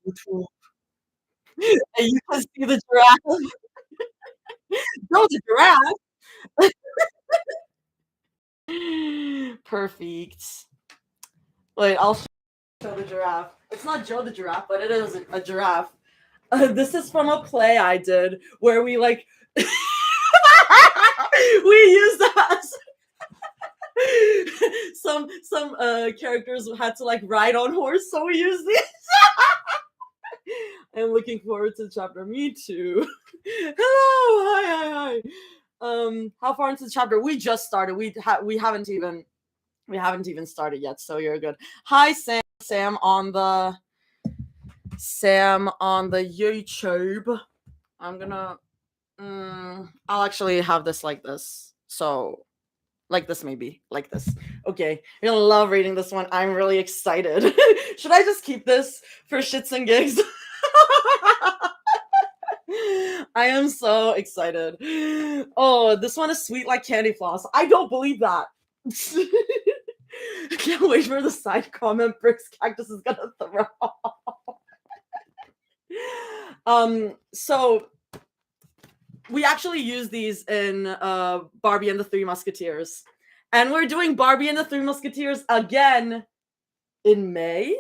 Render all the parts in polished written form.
YouTube, and you can see the giraffe. No, the giraffe. Perfect. Wait, I'll show the giraffe. It's not Joe the giraffe, but it is a giraffe. This is from a play I did where we like we used as some characters had to like ride on horse, so we used these. I'm looking forward to the chapter. Me too. Hello, hi. How far into the chapter? We just started. We haven't even started yet, so you're good. Hi, Sam on the YouTube. I'm gonna. I'll actually have this like this. So, like this, maybe like this. Okay, you're gonna love reading this one. I'm really excited. Should I just keep this for shits and gigs? I am so excited. Oh, this one is sweet like candy floss. I don't believe that. Can't wait for the side comment Brick's cactus is gonna throw. So we actually use these in Barbie and the Three Musketeers. And we're doing Barbie and the Three Musketeers again in May.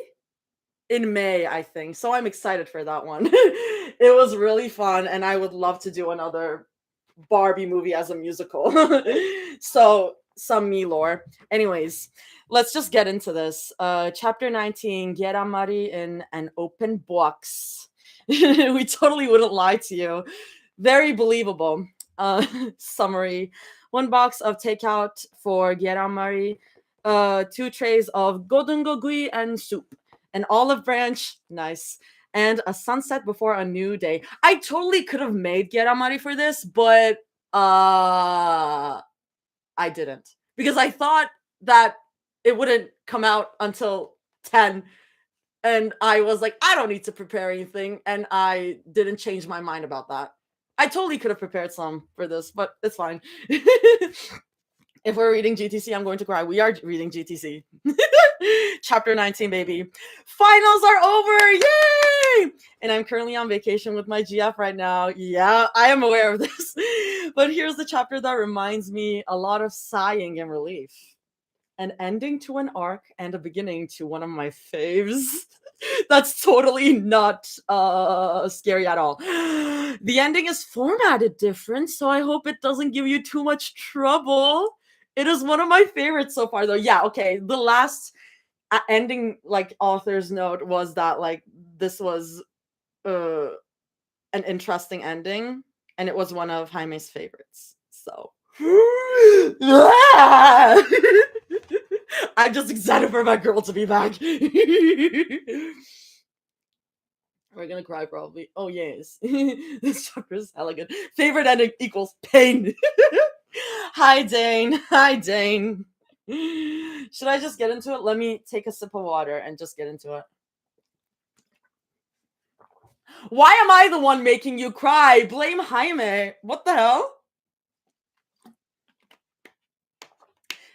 In May, I think. So I'm excited for that one. It was really fun, and I would love to do another Barbie movie as a musical. So some me lore. Anyways, let's just get into this. Chapter 19, gyeran-mari in an open box. We totally wouldn't lie to you. Very believable. Summary. 1 box of takeout for gyeran-mari, 2 trays of godungogui and soup, an olive branch, nice, and a sunset before a new day. I totally could have made gyeran-mari for this, but I didn't, because I thought that it wouldn't come out until 10, and I was like, I don't need to prepare anything, and I didn't change my mind about that. I totally could have prepared some for this, but it's fine. If we're reading GTC, I'm going to cry. We are reading GTC. Chapter 19, baby. Finals are over. Yay! And I'm currently on vacation with my GF right now. Yeah, I am aware of this. But here's the chapter that reminds me a lot of sighing and relief. An ending to an arc and a beginning to one of my faves. That's totally not scary at all. The ending is formatted different, so I hope it doesn't give you too much trouble. It is one of my favorites so far, though. Yeah, okay. The last ending, like, author's note was that, like, this was an interesting ending, and it was one of Jaime's favorites. So. I'm just excited for my girl to be back. We're gonna cry probably. Oh yes. This chapter is hella good. Favorite ending equals pain. Hi Dane. Hi Dane. Should I just get into it? Let me take a sip of water and just get into it. Why am I the one making you cry? Blame Jaime. What the hell?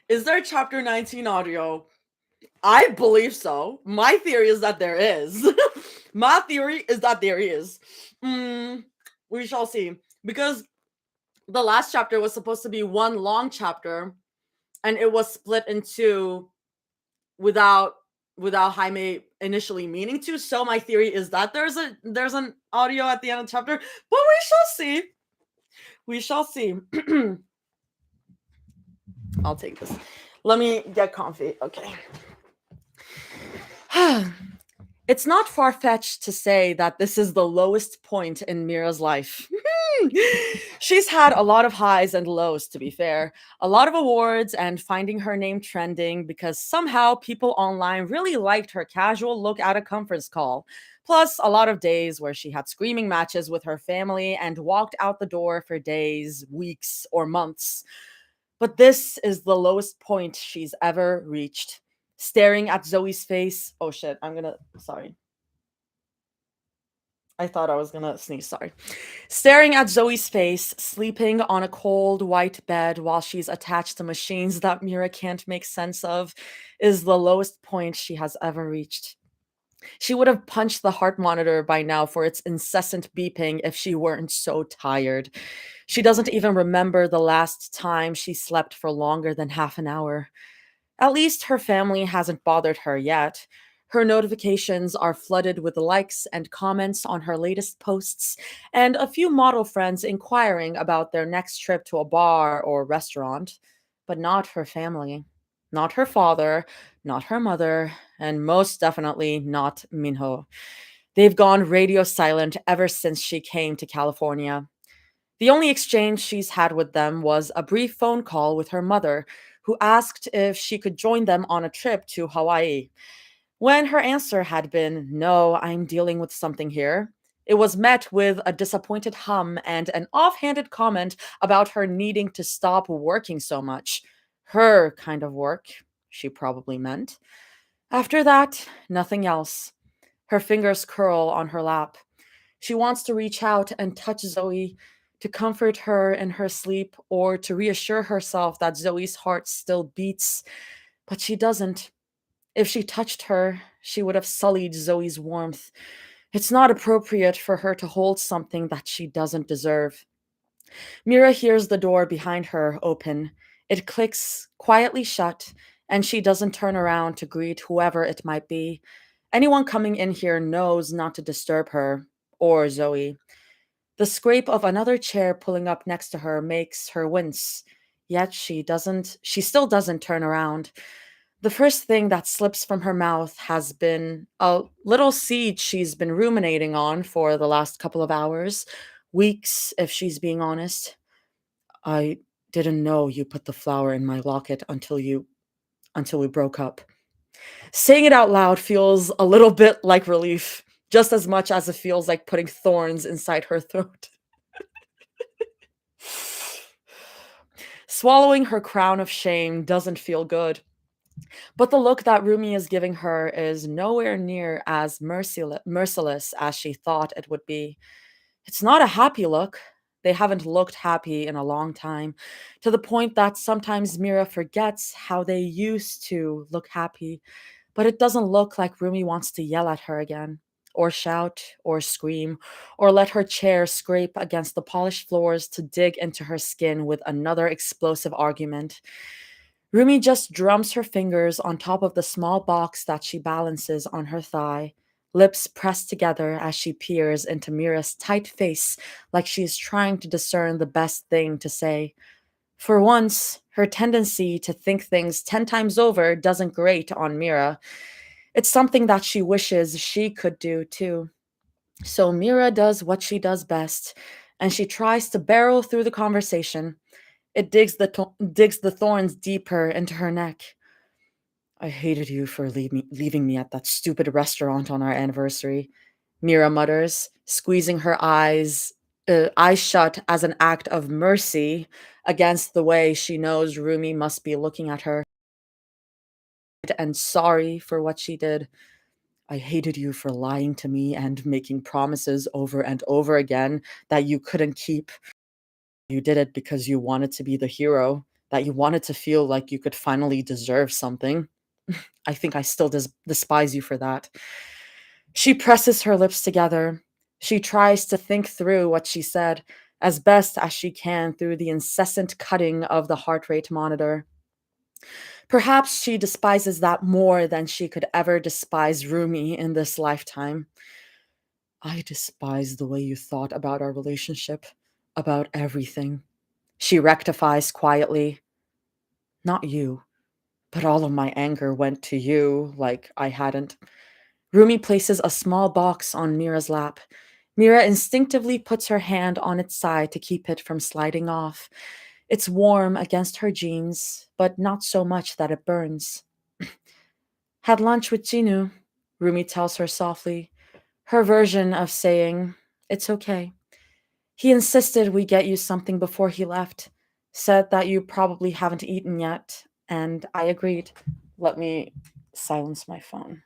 Is there chapter 19 audio? I believe so. My theory is that there is. My theory is that there is. We shall see. Because the last chapter was supposed to be one long chapter, and it was split in two without Jaime initially meaning to. So my theory is that there's an audio at the end of the chapter, but we shall see. We shall see. I'll take this. Let me get comfy. Okay. It's not far-fetched to say that this is the lowest point in Mira's life. She's had a lot of highs and lows, to be fair. A lot of awards and finding her name trending because somehow people online really liked her casual look at a conference call. Plus, a lot of days where she had screaming matches with her family and walked out the door for days, weeks, or months. But this is the lowest point she's ever reached. Staring at Zoe's face. Oh shit, sorry. I thought I was gonna sneeze, sorry. Staring at Zoe's face, sleeping on a cold white bed while she's attached to machines that Mira can't make sense of, is the lowest point she has ever reached. She would have punched the heart monitor by now for its incessant beeping if she weren't so tired. She doesn't even remember the last time she slept for longer than half an hour. At least her family hasn't bothered her yet. Her notifications are flooded with likes and comments on her latest posts, and a few model friends inquiring about their next trip to a bar or restaurant. But not her family. Not her father, not her mother, and most definitely not Minho. They've gone radio silent ever since she came to California. The only exchange she's had with them was a brief phone call with her mother, who asked if she could join them on a trip to Hawaii. When her answer had been, "No, I'm dealing with something here," it was met with a disappointed hum and an offhanded comment about her needing to stop working so much. Her kind of work, she probably meant. After that, nothing else. Her fingers curl on her lap. She wants to reach out and touch Zoe, to comfort her in her sleep or to reassure herself that Zoe's heart still beats, but she doesn't. If she touched her, she would have sullied Zoe's warmth. It's not appropriate for her to hold something that she doesn't deserve. Mira hears the door behind her open. It clicks quietly shut, and she doesn't turn around to greet whoever it might be. Anyone coming in here knows not to disturb her or Zoe. The scrape of another chair pulling up next to her makes her wince. Yet she still doesn't turn around. The first thing that slips from her mouth has been a little seed she's been ruminating on for the last couple of hours, weeks, if she's being honest. "I didn't know you put the flower in my locket until we broke up." Saying it out loud feels a little bit like relief, just as much as it feels like putting thorns inside her throat. Swallowing her crown of shame doesn't feel good, but the look that Rumi is giving her is nowhere near as merciless as she thought it would be. It's not a happy look. They haven't looked happy in a long time, to the point that sometimes Mira forgets how they used to look happy. But it doesn't look like Rumi wants to yell at her again, or shout, or scream, or let her chair scrape against the polished floors to dig into her skin with another explosive argument. Rumi just drums her fingers on top of the small box that she balances on her thigh, lips pressed together as she peers into Mira's tight face like she is trying to discern the best thing to say. For once, her tendency to think things 10 times over doesn't grate on Mira. It's something that she wishes she could do too. So Mira does what she does best, and she tries to barrel through the conversation. It digs the thorns deeper into her neck. "I hated you for leaving me at that stupid restaurant on our anniversary," Mira mutters, squeezing her eyes shut as an act of mercy against the way she knows Rumi must be looking at her, and sorry for what she did. "I hated you for lying to me and making promises over and over again that you couldn't keep. You did it because you wanted to be the hero, that you wanted to feel like you could finally deserve something. I think I still despise you for that." She presses her lips together. She tries to think through what she said as best as she can through the incessant cutting of the heart rate monitor. Perhaps she despises that more than she could ever despise Rumi in this lifetime. "I despise the way you thought about our relationship, about everything," she rectifies quietly. "Not you, but all of my anger went to you like I hadn't." Rumi places a small box on Mira's lap. Mira instinctively puts her hand on its side to keep it from sliding off. It's warm against her jeans, but not so much that it burns. "Had lunch with Jinu," Rumi tells her softly, her version of saying, "It's okay. He insisted we get you something before he left, said that you probably haven't eaten yet, and I agreed." Let me silence my phone.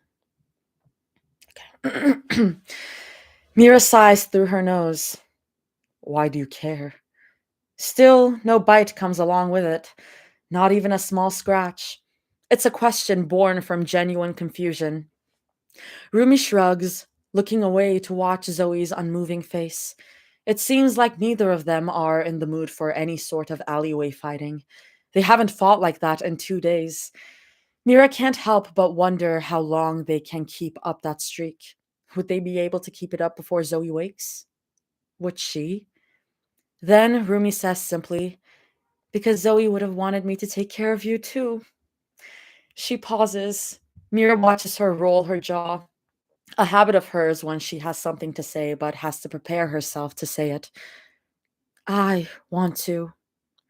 Okay. Mira sighs through her nose. "Why do you care?" Still, no bite comes along with it, not even a small scratch. It's a question born from genuine confusion. Rumi shrugs, looking away to watch Zoe's unmoving face. It seems like neither of them are in the mood for any sort of alleyway fighting. They haven't fought like that in 2 days. Mira can't help but wonder how long they can keep up that streak. Would they be able to keep it up before Zoe wakes? Would she? Then Rumi says simply, because Zoe would have wanted me to take care of you too. She pauses. Mira watches her roll her jaw, a habit of hers when she has something to say but has to prepare herself to say it. I want to,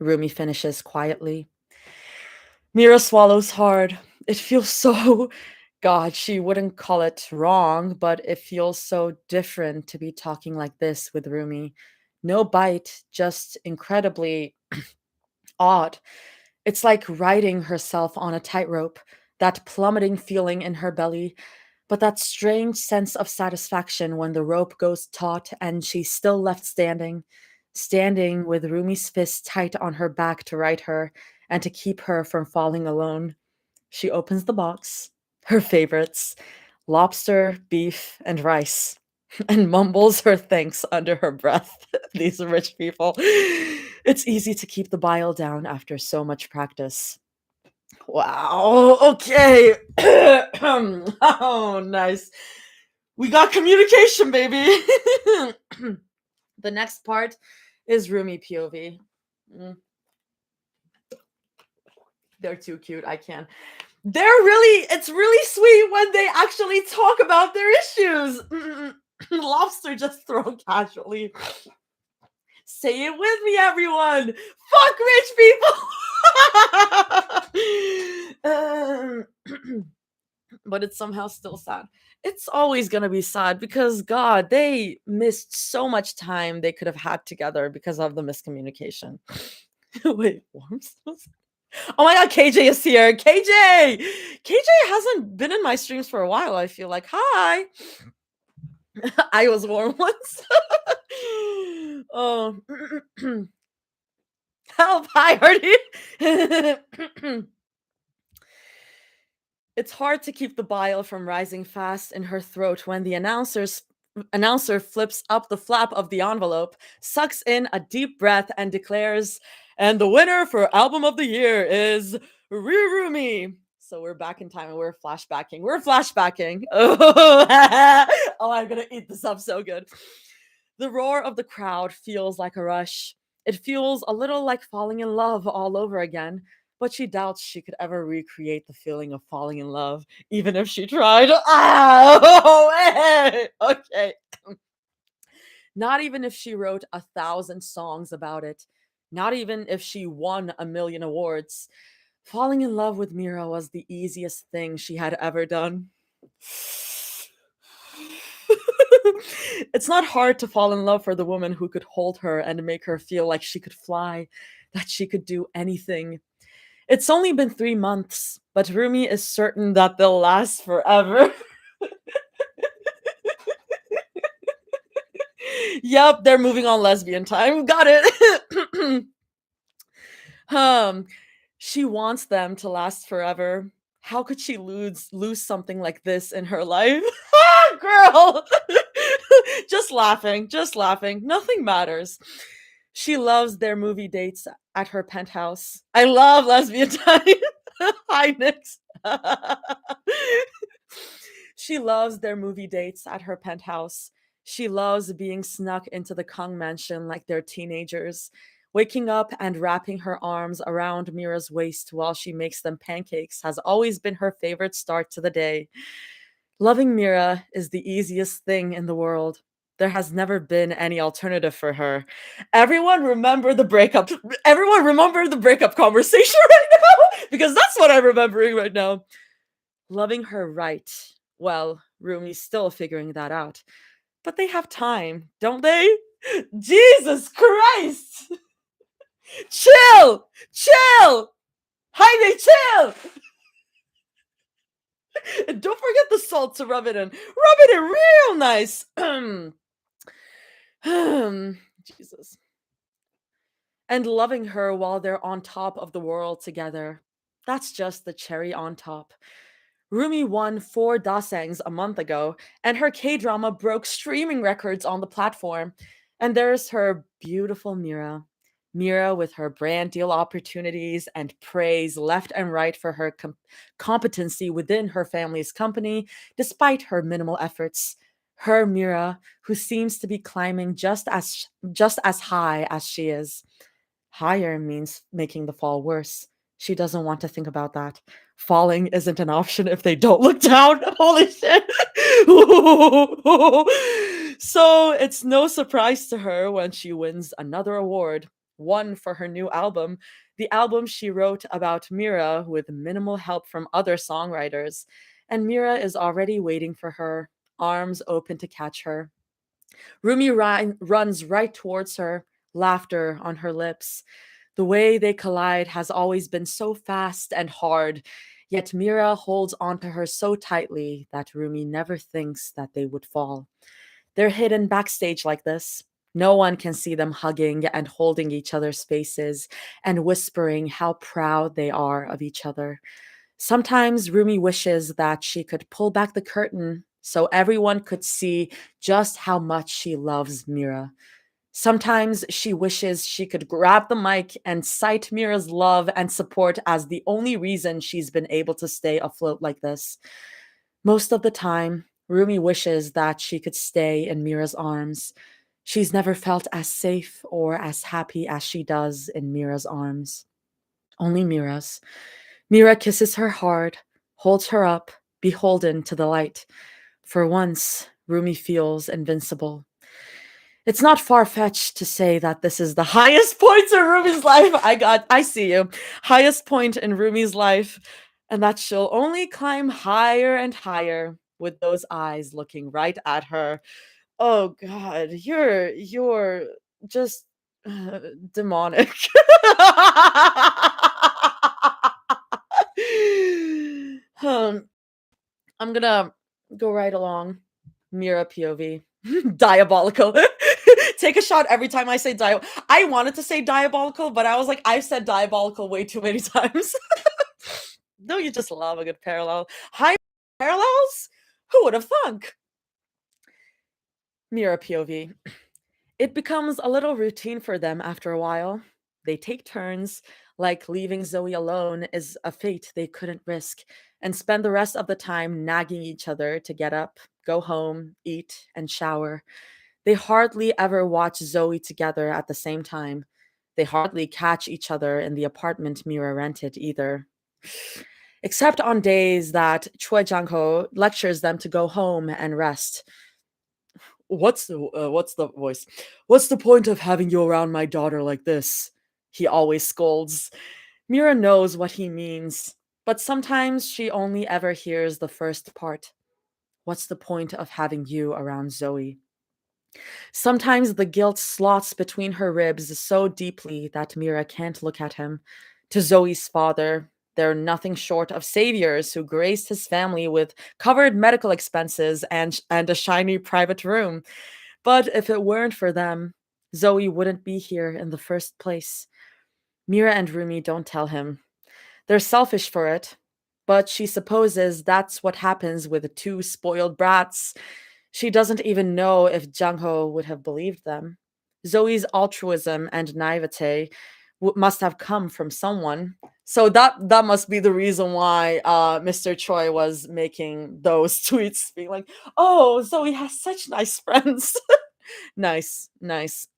Rumi finishes quietly. Mira swallows hard. It feels so, God, she wouldn't call it wrong, but it feels so different to be talking like this with Rumi. No bite, just incredibly odd. It's like riding herself on a tightrope, that plummeting feeling in her belly, but that strange sense of satisfaction when the rope goes taut and she's still left standing, standing with Rumi's fist tight on her back to right her and to keep her from falling alone. She opens the box, her favorites, lobster, beef, and rice, and mumbles her thanks under her breath. These rich people. It's easy to keep the bile down after so much practice. Wow. Okay. Oh, nice. We got communication, baby. The next part is Rumi POV. Mm, they're too cute. I can't. It's really sweet when they actually talk about their issues. Lobster just thrown casually. Say it with me, everyone. Fuck rich people. But it's somehow still sad. It's always gonna be sad because God, they missed so much time they could have had together because of the miscommunication. Wait, worms? Oh my God, KJ is here. KJ hasn't been in my streams for a while. I feel like, hi. I was warm once. Oh, help! Hi, Hardy. It's hard to keep the bile from rising fast in her throat when the announcer flips up the flap of the envelope, sucks in a deep breath, and declares, "And the winner for album of the year is Rirumi." So we're back in time and we're flashbacking. We're flashbacking. Oh, I'm gonna eat this up so good. The roar of the crowd feels like a rush. It feels a little like falling in love all over again, but she doubts she could ever recreate the feeling of falling in love, even if she tried. Oh, hey, okay. Not even if she wrote 1,000 songs about it. Not even if she won 1,000,000 awards. Falling in love with Mira was the easiest thing she had ever done. It's not hard to fall in love for the woman who could hold her and make her feel like she could fly, that she could do anything. It's only been 3 months, but Rumi is certain that they'll last forever. Yep, they're moving on lesbian time. Got it. um, she wants them to last forever. How could she lose something like this in her life? Girl. Just laughing, just laughing. Nothing matters. She loves their movie dates at her penthouse. I love lesbian time. Hi, Nix. She loves their movie dates at her penthouse. She loves being snuck into the Kung mansion like they're teenagers, waking up and wrapping her arms around Mira's waist while she makes them pancakes has always been her favorite start to the day. Loving Mira is the easiest thing in the world. There has never been any alternative for her. Everyone remember the breakup. Everyone remember the breakup conversation right now because that's what I'm remembering right now. Loving her right. Well, Rumi's still figuring that out. But they have time, don't they? Jesus Christ! Chill! Chill! Jaime, chill! And don't forget the salt to rub it in. Rub it in real nice. Jesus. And loving her while they're on top of the world together. That's just the cherry on top. Rumi won 4 dasangs a month ago, and her K drama broke streaming records on the platform. And there's her beautiful Mira. Mira with her brand deal opportunities and praise left and right for her competency within her family's company, despite her minimal efforts. Her Mira, who seems to be climbing just as high as she is. Higher means making the fall worse. She doesn't want to think about that. Falling isn't an option if they don't look down. Holy shit. So it's no surprise to her when she wins another award, one for her new album, the album she wrote about Mira with minimal help from other songwriters. And Mira is already waiting for her, arms open to catch her. Rumi runs right towards her, laughter on her lips. The way they collide has always been so fast and hard, yet Mira holds onto her so tightly that Rumi never thinks that they would fall. They're hidden backstage like this. No one can see them hugging and holding each other's faces and whispering how proud they are of each other. Sometimes Rumi wishes that she could pull back the curtain so everyone could see just how much she loves Mira. Sometimes she wishes she could grab the mic and cite Mira's love and support as the only reason she's been able to stay afloat like this. Most of the time, Rumi wishes that she could stay in Mira's arms. She's never felt as safe or as happy as she does in Mira's arms. Only Mira's. Mira kisses her hard, holds her up, beholden to the light. For once, Rumi feels invincible. It's not far-fetched to say that this is the highest point in Rumi's life. I see you. Highest point in Rumi's life, and that she'll only climb higher and higher with those eyes looking right at her. Oh God, you're just demonic. um, I'm gonna go right along. Mira POV. Diabolical. Take a shot every time I say I wanted to say diabolical, but I was like, I've said diabolical way too many times. No, you just love a good parallel. High parallels? Who would have thunk? Mira POV. It becomes a little routine for them after a while. They take turns, like leaving Zoe alone is a fate they couldn't risk, and spend the rest of the time nagging each other to get up, go home, eat, and shower. They hardly ever watch Zoe together at the same time. They hardly catch each other in the apartment Mira rented either. Except on days that Choi Jang-ho lectures them to go home and rest. What's the voice? What's the point of having you around my daughter like this? He always scolds. Mira knows what he means, but sometimes she only ever hears the first part. What's the point of having you around Zoe? Sometimes the guilt slots between her ribs so deeply that Mira can't look at him. To Zoe's father, they're nothing short of saviors who graced his family with covered medical expenses and a shiny private room. But if it weren't for them, Zoe wouldn't be here in the first place. Mira and Rumi don't tell him. They're selfish for it, but she supposes that's what happens with two spoiled brats. She doesn't even know if Jung-ho would have believed them. Zoe's altruism and naivete must have come from someone. So that must be the reason why Mr. Choi was making those tweets, being like, "Oh, Zoe has such nice friends." Nice, nice.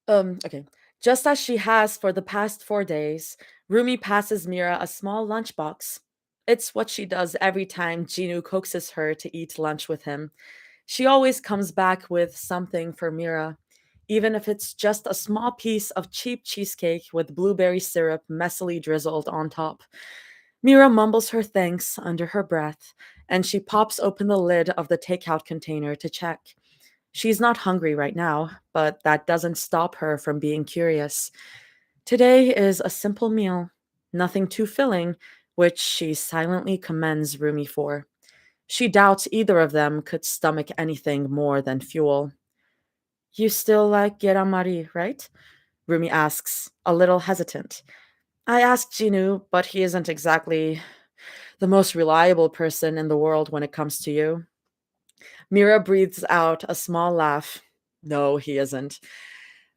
Okay. Just as she has for the past 4 days, Rumi passes Mira a small lunchbox. It's what she does every time Jinu coaxes her to eat lunch with him. She always comes back with something for Mira, even if it's just a small piece of cheap cheesecake with blueberry syrup messily drizzled on top. Mira mumbles her thanks under her breath, and she pops open the lid of the takeout container to check. She's not hungry right now, but that doesn't stop her from being curious. Today is a simple meal, nothing too filling, which she silently commends Rumi for. She doubts either of them could stomach anything more than fuel. You still like gyeran-mari, right? Rumi asks, a little hesitant. I asked Jinu, but he isn't exactly. The most reliable person in the world when it comes to you. Mira breathes out a small laugh. No, he isn't.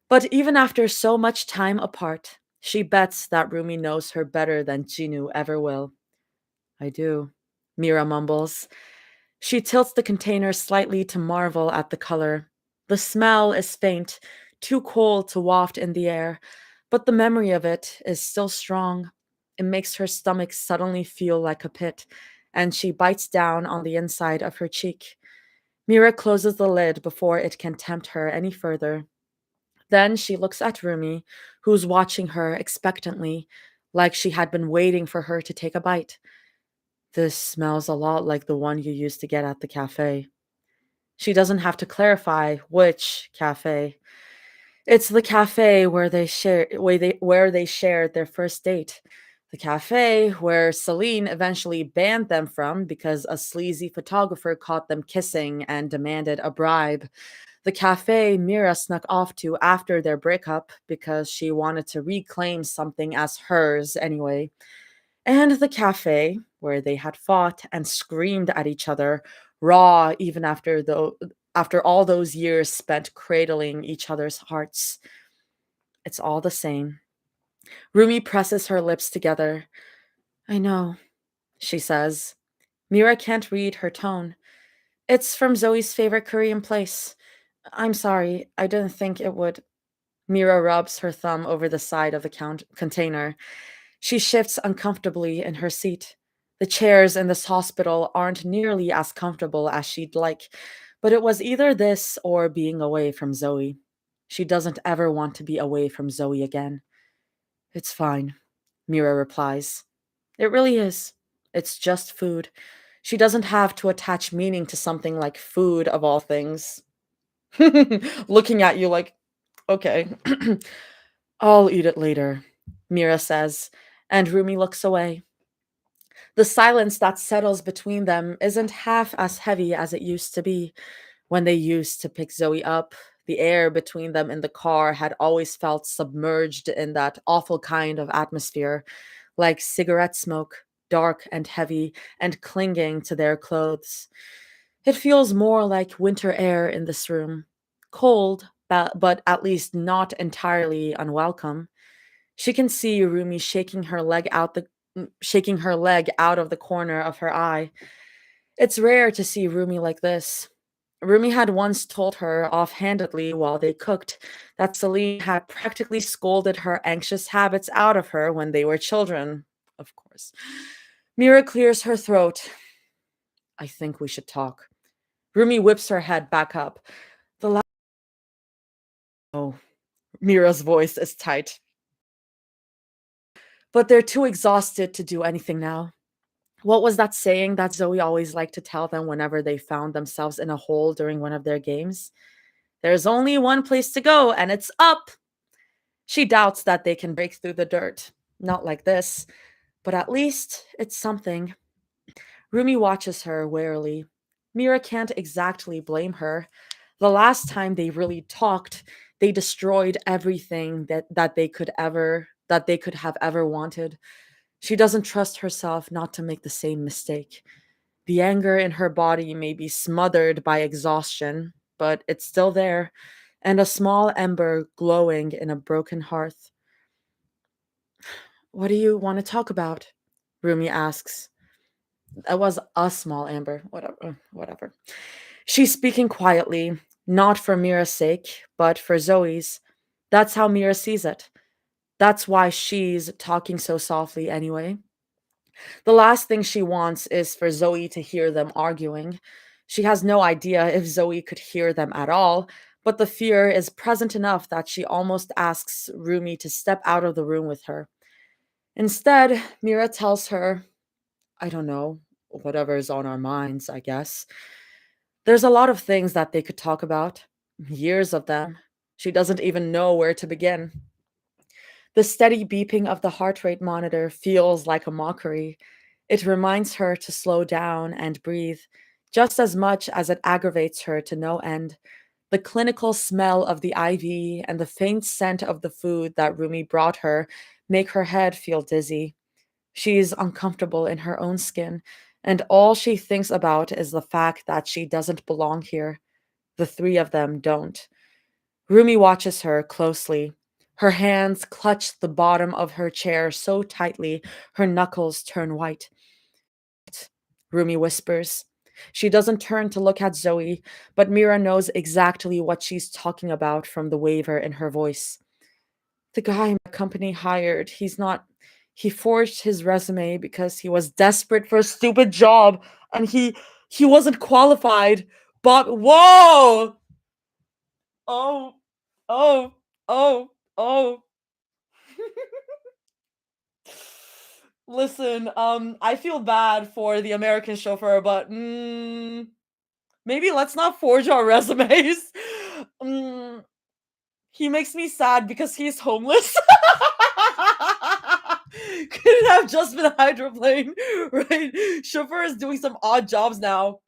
But even after so much time apart, she bets that Rumi knows her better than Jinu ever will. I do, Mira mumbles. She tilts the container slightly to marvel at the color. The smell is faint, too cold to waft in the air, but the memory of it is still strong. It makes her stomach suddenly feel like a pit, and she bites down on the inside of her cheek. Mira closes the lid before it can tempt her any further. Then she looks at Rumi, who's watching her expectantly, like she had been waiting for her to take a bite. This smells a lot like the one you used to get at the cafe. She doesn't have to clarify which cafe. It's the cafe where they shared their first date. The cafe where Celine eventually banned them from because a sleazy photographer caught them kissing and demanded a bribe. The cafe Mira snuck off to after their breakup because she wanted to reclaim something as hers anyway. And the cafe where they had fought and screamed at each other, raw even after all those years spent cradling each other's hearts. It's all the same. Rumi presses her lips together. I know, she says. Mira can't read her tone. It's from Zoe's favorite Korean place. I'm sorry, I didn't think it would. Mira rubs her thumb over the side of the container. She shifts uncomfortably in her seat. The chairs in this hospital aren't nearly as comfortable as she'd like, but it was either this or being away from Zoe. She doesn't ever want to be away from Zoe again. It's fine, Mira replies. It really is. It's just food. She doesn't have to attach meaning to something like food of all things. Looking at you like, okay. I'll eat it later, Mira says, and Rumi looks away. The silence that settles between them isn't half as heavy as it used to be. When they used to pick Zoe up, the air between them in the car had always felt submerged in that awful kind of atmosphere, like cigarette smoke, dark and heavy, and clinging to their clothes. It feels more like winter air in this room. Cold, but at least not entirely unwelcome. She can see Rumi shaking her leg out of the corner of her eye. It's rare to see Rumi like this. Rumi had once told her offhandedly while they cooked that Celine had practically scolded her anxious habits out of her when they were children. Of course. Mira clears her throat. I think we should talk. Rumi whips her head back up. The last. Oh, Mira's voice is tight. But they're too exhausted to do anything now. What was that saying that Zoe always liked to tell them whenever they found themselves in a hole during one of their games? There's only one place to go, and it's up. She doubts that they can break through the dirt. Not like this, but at least it's something. Rumi watches her warily. Mira can't exactly blame her. The last time they really talked, they destroyed everything that they could have ever wanted. She doesn't trust herself not to make the same mistake. The anger in her body may be smothered by exhaustion, but it's still there, and a small ember glowing in a broken hearth. What do you want to talk about? Rumi asks. That was a small ember. Whatever. She's speaking quietly, not for Mira's sake, but for Zoe's. That's how Mira sees it. That's why she's talking so softly anyway. The last thing she wants is for Zoe to hear them arguing. She has no idea if Zoe could hear them at all, but the fear is present enough that she almost asks Rumi to step out of the room with her. Instead, Mira tells her, I don't know, whatever's on our minds, I guess. There's a lot of things that they could talk about, years of them. She doesn't even know where to begin. The steady beeping of the heart rate monitor feels like a mockery. It reminds her to slow down and breathe, just as much as it aggravates her to no end. The clinical smell of the IV and the faint scent of the food that Rumi brought her make her head feel dizzy. She's uncomfortable in her own skin, and all she thinks about is the fact that she doesn't belong here. The three of them don't. Rumi watches her closely. Her hands clutch the bottom of her chair so tightly her knuckles turn white. Rumi whispers. She doesn't turn to look at Zoe, but Mira knows exactly what she's talking about from the waver in her voice. The guy my company hired, he forged his resume because he was desperate for a stupid job and he wasn't qualified. But whoa! Oh, oh, oh, oh. Listen, I feel bad for the American chauffeur, but maybe let's not forge our resumes. Mm, he makes me sad because he's homeless. Couldn't have just been a hydroplane, right? Chauffeur is doing some odd jobs now.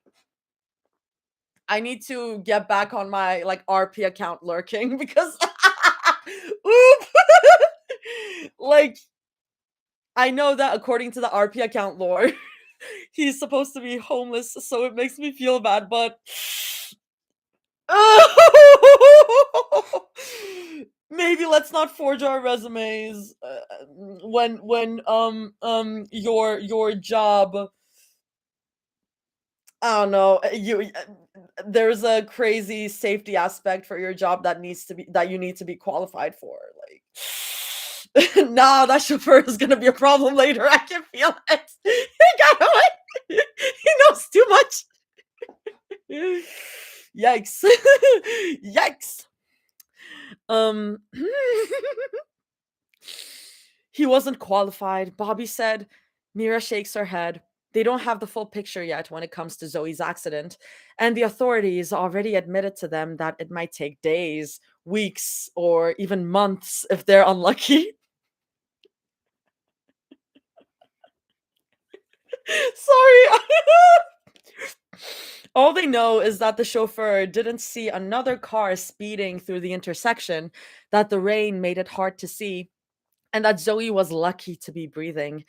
I need to get back on my like RP account lurking because oop. Like I know that according to the RP account lore, he's supposed to be homeless, so it makes me feel bad, but maybe let's not forge our resumes when your job, I don't know, there's a crazy safety aspect for your job that you need to be qualified for, like nah, that chauffeur is gonna be a problem later. I can feel it. He got away. He knows too much. Yikes. Yikes. Um He wasn't qualified, Bobby said. Mira shakes her head. They don't have the full picture yet when it comes to Zoe's accident, and the authorities already admitted to them that it might take days, weeks, or even months if they're unlucky. Sorry. All they know is that the chauffeur didn't see another car speeding through the intersection, that the rain made it hard to see, and that Zoe was lucky to be breathing.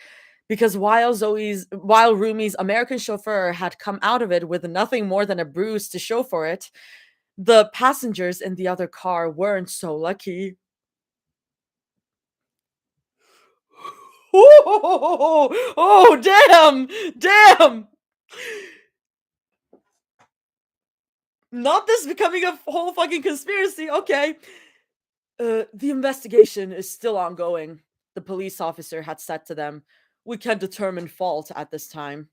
Because while Rumi's American chauffeur had come out of it with nothing more than a bruise to show for it, the passengers in the other car weren't so lucky. Oh, damn! Damn! Not this becoming a whole fucking conspiracy. Okay. The investigation is still ongoing, the police officer had said to them. We can't determine fault at this time.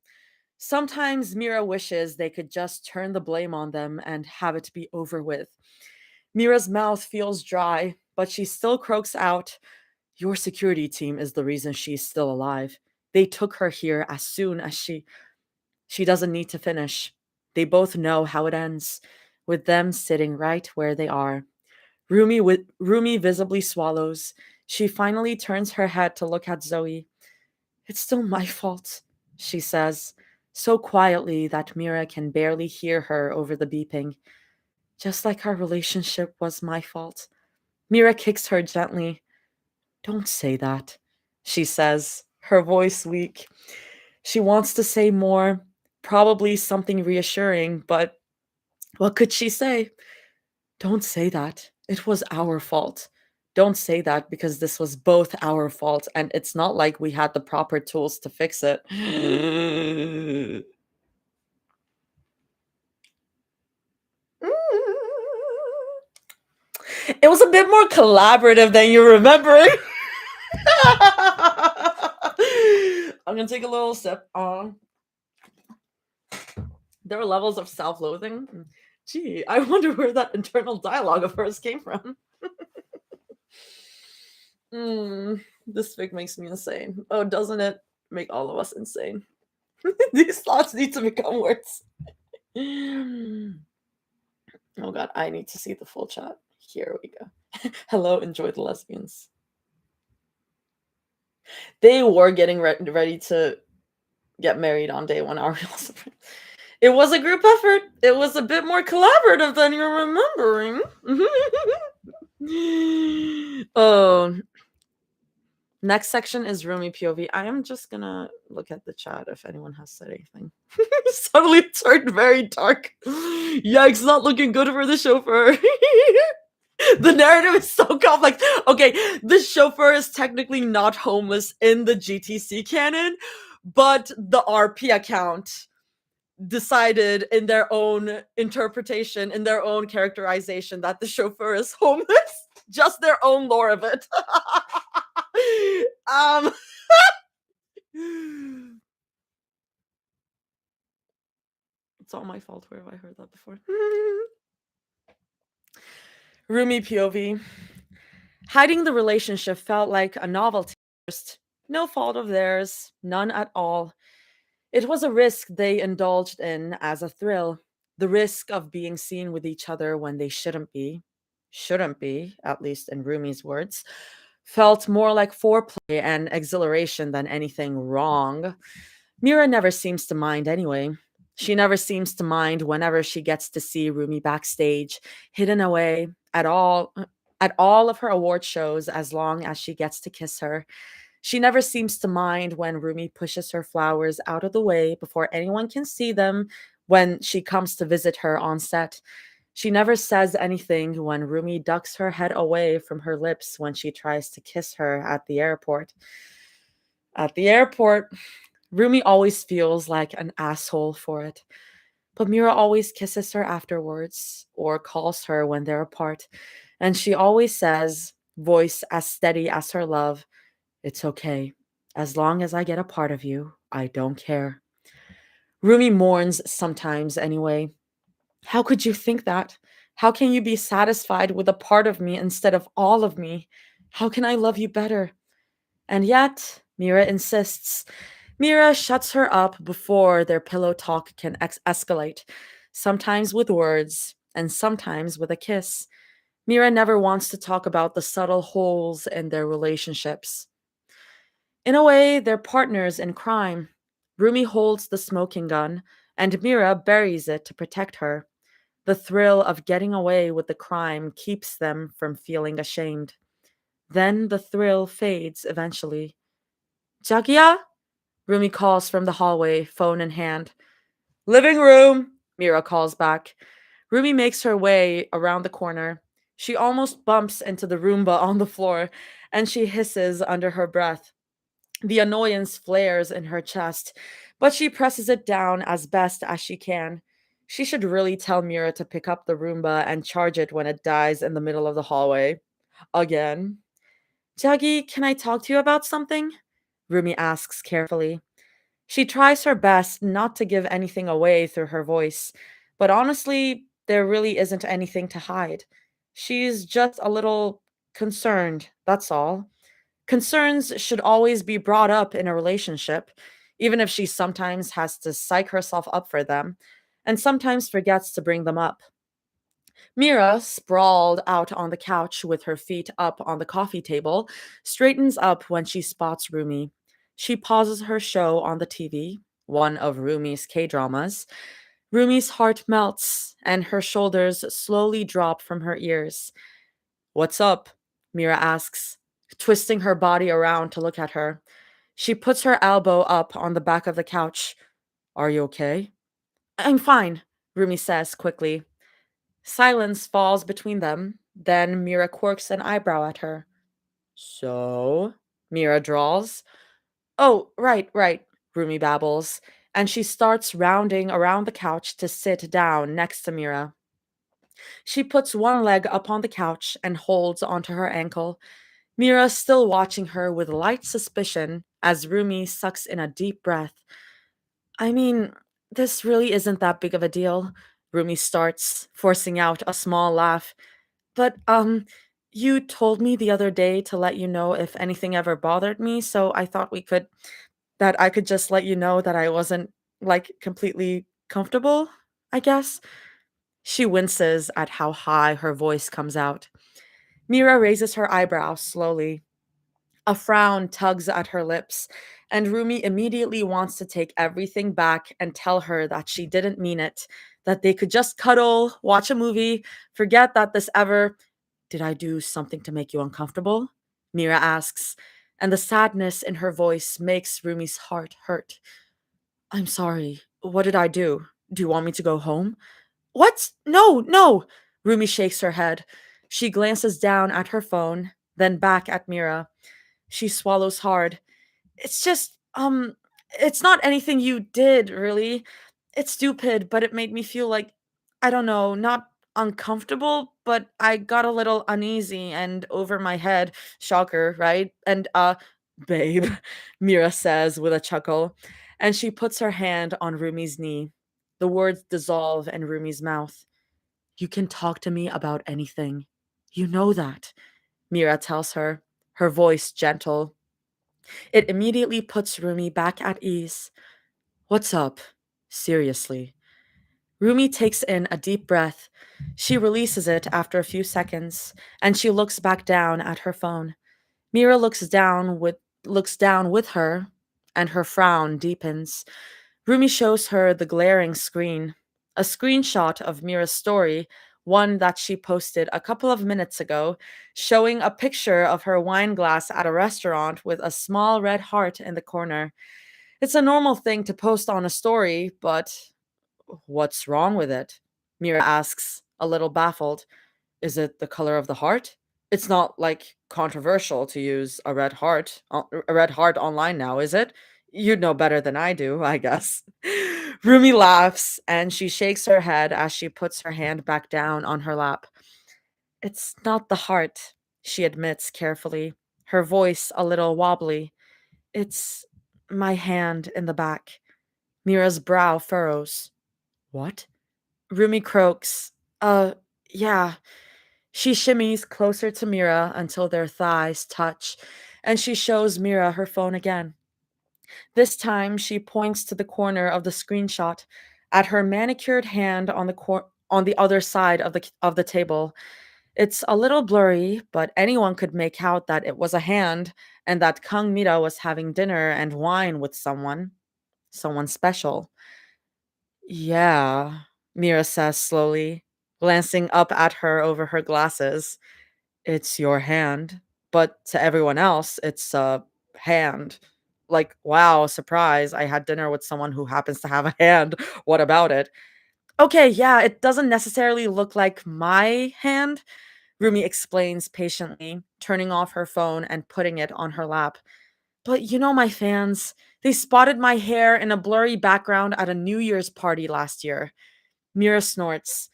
Sometimes Mira wishes they could just turn the blame on them and have it be over with. Mira's mouth feels dry, but she still croaks out, your security team is the reason she's still alive. They took her here as soon as she doesn't need to finish. They both know how it ends, with them sitting right where they are. Rumi visibly swallows. She finally turns her head to look at Zoe. It's still my fault, she says, so quietly that Mira can barely hear her over the beeping. Just like our relationship was my fault. Mira kicks her gently. Don't say that, she says, her voice weak. She wants to say more, probably something reassuring, but what could she say? Don't say that. It was our fault. Don't say that because this was both our fault and it's not like we had the proper tools to fix it. It was a bit more collaborative than you're remembering. I'm gonna take a little sip. There were levels of self-loathing. Gee, I wonder where that internal dialogue of hers came from. This fic makes me insane. Oh, doesn't it make all of us insane? These thoughts need to become words. Oh god, I need to see the full chat. Here we go. Hello, enjoy the lesbians. They were getting ready to get married on day one. It was a group effort. It was a bit more collaborative than you're remembering. Oh, Next section is Rumi POV. I am just gonna look at the chat if anyone has said anything. Suddenly it turned very dark. Yikes, not looking good for the chauffeur. The narrative is so complex. Okay, the chauffeur is technically not homeless in the GTC canon, but the RP account decided in their own interpretation, in their own characterization, that the chauffeur is homeless. Just their own lore of it. um it's all my fault. Where have I heard that before? Rumi POV. Hiding the relationship felt like a novelty at first. No fault of theirs, none at all. It was a risk they indulged in as a thrill. The risk of being seen with each other when they shouldn't be, at least in Rumi's words, felt more like foreplay and exhilaration than anything wrong. Mira never seems to mind anyway. She never seems to mind whenever she gets to see Rumi backstage, hidden away at all of her award shows as long as she gets to kiss her. She never seems to mind when Rumi pushes her flowers out of the way before anyone can see them when she comes to visit her on set. She never says anything when Rumi ducks her head away from her lips when she tries to kiss her at the airport. At the airport, Rumi always feels like an asshole for it. But Mira always kisses her afterwards or calls her when they're apart. And she always says, voice as steady as her love, "It's okay. As long as I get a part of you, I don't care." Rumi mourns sometimes anyway. How could you think that? How can you be satisfied with a part of me instead of all of me? How can I love you better? And yet, Mira insists. Mira shuts her up before their pillow talk can escalate, sometimes with words and sometimes with a kiss. Mira never wants to talk about the subtle holes in their relationships. In a way, they're partners in crime. Rumi holds the smoking gun, and Mira buries it to protect her. The thrill of getting away with the crime keeps them from feeling ashamed. Then the thrill fades eventually. Jagia? Rumi calls from the hallway, phone in hand. Living room, Mira calls back. Rumi makes her way around the corner. She almost bumps into the Roomba on the floor, and she hisses under her breath. The annoyance flares in her chest, but she presses it down as best as she can. She should really tell Mira to pick up the Roomba and charge it when it dies in the middle of the hallway. Again. Jaggy, can I talk to you about something? Rumi asks carefully. She tries her best not to give anything away through her voice, but honestly, there really isn't anything to hide. She's just a little concerned, that's all. Concerns should always be brought up in a relationship, even if she sometimes has to psych herself up for them and sometimes forgets to bring them up. Mira, sprawled out on the couch with her feet up on the coffee table, straightens up when she spots Rumi. She pauses her show on the TV, one of Rumi's K dramas. Rumi's heart melts, and her shoulders slowly drop from her ears. What's up? Mira asks, twisting her body around to look at her. She puts her elbow up on the back of the couch. Are you okay? I'm fine, Rumi says quickly. Silence falls between them. Then Mira quirks an eyebrow at her. So? Mira drawls. Oh, right, Rumi babbles, and she starts rounding around the couch to sit down next to Mira. She puts one leg up on the couch and holds onto her ankle. Mira still watching her with light suspicion as Rumi sucks in a deep breath. I mean, this really isn't that big of a deal, Rumi starts, forcing out a small laugh. But, you told me the other day to let you know if anything ever bothered me, so I thought that I could just let you know that I wasn't, like, completely comfortable, I guess. She winces at how high her voice comes out. Mira raises her eyebrows slowly. A frown tugs at her lips, and Rumi immediately wants to take everything back and tell her that she didn't mean it, that they could just cuddle, watch a movie, forget that this ever. Did I do something to make you uncomfortable? Mira asks, and the sadness in her voice makes Rumi's heart hurt. I'm sorry. What did I do? Do you want me to go home? What? No, no! Rumi shakes her head. She glances down at her phone, then back at Mira. She swallows hard. It's just, it's not anything you did, really. It's stupid, but it made me feel like, I don't know, not uncomfortable, but I got a little uneasy and over my head. Shocker, right? And, babe, Mira says with a chuckle, and she puts her hand on Rumi's knee. The words dissolve in Rumi's mouth. You can talk to me about anything. You know that, Mira tells her, her voice gentle. It immediately puts Rumi back at ease. What's up? Seriously. Rumi takes in a deep breath. She releases it after a few seconds, and she looks back down at her phone. Mira looks down with her, and her frown deepens. Rumi shows her the glaring screen, a screenshot of Mira's story, one that she posted a couple of minutes ago, showing a picture of her wine glass at a restaurant with a small red heart in the corner. It's a normal thing to post on a story, but what's wrong with it? Mira asks, a little baffled. Is it the color of the heart? It's not like controversial to use a red heart online now, is it? You'd know better than I do, I guess. Rumi laughs and she shakes her head as she puts her hand back down on her lap. It's not the heart, she admits carefully, her voice a little wobbly. It's my hand in the back. Mira's brow furrows. What? Rumi croaks. Uh, yeah. She shimmies closer to Mira until their thighs touch, and she shows Mira her phone again. This time, she points to the corner of the screenshot, at her manicured hand on on the other side of the table. It's a little blurry, but anyone could make out that it was a hand and that Kang Mira was having dinner and wine with someone special. Yeah, Mira says slowly, glancing up at her over her glasses. It's your hand, but to everyone else, it's a hand. Like, wow, surprise. I had dinner with someone who happens to have a hand. What about it? Okay, yeah, it doesn't necessarily look like my hand, Rumi explains patiently, turning off her phone and putting it on her lap. But you know my fans, they spotted my hair in a blurry background at a New Year's party last year. Mira snorts.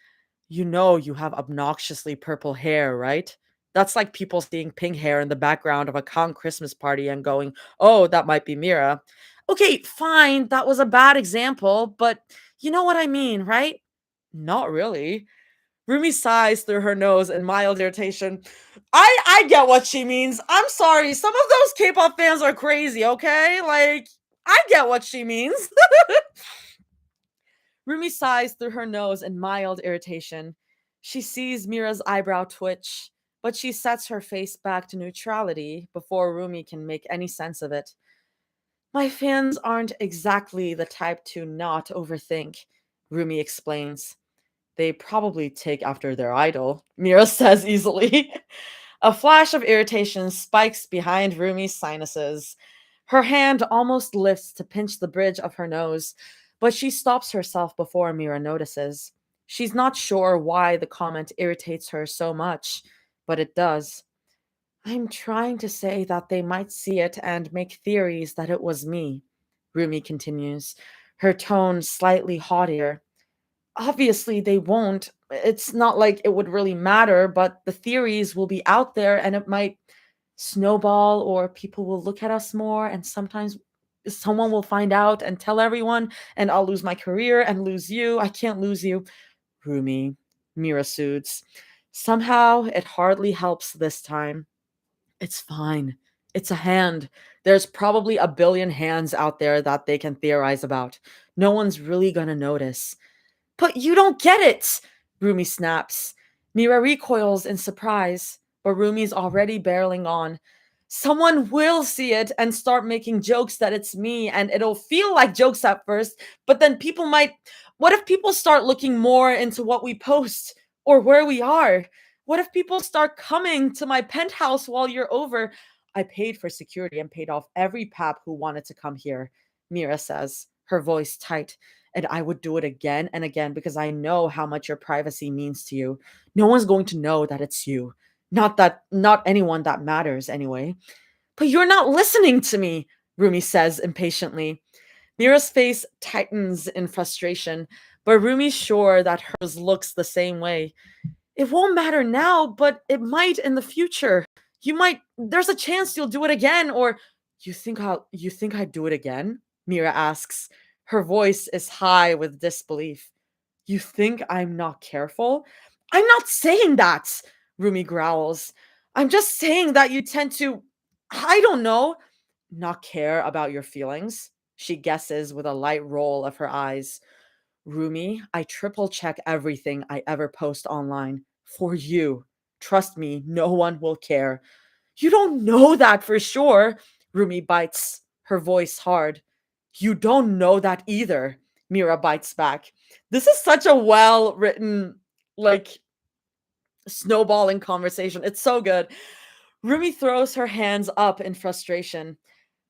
You know you have obnoxiously purple hair, right? That's like people seeing pink hair in the background of a Kong Christmas party and going, oh, that might be Mira. Okay, fine, that was a bad example, but you know what I mean, right? Not really. Rumi sighs through her nose in mild irritation. I get what she means. I'm sorry. Some of those K-pop fans are crazy, okay? Like, I get what she means. Rumi sighs through her nose in mild irritation. She sees Mira's eyebrow twitch, but she sets her face back to neutrality before Rumi can make any sense of it. My fans aren't exactly the type to not overthink, Rumi explains. They probably take after their idol, Mira says easily. A flash of irritation spikes behind Rumi's sinuses. Her hand almost lifts to pinch the bridge of her nose, but she stops herself before Mira notices. She's not sure why the comment irritates her so much, but it does. I'm trying to say that they might see it and make theories that it was me, Rumi continues, her tone slightly haughtier. Obviously, they won't. It's not like it would really matter, but the theories will be out there and it might snowball, or people will look at us more, and sometimes someone will find out and tell everyone, and I'll lose my career and lose you. I can't lose you. Rumi, Mira soothes. Somehow, it hardly helps this time. It's fine. It's a hand. There's probably a billion hands out there that they can theorize about. No one's really gonna notice. But you don't get it, Rumi snaps. Mira recoils in surprise, but Rumi's already barreling on. Someone will see it and start making jokes that it's me, and it'll feel like jokes at first, but then people might. What if people start looking more into what we post or where we are? What if people start coming to my penthouse while you're over? I paid for security and paid off every pap who wanted to come here, Mira says, her voice tight. And I would do it again and again because I know how much your privacy means to you. No one's going to know that it's you. Not anyone that matters anyway. But you're not listening to me, Rumi says impatiently. Mira's face tightens in frustration, but Rumi's sure that hers looks the same way. It won't matter now, but it might in the future. There's a chance you'll do it again, or you think I'd do it again? Mira asks. Her voice is high with disbelief. You think I'm not careful? I'm not saying that, Rumi growls. I'm just saying that you tend to, I don't know, not care about your feelings, she guesses with a light roll of her eyes. Rumi, I triple check everything I ever post online for you. Trust me, no one will care. You don't know that for sure, Rumi bites, her voice hard. You don't know that either, Mira bites back. This is such a well written, like, snowballing conversation. It's so good. Rumi throws her hands up in frustration.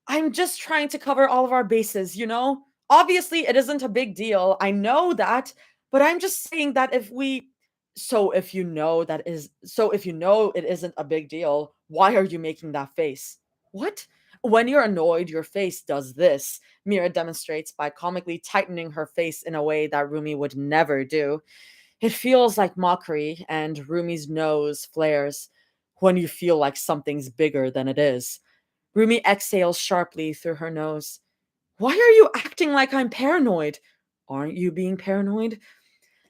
I'm just trying to cover all of our bases, you know? Obviously, it isn't a big deal. I know that, but I'm just saying that if you know it isn't a big deal, why are you making that face? What? When you're annoyed, your face does this, Mira demonstrates by comically tightening her face in a way that Rumi would never do. It feels like mockery, and Rumi's nose flares when you feel like something's bigger than it is. Rumi exhales sharply through her nose. Why are you acting like I'm paranoid? Aren't you being paranoid?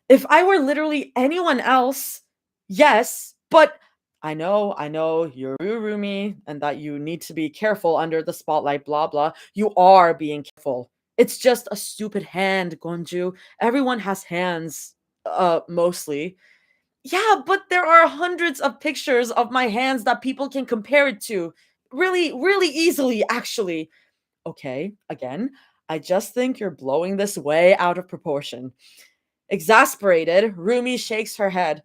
If I were literally anyone else, yes, but I know, you're Rumi and that you need to be careful under the spotlight, blah, blah. You are being careful. It's just a stupid hand, Gonju. Everyone has hands, mostly. Yeah, but there are hundreds of pictures of my hands that people can compare it to. Really, really easily, actually. Okay, again, I just think you're blowing this way out of proportion. Exasperated, Rumi shakes her head.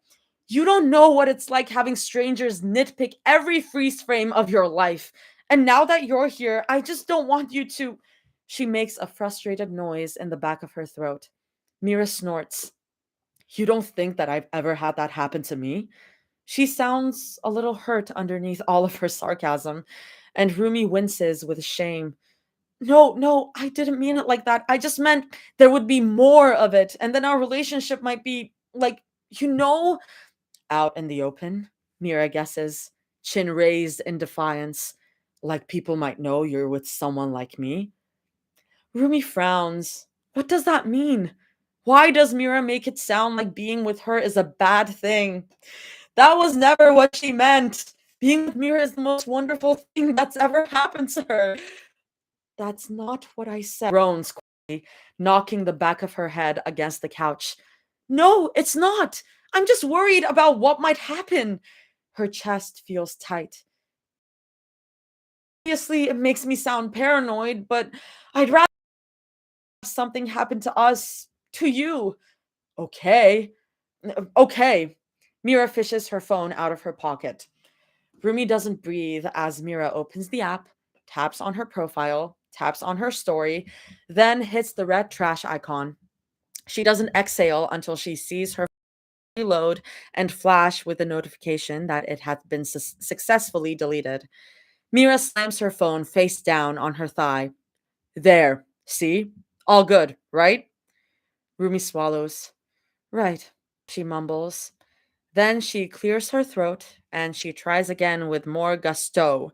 You don't know what it's like having strangers nitpick every freeze frame of your life. And now that you're here, I just don't want you to. She makes a frustrated noise in the back of her throat. Mira snorts. You don't think that I've ever had that happen to me? She sounds a little hurt underneath all of her sarcasm, and Rumi winces with shame. No, no, I didn't mean it like that. I just meant there would be more of it, and then our relationship might be like, you know, out in the open, Mira guesses, chin raised in defiance, like people might know you're with someone like me. Rumi frowns. What does that mean? Why does Mira make it sound like being with her is a bad thing? That was never what she meant. Being with Mira is the most wonderful thing that's ever happened to her. That's not what I said. Groans quickly, knocking the back of her head against the couch. No, it's not. I'm just worried about what might happen. Her chest feels tight. Obviously, it makes me sound paranoid, but I'd rather have something happen to us, to you. Okay. Okay. Mira fishes her phone out of her pocket. Rumi doesn't breathe as Mira opens the app, taps on her profile, taps on her story, then hits the red trash icon. She doesn't exhale until she sees her reload and flash with the notification that it had been successfully deleted. Mira slams her phone face down on her thigh. There, see? All good, right? Rumi swallows. Right, she mumbles. Then she clears her throat and she tries again with more gusto.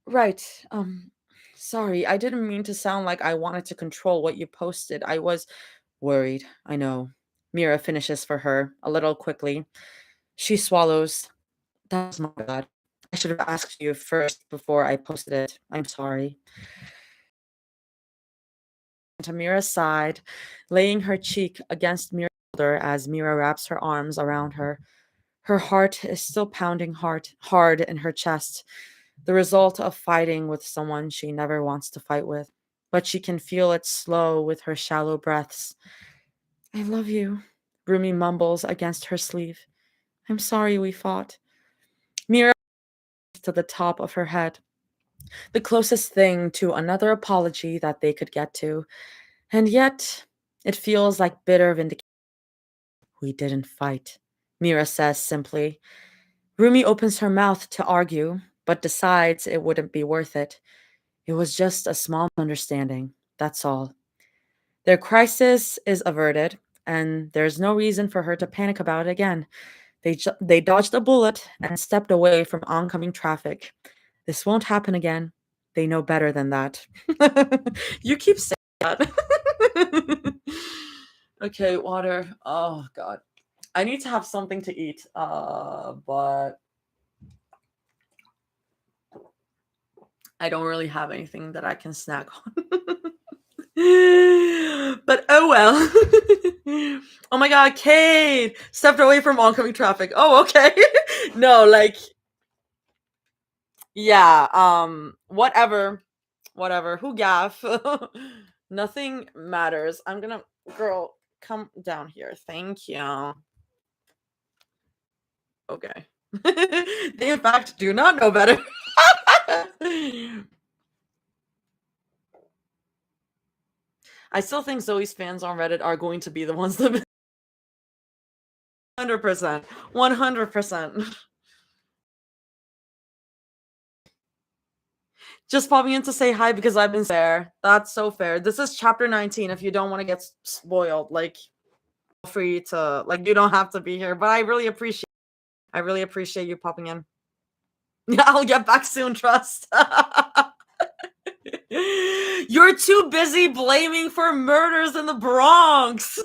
Right. Sorry, I didn't mean to sound like I wanted to control what you posted. I was worried. I know. Mira finishes for her, a little quickly. She swallows. That was my bad. I should have asked you first before I posted it. I'm sorry. To Mira's side, laying her cheek against Mira's shoulder as Mira wraps her arms around her. Her heart is still pounding hard in her chest, the result of fighting with someone she never wants to fight with. But she can feel it slow with her shallow breaths. I love you, Rumi mumbles against her sleeve. I'm sorry we fought. Mira to the top of her head. The closest thing to another apology that they could get to. And yet, it feels like bitter vindication. We didn't fight, Mira says simply. Rumi opens her mouth to argue, but decides it wouldn't be worth it. It was just a small understanding, that's all. Their crisis is averted, and there's no reason for her to panic about it again. They dodged a bullet and stepped away from oncoming traffic. This won't happen again. They know better than that. You keep saying that. Okay, water. Oh god. I need to have something to eat. But I don't really have anything that I can snack on. But oh well. Oh my god, Kate stepped away from oncoming traffic. Oh, okay. No, like yeah, whatever. Whatever. Who gaff? Nothing matters. I'm gonna girl, come down here. Thank you. Okay. They in fact do not know better. I still think Zoe's fans on Reddit are going to be the ones that 100%. 100%. Just popping in to say hi because I've been fair. That's so fair. This is chapter 19. If you don't want to get spoiled, like free to like you don't have to be here. But I really appreciate you popping in. Yeah, I'll get back soon, trust. You're too busy blaming for murders in the Bronx.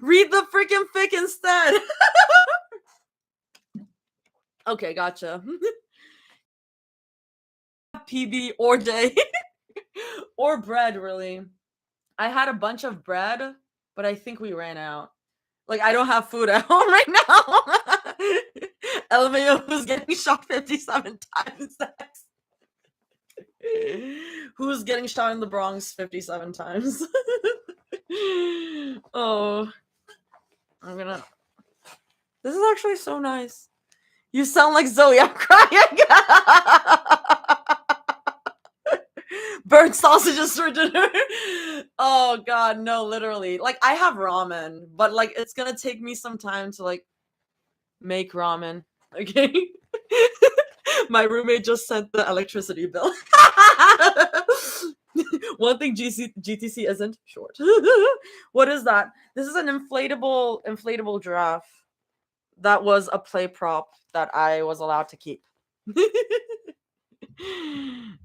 Read the freaking fic instead. Okay, gotcha. PB or day. Or bread, really. I had a bunch of bread, but I think we ran out. Like, I don't have food at home right now. LMAO was getting shot 57 times. Who's getting shot in the Bronx 57 times? Oh. I'm gonna... This is actually so nice. You sound like Zoe. I'm crying. Burnt sausages for dinner. Oh god, no, literally. Like I have ramen, but like it's gonna take me some time to like make ramen. Okay. My roommate just sent the electricity bill. One thing GTC isn't short. What is that? This is an inflatable giraffe. That was a play prop that I was allowed to keep.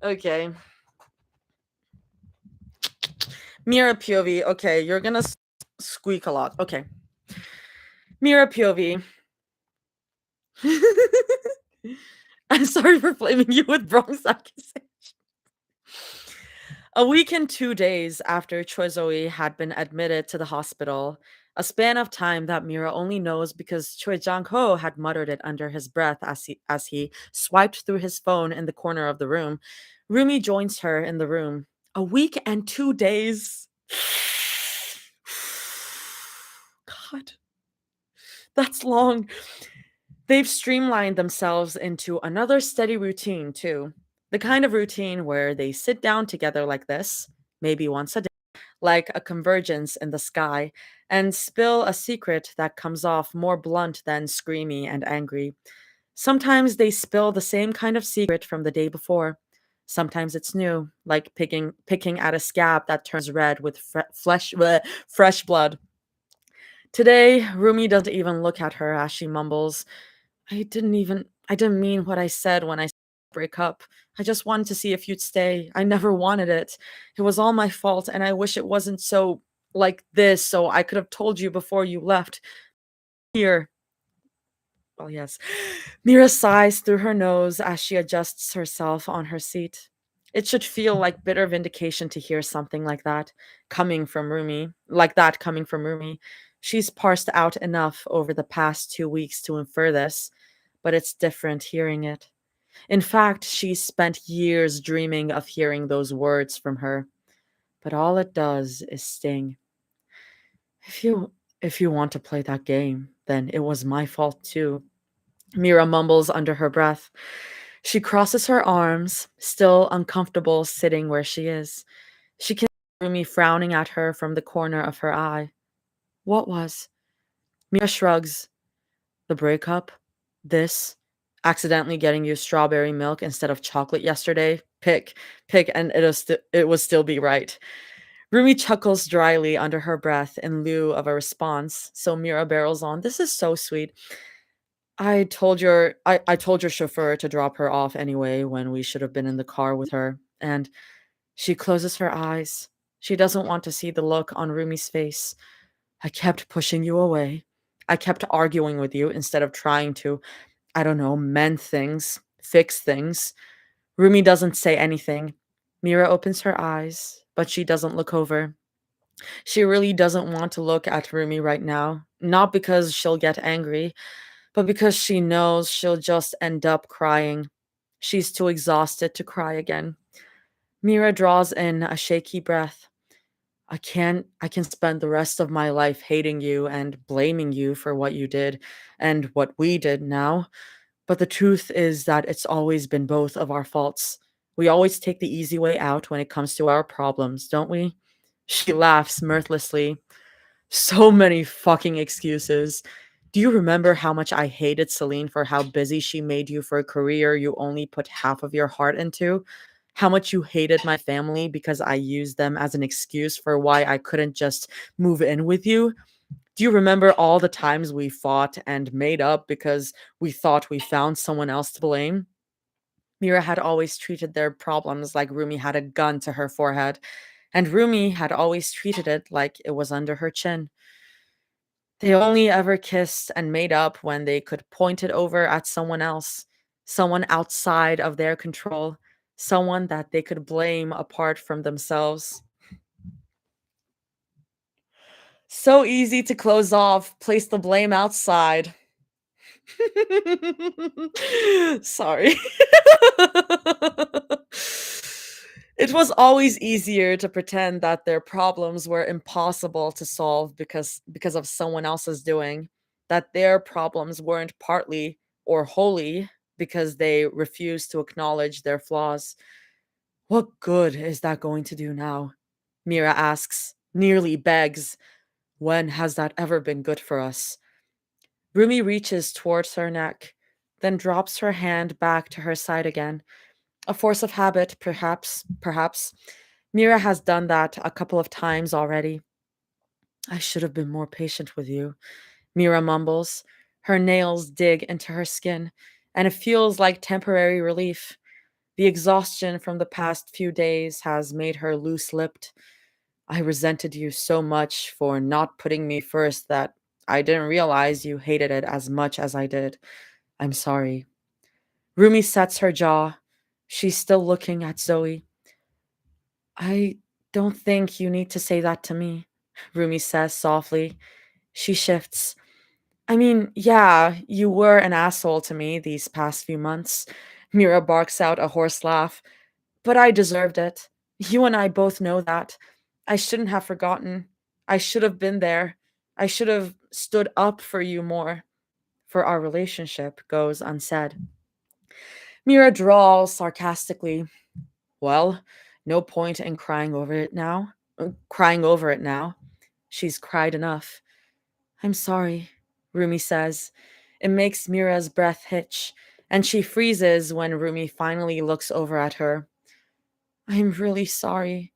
Okay. Mira POV. Okay, you're gonna squeak a lot. Okay. Mira POV. I'm sorry for blaming you with Bronx accusation. A week and 2 days after Choi Zoe had been admitted to the hospital, a span of time that Mira only knows because Choi Jang-ho had muttered it under his breath as he swiped through his phone in the corner of the room, Rumi joins her in the room. A week and 2 days. God, that's long. They've streamlined themselves into another steady routine, too. The kind of routine where they sit down together like this, maybe once a day, like a convergence in the sky, and spill a secret that comes off more blunt than screamy and angry. Sometimes they spill the same kind of secret from the day before. Sometimes it's new, like picking at a scab that turns red with fresh blood. Today, Rumi doesn't even look at her as she mumbles, I didn't mean what I said when I said break up. I just wanted to see if you'd stay. I never wanted it. It was all my fault, and I wish it wasn't so like this, so I could have told you before you left. Here. Well, yes. Mira sighs through her nose as she adjusts herself on her seat. It should feel like bitter vindication to hear something like that coming from Rumi. She's parsed out enough over the past 2 weeks to infer this, but it's different hearing it. In fact, she's spent years dreaming of hearing those words from her, but all it does is sting. If you want to play that game, then it was my fault too. Mira mumbles under her breath. She crosses her arms, still uncomfortable sitting where she is. She can see Rumi frowning at her from the corner of her eye. What was? Mia shrugs. The breakup? This? Accidentally getting you strawberry milk instead of chocolate yesterday? Pick, and it will still be right. Rumi chuckles dryly under her breath in lieu of a response, so Mira barrels on. This is so sweet. I told your chauffeur to drop her off anyway when we should have been in the car with her. And she closes her eyes. She doesn't want to see the look on Rumi's face. I kept pushing you away. I kept arguing with you instead of trying to, I don't know, mend things, fix things. Rumi doesn't say anything. Mira opens her eyes, but she doesn't look over. She really doesn't want to look at Rumi right now, not because she'll get angry, but because she knows she'll just end up crying. She's too exhausted to cry again. Mira draws in a shaky breath. I can spend the rest of my life hating you and blaming you for what you did and what we did now. But the truth is that it's always been both of our faults. We always take the easy way out when it comes to our problems, don't we? She laughs mirthlessly. So many fucking excuses. Do you remember how much I hated Celine for how busy she made you for a career you only put half of your heart into? How much you hated my family because I used them as an excuse for why I couldn't just move in with you? Do you remember all the times we fought and made up because we thought we found someone else to blame? Mira had always treated their problems like Rumi had a gun to her forehead, and Rumi had always treated it like it was under her chin. They only ever kissed and made up when they could point it over at someone else, someone outside of their control, someone that they could blame apart from themselves. So easy to close off, place the blame outside. Sorry. It was always easier to pretend that their problems were impossible to solve because of someone else's doing, that their problems weren't partly or wholly because they refused to acknowledge their flaws. What good is that going to do now? Mira asks, nearly begs. When has that ever been good for us? Rumi reaches towards her neck, then drops her hand back to her side again. A force of habit, perhaps. Mira has done that a couple of times already. I should have been more patient with you, Mira mumbles. Her nails dig into her skin, and it feels like temporary relief. The exhaustion from the past few days has made her loose-lipped. I resented you so much for not putting me first that I didn't realize you hated it as much as I did. I'm sorry. Rumi sets her jaw. She's still looking at Zoe. I don't think you need to say that to me, Rumi says softly. She shifts. I mean, yeah, you were an asshole to me these past few months. Mira barks out a hoarse laugh. But I deserved it. You and I both know that. I shouldn't have forgotten. I should have been there. I should have stood up for you more. For our relationship goes unsaid. Mira drawls sarcastically. Well, no point in crying over it now. Crying over it now. She's cried enough. I'm sorry, Rumi says. It makes Mira's breath hitch, and she freezes when Rumi finally looks over at her. I'm really sorry.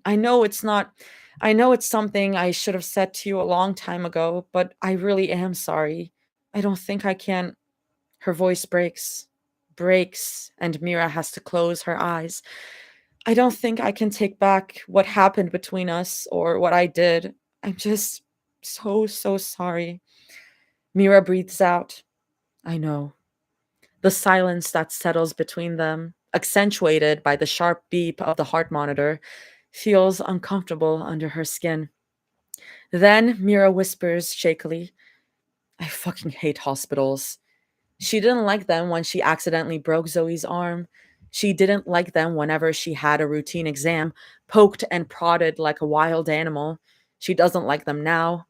I know it's not I know it's something I should have said to you a long time ago, but I really am sorry. I don't think I can. Her voice breaks, and Mira has to close her eyes. I don't think I can take back what happened between us or what I did. I'm just so sorry. Mira breathes out. I know. The silence that settles between them, accentuated by the sharp beep of the heart monitor, feels uncomfortable under her skin. Then Mira whispers shakily, I fucking hate hospitals. She didn't like them when she accidentally broke Zoe's arm. She didn't like them whenever she had a routine exam, poked and prodded like a wild animal. She doesn't like them now.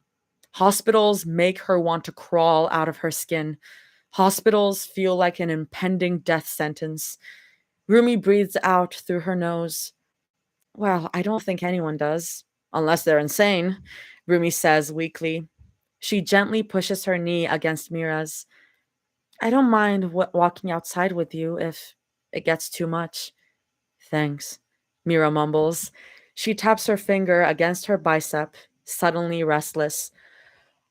Hospitals make her want to crawl out of her skin. Hospitals feel like an impending death sentence. Rumi breathes out through her nose. Well, I don't think anyone does, unless they're insane, Rumi says weakly. She gently pushes her knee against Mira's. I don't mind walking outside with you if it gets too much. Thanks, Mira mumbles. She taps her finger against her bicep, suddenly restless.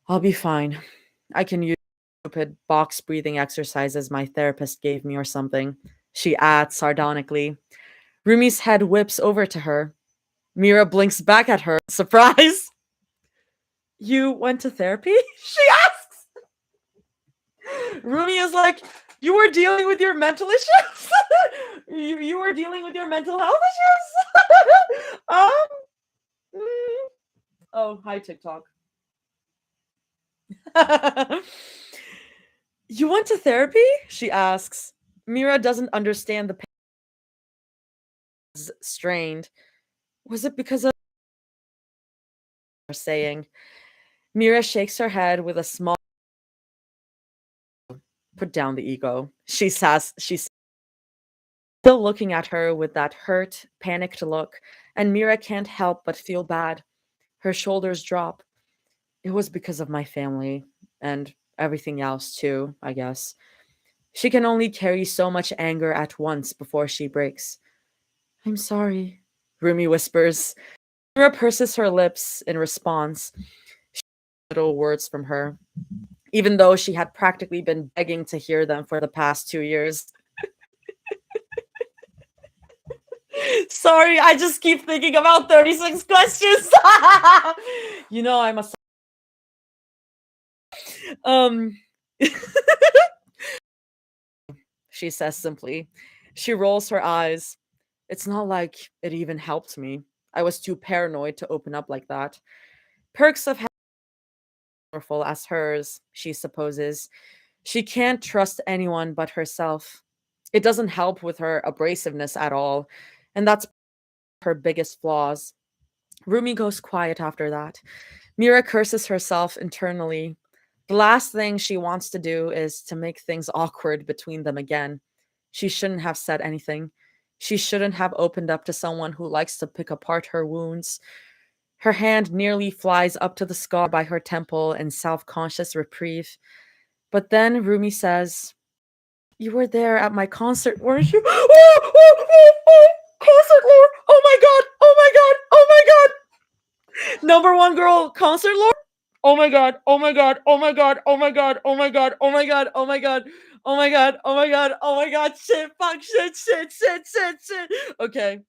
I'll be fine. I can use stupid box breathing exercises my therapist gave me or something. She adds sardonically. Rumi's head whips over to her. Mira blinks back at her. Surprise! You went to therapy? She asks. Rumi is like, you were dealing with your mental issues? you were dealing with your mental health issues? Oh, hi, TikTok. You went to therapy? She asks. Mira doesn't understand the pain. Strained. Was it because of saying? Mira shakes her head with a small put down the ego. She says she's still looking at her with that hurt, panicked look, and Mira can't help but feel bad. Her shoulders drop. It was because of my family and everything else too, I guess. She can only carry so much anger at once before she breaks. I'm sorry, Rumi whispers. Mira purses her lips in response. Little words from her, even though she had practically been begging to hear them for the past 2 years. Sorry, I just keep thinking about 36 questions. I must. She says simply. She rolls her eyes. It's not like it even helped me. I was too paranoid to open up like that. Perks of having powerful as hers, she supposes. She can't trust anyone but herself. It doesn't help with her abrasiveness at all, and that's her biggest flaws. Rumi goes quiet after that. Mira curses herself internally. The last thing she wants to do is to make things awkward between them again. She shouldn't have said anything. She shouldn't have opened up to someone who likes to pick apart her wounds. Her hand nearly flies up to the scar by her temple in self-conscious reprieve. But then Rumi says, you were there at my concert, weren't you? Concert lore! Oh my god! Oh my god! Oh my god! Number one girl concert lore? Oh my god! Oh my god! Oh my god! Oh my god! Oh my god! Oh my god! Oh my god! Oh my god! Oh my god! Oh my god! Shit! Fuck! Shit! Shit! Shit! Shit! Shit! Okay.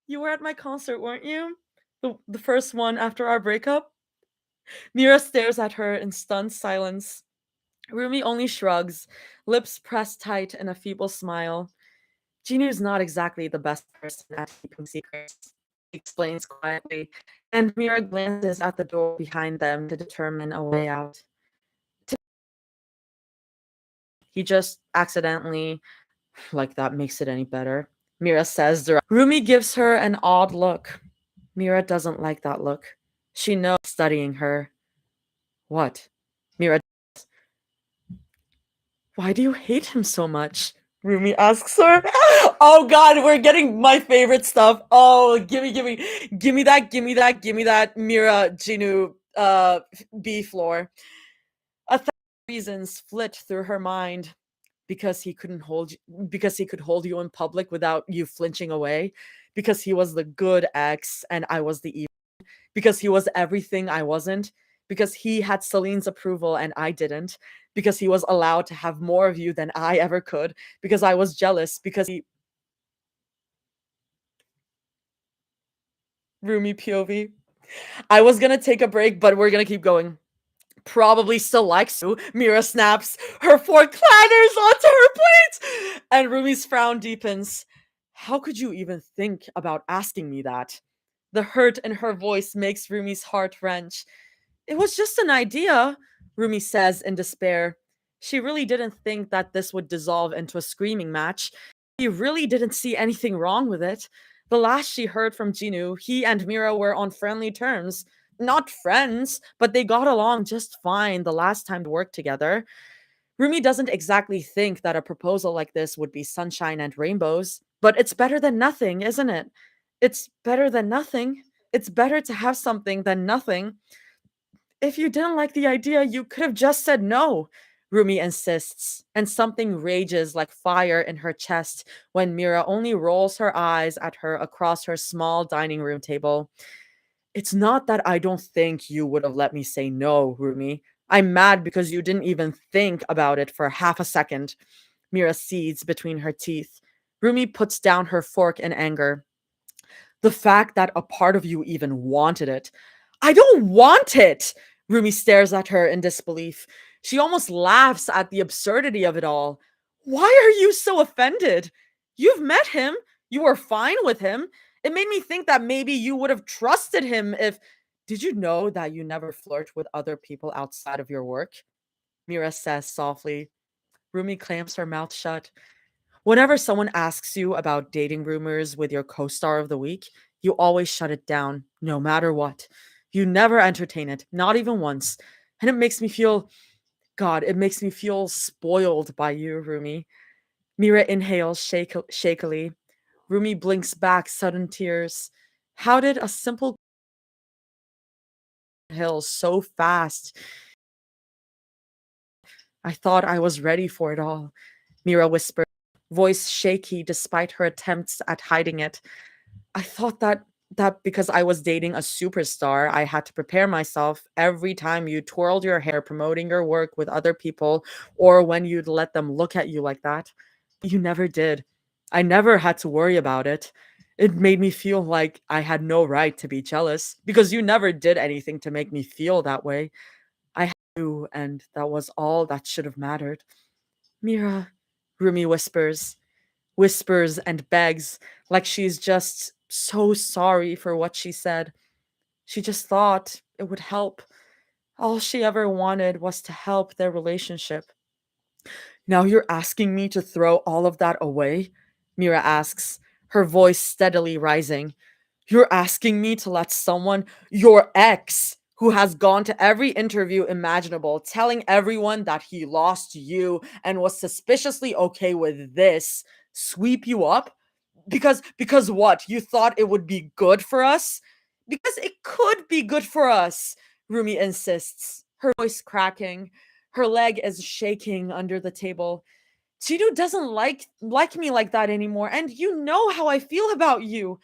You were at my concert, weren't you? The first one after our breakup? Mira stares at her in stunned silence. Rumi only shrugs, lips pressed tight in a feeble smile. Jinu's not exactly the best person at keeping secrets, he explains quietly, and Mira glances at the door behind them to determine a way out. He just accidentally, like that makes it any better, Mira says. Rumi gives her an odd look. Mira doesn't like that look. She knows studying her. What? Mira. Why do you hate him so much? Rumi asks her. Oh god, we're getting my favorite stuff. Oh, gimme that, Mira, Jinu, B floor. 1,000 reasons flit through her mind. Because he could hold you in public without you flinching away. Because he was the good ex and I was the evil. Because he was everything I wasn't. Because he had Celine's approval and I didn't. Because he was allowed to have more of you than I ever could. Because I was jealous. Because he... Rumi POV. I was gonna take a break, but we're gonna keep going. Probably still likes you. Mira snaps. Her fork clatters onto her plate. And Rumi's frown deepens. How could you even think about asking me that? The hurt in her voice makes Rumi's heart wrench. It was just an idea, Rumi says in despair. She really didn't think that this would dissolve into a screaming match. She really didn't see anything wrong with it. The last she heard from Jinu, he and Mira were on friendly terms. not friends, but they got along just fine the last time they worked together. Rumi doesn't exactly think that a proposal like this would be sunshine and rainbows, but it's better than nothing, isn't it? It's better than nothing. It's better to have something than nothing. If you didn't like the idea, you could have just said no, Rumi insists, and something rages like fire in her chest when Mira only rolls her eyes at her across her small dining room table. It's not that I don't think you would have let me say no, Rumi. I'm mad because you didn't even think about it for half a second. Mira seethes between her teeth. Rumi puts down her fork in anger. The fact that a part of you even wanted it. I don't want it! Rumi stares at her in disbelief. She almost laughs at the absurdity of it all. Why are you so offended? You've met him. You were fine with him. It made me think that maybe you would have trusted him if. Did you know that you never flirt with other people outside of your work? Mira says softly. Rumi clamps her mouth shut. Whenever someone asks you about dating rumors with your co star of the week, you always shut it down, no matter what. You never entertain it, not even once. And it makes me feel, God, it makes me feel spoiled by you, Rumi. Mira inhales shakily. Rumi blinks back sudden tears. How did a simple hill so fast? I thought I was ready for it all, Mira whispered, voice shaky despite her attempts at hiding it. I thought that because I was dating a superstar, I had to prepare myself every time you twirled your hair promoting your work with other people or when you'd let them look at you like that. You never did. I never had to worry about it. It made me feel like I had no right to be jealous because you never did anything to make me feel that way. I had you, and that was all that should have mattered. Mira, Rumi whispers and begs, like she's just so sorry for what she said. She just thought it would help. All she ever wanted was to help their relationship. Now you're asking me to throw all of that away? Mira asks, her voice steadily rising. You're asking me to let someone, your ex, who has gone to every interview imaginable, telling everyone that he lost you and was suspiciously okay with this, sweep you up? Because what? You thought it would be good for us? Because it could be good for us, Rumi insists, her voice cracking. Her leg is shaking under the table. Chidu doesn't like me like that anymore, and you know how I feel about you.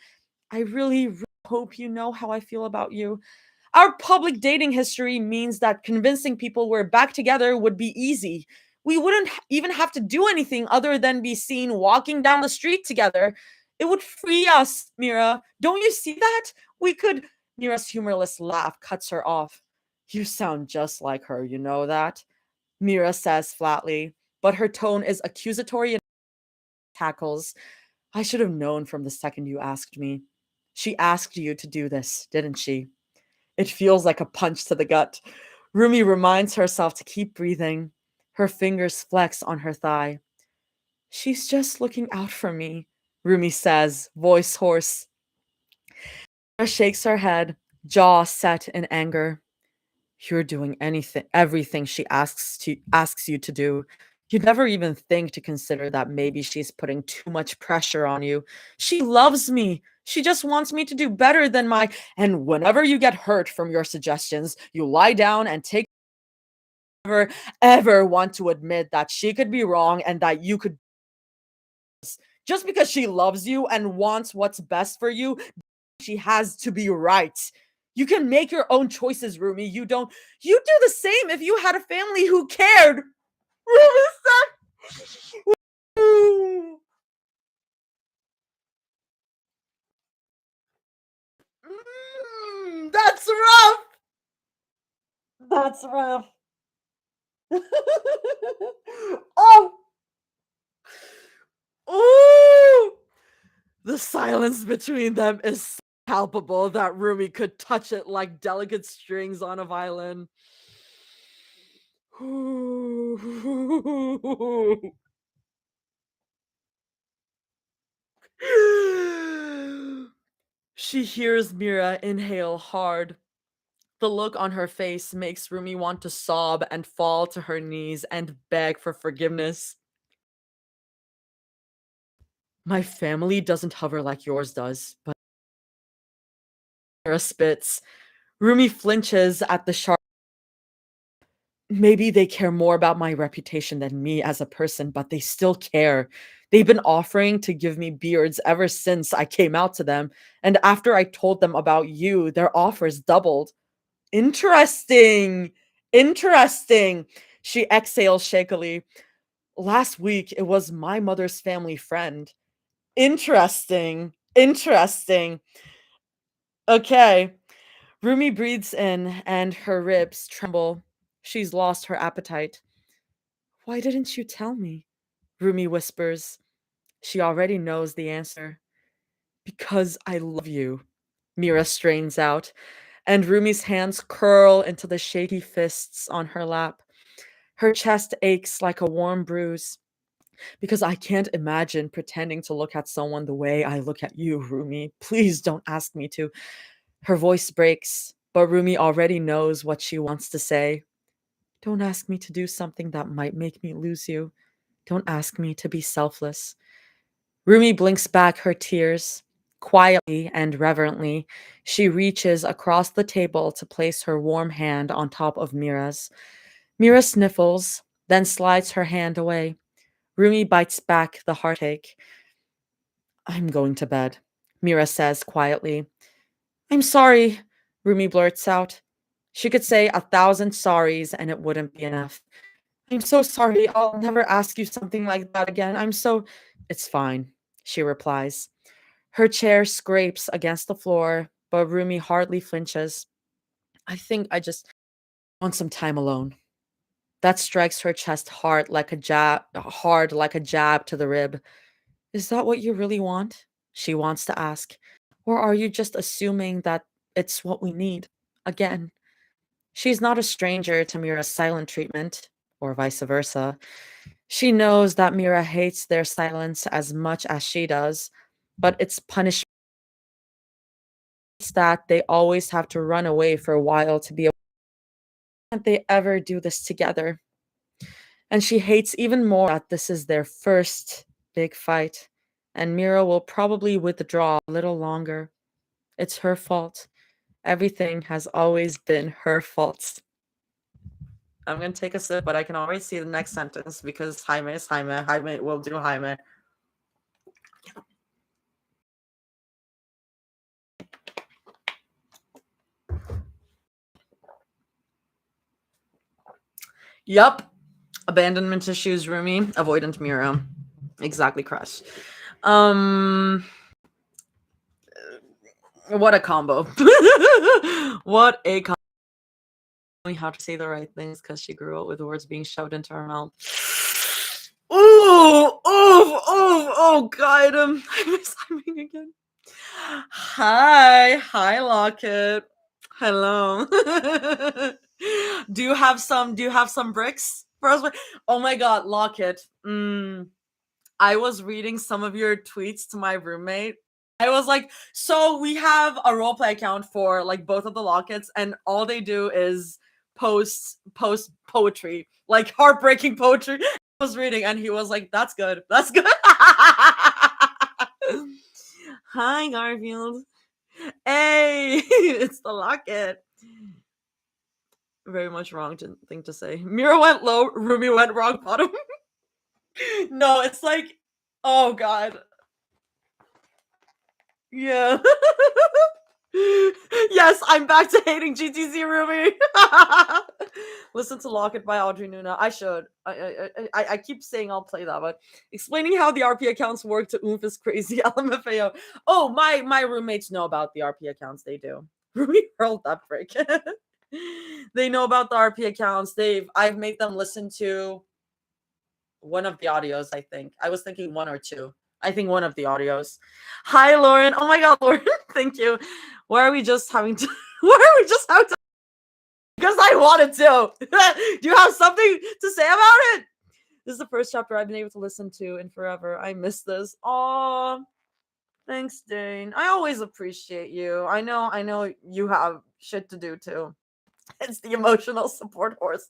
I really hope you know how I feel about you. Our public dating history means that convincing people we're back together would be easy. We wouldn't even have to do anything other than be seen walking down the street together. It would free us, Mira. Don't you see that? We could. Mira's humorless laugh cuts her off. You sound just like her, you know that? Mira says flatly, but her tone is accusatory and tackles. I should have known from the second you asked me. She asked you to do this, didn't she? It feels like a punch to the gut. Rumi reminds herself to keep breathing. Her fingers flex on her thigh. She's just looking out for me, Rumi says, voice hoarse. Mira shakes her head, jaw set in anger. You're doing everything she asks you to do. You never even think to consider that maybe she's putting too much pressure on you. She loves me. She just wants me to do better than my. And whenever you get hurt from your suggestions, you lie down and take never ever want to admit that she could be wrong and that you could just because she loves you and wants what's best for you, she has to be right. You can make your own choices, Rumi. You do the same if you had a family who cared. Rumi said, that's rough. That's rough. Oh, ooh. The silence between them is so palpable that Rumi could touch it like delicate strings on a violin. She hears Mira inhale hard. The look on her face makes Rumi want to sob and fall to her knees and beg for forgiveness. My family doesn't hover like yours does, but Mira spits. Rumi flinches at the sharp. Maybe they care more about my reputation than me as a person, but they still care. They've been offering to give me beards ever since I came out to them, and after I told them about you, their offers doubled. Interesting. Interesting. She exhales shakily. Last week, it was my mother's family friend. Interesting. Interesting. Okay. Rumi breathes in and her ribs tremble. She's lost her appetite. Why didn't you tell me? Rumi whispers. She already knows the answer. Because I love you. Mira strains out, and Rumi's hands curl into the shaky fists on her lap. Her chest aches like a warm bruise. Because I can't imagine pretending to look at someone the way I look at you, Rumi. Please don't ask me to. Her voice breaks, but Rumi already knows what she wants to say. Don't ask me to do something that might make me lose you. Don't ask me to be selfless. Rumi blinks back her tears. Quietly and reverently, she reaches across the table to place her warm hand on top of Mira's. Mira sniffles, then slides her hand away. Rumi bites back the heartache. I'm going to bed, Mira says quietly. I'm sorry, Rumi blurts out. She could say 1,000 sorries and it wouldn't be enough. I'm so sorry. I'll never ask you something like that again. It's fine, she replies. Her chair scrapes against the floor, but Rumi hardly flinches. I think I just want some time alone. That strikes her chest hard like a jab to the rib. Is that what you really want? She wants to ask. Or are you just assuming that it's what we need? Again, she's not a stranger to Mira's silent treatment, or vice versa. She knows that Mira hates their silence as much as she does, but it's punishment that they always have to run away for a while to be able. Can't they ever do this together? And she hates even more that this is their first big fight, and Mira will probably withdraw a little longer. It's her fault. Everything has always been her fault. I'm gonna take a sip, but I can already see the next sentence because Jaime is Jaime. Jaime will do Jaime. Yup. Abandonment issues, Rumi. Avoidant Mira. Exactly, Crush. What a combo. What a combo. How to say the right things because she grew up with words being shoved into her mouth. Oh, God. I miss Simon again. Hi, Locket. Hello. Do you have some bricks for us? Oh my God, Locket. I was reading some of your tweets to my roommate. I was like, so we have a roleplay account for like both of the Lockets, and all they do is post poetry, like heartbreaking poetry. I was reading, and he was like, "That's good. That's good." Hi, Garfield. Hey, it's the Locket. Very much wrong thing to say. Mira went low, Rumi went rock bottom. No, it's like, oh God. Yeah. Yes, I'm back to hating GTC Ruby. Listen to Locket by Audrey Nuna. I should. I keep saying I'll play that, but explaining how the RP accounts work to Oomph is crazy. LMFAO. Oh, my roommates know about the RP accounts. They do. Ruby hurled that break. They know about the RP accounts. I've made them listen to one of the audios, I think. I was thinking one or two. I think one of the audios. Hi, Lauren. Oh my God, Lauren. Thank you. Why are we just having to? Why are we just having to? Because I wanted to. Do you have something to say about it? This is the first chapter I've been able to listen to in forever. I miss this. Oh, thanks, Dane. I always appreciate you. I know you have shit to do too. It's the emotional support horse.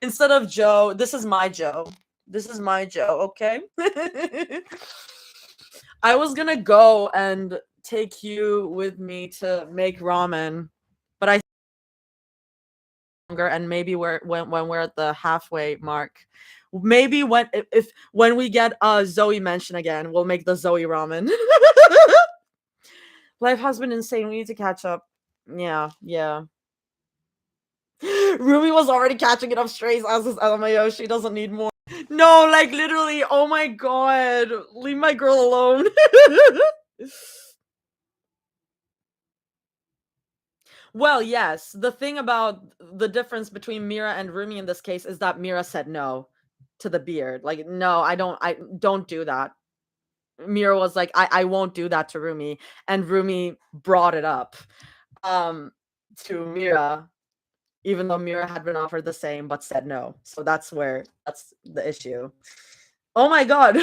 Instead of Joe, this is my Joe. This is my Joe, okay? I was gonna go and take you with me to make ramen, but I longer and maybe when we're at the halfway mark. Maybe if when we get Zoe mention again, we'll make the Zoe ramen. Life has been insane. We need to catch up. Yeah, yeah. Rumi was already catching it up strays as is LMAO. She doesn't need more. No, like literally. Oh my god. Leave my girl alone. Well, yes. The thing about the difference between Mira and Rumi in this case is that Mira said no to the beard. Like, no, I don't do that. Mira was like, I won't do that to Rumi. And Rumi brought it up to Mira, even though Mira had been offered the same but said no. So that's the issue. Oh my god.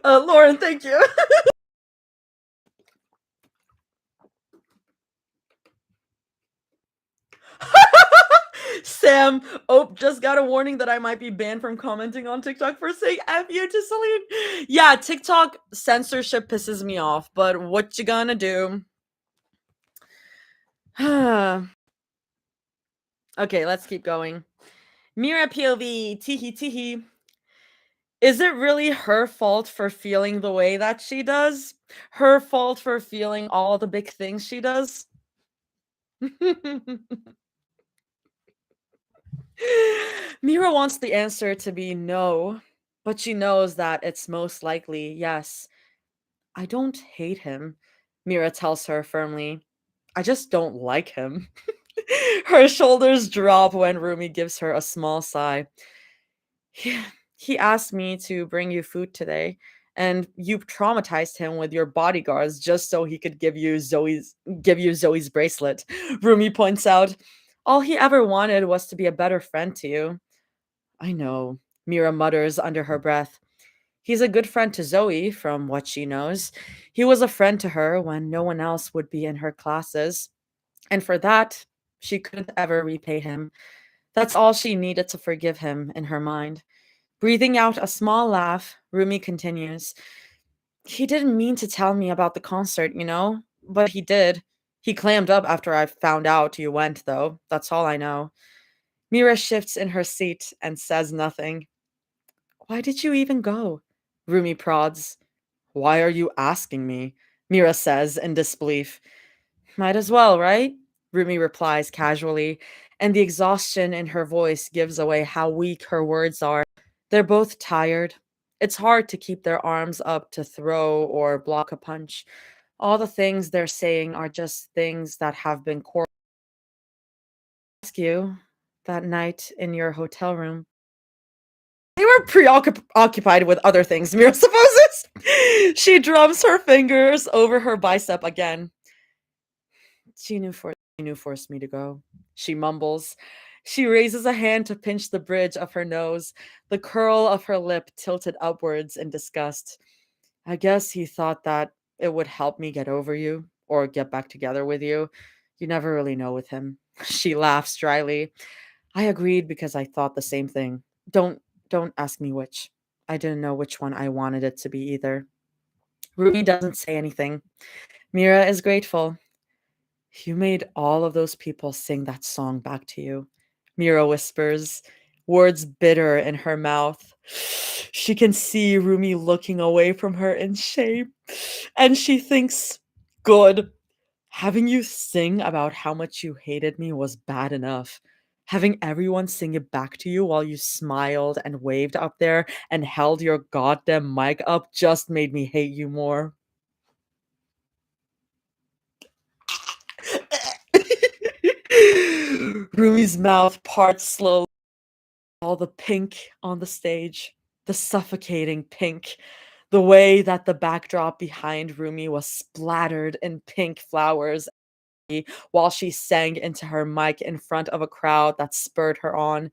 Lauren, thank you. Sam, just got a warning that I might be banned from commenting on TikTok for saying F you to Celine. Yeah, TikTok censorship pisses me off, but what you gonna do? Okay, let's keep going. Mira POV, teehee teehee. Is it really her fault for feeling the way that she does? Her fault for feeling all the big things she does? Mira wants the answer to be no, but she knows that it's most likely yes. I don't hate him, Mira tells her firmly. I just don't like him. Her shoulders drop when Rumi gives her a small sigh. He asked me to bring you food today, and you traumatized him with your bodyguards just so he could give you Zoe's bracelet. Rumi points out, all he ever wanted was to be a better friend to you. I know, Mira mutters under her breath. He's a good friend to Zoe, from what she knows. He was a friend to her when no one else would be in her classes. And for that, she couldn't ever repay him. That's all she needed to forgive him in her mind. Breathing out a small laugh, Rumi continues. He didn't mean to tell me about the concert, but he did. He clammed up after I found out you went, though. That's all I know. Mira shifts in her seat and says nothing. Why did you even go? Rumi prods. Why are you asking me? Mira says in disbelief. Might as well, right? Rumi replies casually, and the exhaustion in her voice gives away how weak her words are. They're both tired. It's hard to keep their arms up to throw or block a punch. All the things they're saying are just things that have been core. Ask you that night in your hotel room. They were preoccupied with other things, Mira supposes. She drums her fingers over her bicep again. She knew forced me to go. She mumbles. She raises a hand to pinch the bridge of her nose, the curl of her lip tilted upwards in disgust. I guess he thought that it would help me get over you or get back together with you. You never really know with him. She laughs dryly. I agreed because I thought the same thing. Don't ask me which. I didn't know which one I wanted it to be either. Rumi doesn't say anything. Mira is grateful. You made all of those people sing that song back to you, Mira whispers, words bitter in her mouth. She can see Rumi looking away from her in shame, and she thinks, good. Having you sing about how much you hated me was bad enough. Having everyone sing it back to you while you smiled and waved up there and held your goddamn mic up just made me hate you more. Rumi's mouth parts slowly. All the pink on the stage, the suffocating pink, the way that the backdrop behind Rumi was splattered in pink flowers while she sang into her mic in front of a crowd that spurred her on.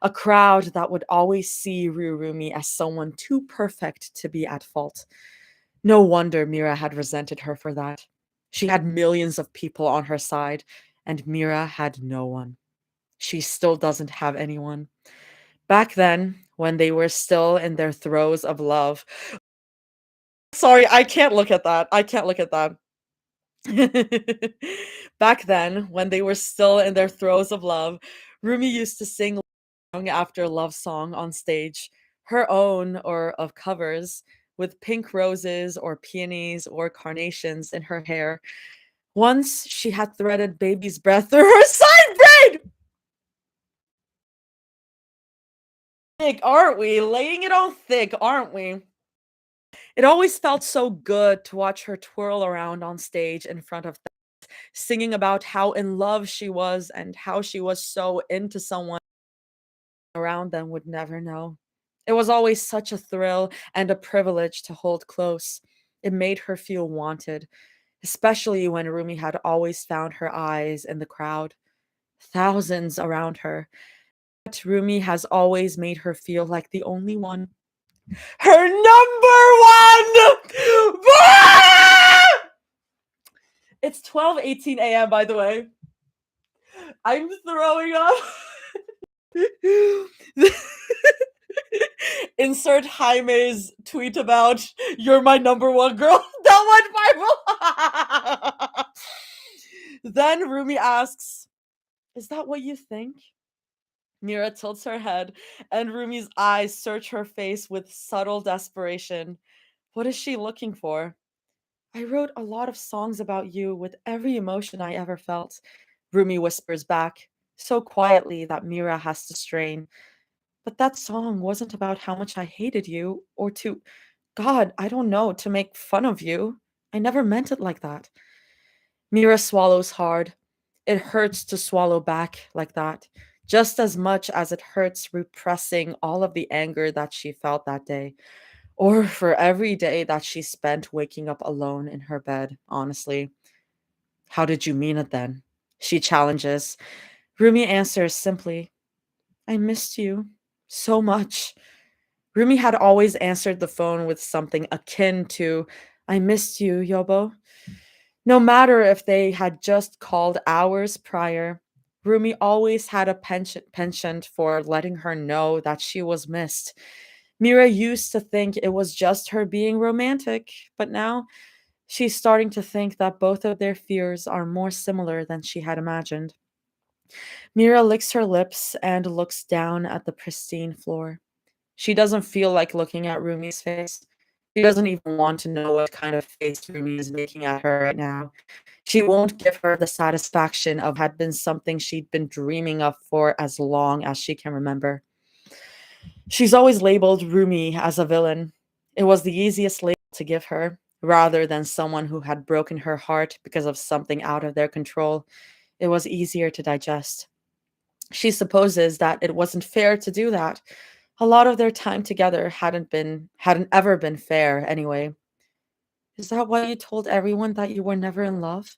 A crowd that would always see Rumi as someone too perfect to be at fault. No wonder Mira had resented her for that. She had millions of people on her side, and Mira had no one. She still doesn't have anyone. Back then, when they were still in their throes of love. Sorry, I can't look at that. I can't look at that. Back then, when they were still in their throes of love, Rumi used to sing song after love song on stage, her own or of covers, with pink roses or peonies or carnations in her hair. Once she had threaded baby's breath through her side braid. Thick, aren't we? Laying it on thick, aren't we? It always felt so good to watch her twirl around on stage in front of them, singing about how in love she was and how she was so into someone around them would never know. It was always such a thrill and a privilege to hold close. It made her feel wanted, especially when Rumi had always found her eyes in the crowd, thousands around her. But Rumi has always made her feel like the only one. Her number one! It's 12:18 a.m., by the way. I'm throwing up. Insert Jaime's tweet about "You're my number one girl." That one Bible. Then Rumi asks, "Is that what you think?" Mira tilts her head, and Rumi's eyes search her face with subtle desperation. What is she looking for? I wrote a lot of songs about you with every emotion I ever felt, Rumi whispers back, so quietly that Mira has to strain. But that song wasn't about how much I hated you, or to, God, I don't know, to make fun of you. I never meant it like that. Mira swallows hard. It hurts to swallow back like that, just as much as it hurts repressing all of the anger that she felt that day, or for every day that she spent waking up alone in her bed, honestly. How did you mean it then? She challenges. Rumi answers simply, I missed you so much. Rumi had always answered the phone with something akin to, I missed you, Yobo. No matter if they had just called hours prior, Rumi always had a penchant for letting her know that she was missed. Mira used to think it was just her being romantic, but now she's starting to think that both of their fears are more similar than she had imagined. Mira licks her lips and looks down at the pristine floor. She doesn't feel like looking at Rumi's face. She doesn't even want to know what kind of face Rumi is making at her right now. She won't give her the satisfaction of had been something she'd been dreaming of for as long as she can remember. She's always labeled Rumi as a villain. It was the easiest label to give her, rather than someone who had broken her heart because of something out of their control. It was easier to digest. She supposes that it wasn't fair to do that. A lot of their time together hadn't ever been fair anyway. Is that why you told everyone that you were never in love?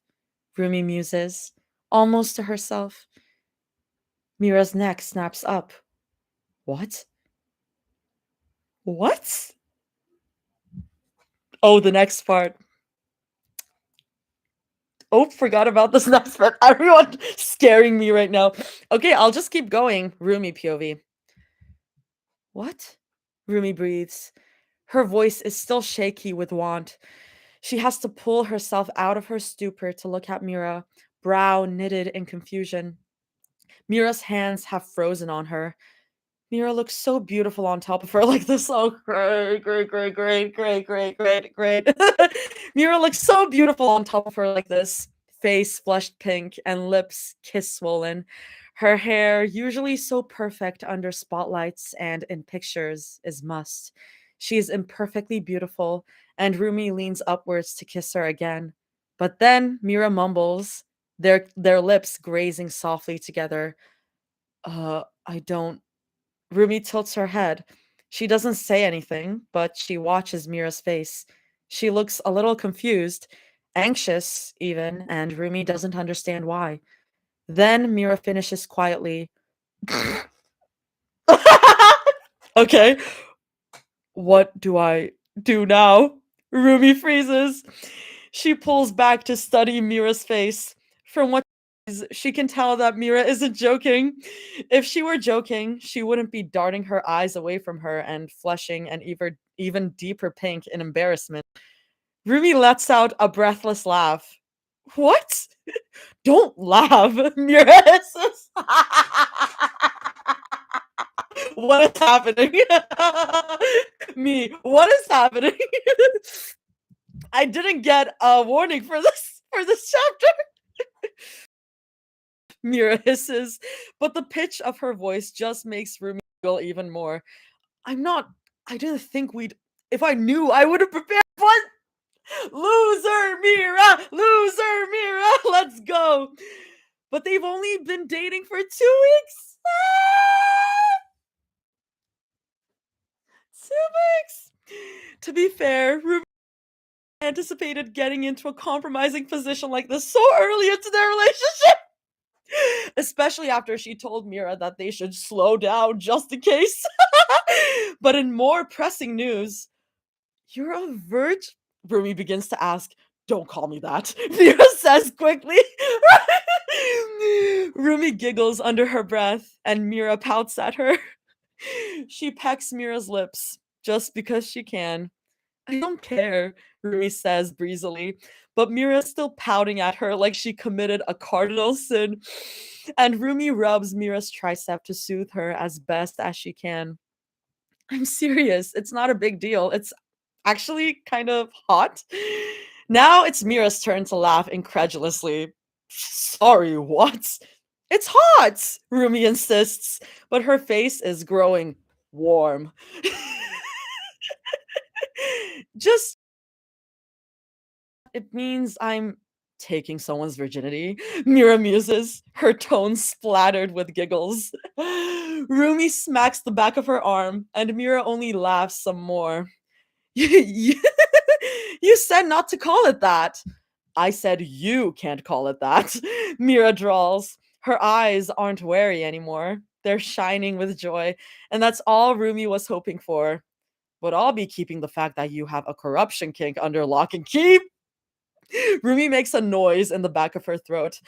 Rumi muses, almost to herself. Mira's neck snaps up. What? What? Oh, the next part. Oh, forgot about this next part. Everyone scaring me right now. Okay, I'll just keep going. Rumi POV. What? Rumi breathes. Her voice is still shaky with want. She has to pull herself out of her stupor to look at Mira, brow knitted in confusion. Mira's hands have frozen on her. Mira looks so beautiful on top of her like this. Oh, great, great, great, great, great, great, great, great. Mira looks so beautiful on top of her like this. Face flushed pink and lips kiss swollen. Her hair, usually so perfect under spotlights and in pictures, is mussed. She is imperfectly beautiful, and Rumi leans upwards to kiss her again. But then Mira mumbles, their lips grazing softly together. I don't. Rumi tilts her head. She doesn't say anything, but she watches Mira's face. She looks a little confused, anxious even, and Rumi doesn't understand why. Then Mira finishes quietly. Okay, what do I do now? Rumi freezes. She pulls back to study Mira's face. From what She can tell that Mira isn't joking. If she were joking, she wouldn't be darting her eyes away from her and flushing an even deeper pink in embarrassment. Rumi lets out a breathless laugh. What? Don't laugh, Mira hisses. What is happening? Me, what is happening? I didn't get a warning for this chapter. Mira hisses, but the pitch of her voice just makes Rumi giggle even more. I didn't think we'd. If I knew, I would have prepared. What? Loser, Loser, Mira! Let's go! But they've only been dating for 2 weeks! 2 weeks! To be fair, Ruby anticipated getting into a compromising position like this so early into their relationship! Especially after she told Mira that they should slow down just in case. But in more pressing news, you're a virgin? Rumi begins to ask, don't call me that. Mira says quickly. Rumi giggles under her breath, and Mira pouts at her. She pecks Mira's lips just because she can. I don't care, Rumi says breezily, but Mira's still pouting at her like she committed a cardinal sin. And Rumi rubs Mira's tricep to soothe her as best as she can. I'm serious. It's not a big deal. It's actually kind of hot. Now it's Mira's turn to laugh incredulously. Sorry, what? It's hot, Rumi insists, but her face is growing warm. Just, it means I'm taking someone's virginity. Mira muses, her tone splattered with giggles. Rumi smacks the back of her arm, and Mira only laughs some more. You said not to call it that. I said you can't call it that. Mira drawls. Her eyes aren't wary anymore. They're shining with joy, and that's all Rumi was hoping for. But I'll be keeping the fact that you have a corruption kink under lock and key. Rumi makes a noise in the back of her throat.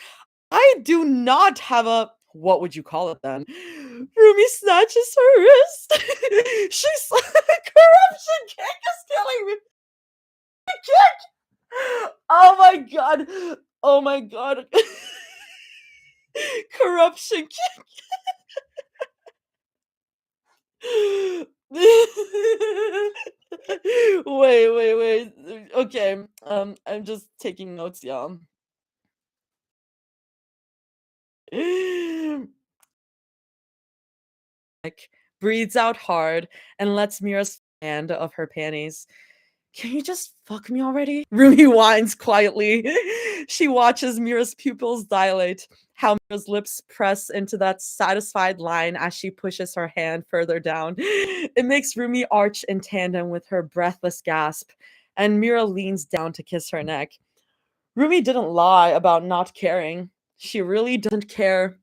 I do not have a. What would you call it then? Rumi snatches her wrist. She's corruption kink is killing me. Kick! Oh my god. Oh my god. Corruption kick. Wait. Okay. I'm just taking notes, y'all. Breathes out hard and lets Mira's hand of her panties. Can you just fuck me already? Rumi whines quietly. She watches Mira's pupils dilate, how Mira's lips press into that satisfied line as she pushes her hand further down. It makes Rumi arch in tandem with her breathless gasp, and Mira leans down to kiss her neck. Rumi didn't lie about not caring. She really doesn't care.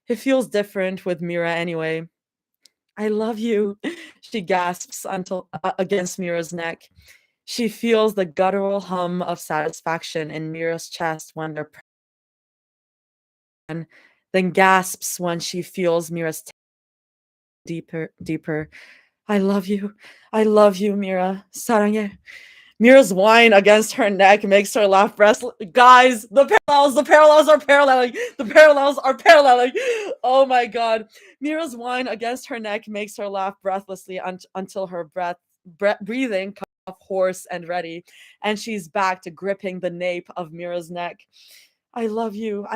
It feels different with Mira anyway. I love you, she gasps against Mira's neck. She feels the guttural hum of satisfaction in Mira's chest when they're pregnant, then gasps when she feels Mira's deeper. I love you, Mira. 사랑해. Mira's whine against her neck makes her laugh breathlessly. Guys, the parallels are paralleling. The parallels are paralleling. Oh my god. Mira's whine against her neck makes her laugh breathlessly until her breathing comes off hoarse and ready, and she's back to gripping the nape of Mira's neck. I love you,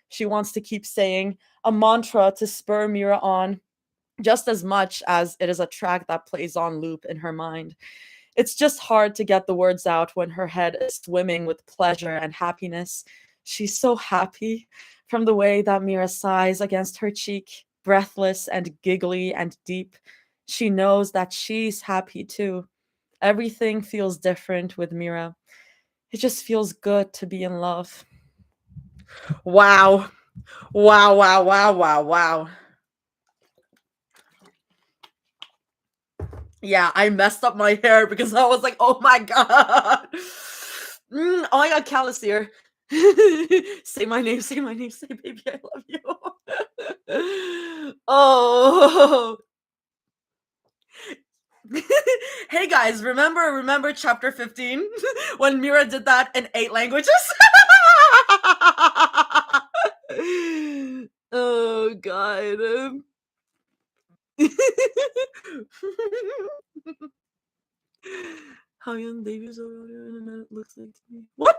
she wants to keep saying, a mantra to spur Mira on, just as much as it is a track that plays on loop in her mind. It's just hard to get the words out when her head is swimming with pleasure and happiness. She's so happy from the way that Mira sighs against her cheek, breathless and giggly and deep. She knows that she's happy too. Everything feels different with Mira. It just feels good to be in love. Wow. Wow. Yeah, I messed up my hair because I was like, oh my god. Oh my god, Callus here. Say my name, say my name, say baby, I love you. Oh. Hey guys, remember chapter 15 when Mira did that in 8 languages? Oh god. How young Davies over the internet looks like to me. What?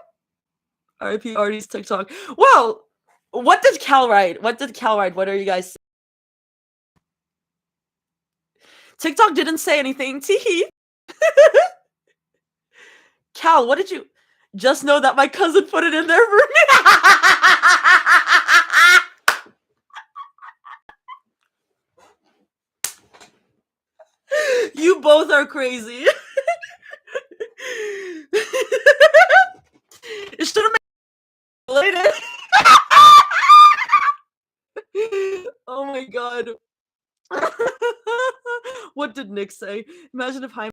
RIP Artie's TikTok. Well, what did Cal write? What did Cal write? What are you guys saying? TikTok didn't say anything. Teehee. Cal, what did you just know that my cousin put it in there for me? You both are crazy. It should have been related. Oh my god. What did Nick say? Imagine if Jaime.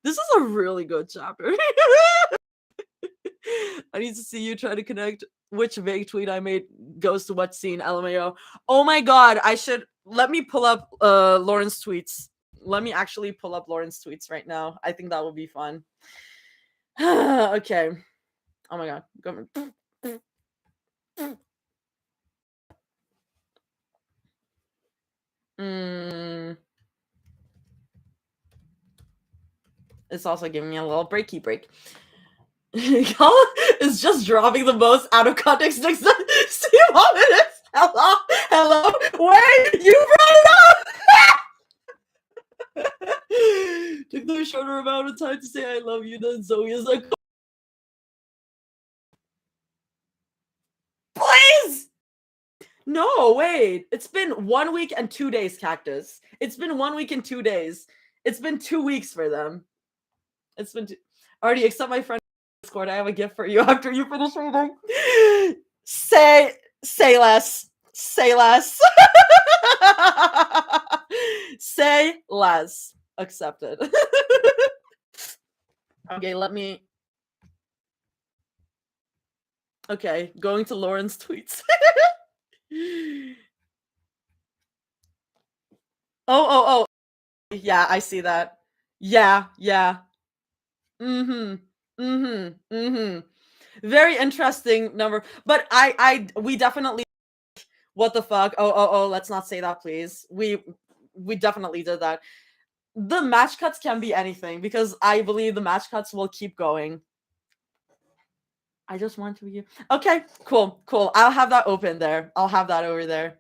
This is a really good chapter. I need to see you try to connect which vague tweet I made goes to what scene, LMAO. Oh my god, I should let me pull up Lauren's tweets. Let me actually pull up Lauren's tweets right now. I think that will be fun. Okay. Oh my god. Go. It's also giving me a little breaky break. Y'all is just dropping the most out of context next time. See what it is. Hello. Wait, you brought it up. Took the shorter amount of time to say I love you than Zoe is like. Please. No, wait. It's been 1 week and 2 days, Cactus. It's been 1 week and 2 days. It's been 2 weeks for them. It's been already. Except my friend Discord. I have a gift for you after you finish reading. Say less. Say less. Say less. Accepted. Okay, let me. Okay, going to Lauren's tweets. Oh. Yeah, I see that. Yeah. Very interesting number. But we definitely. What the fuck? Oh, let's not say that, please. We definitely did that. The match cuts can be anything because I believe the match cuts will keep going. I just want to be. Okay, cool. I'll have that open there. I'll have that over there.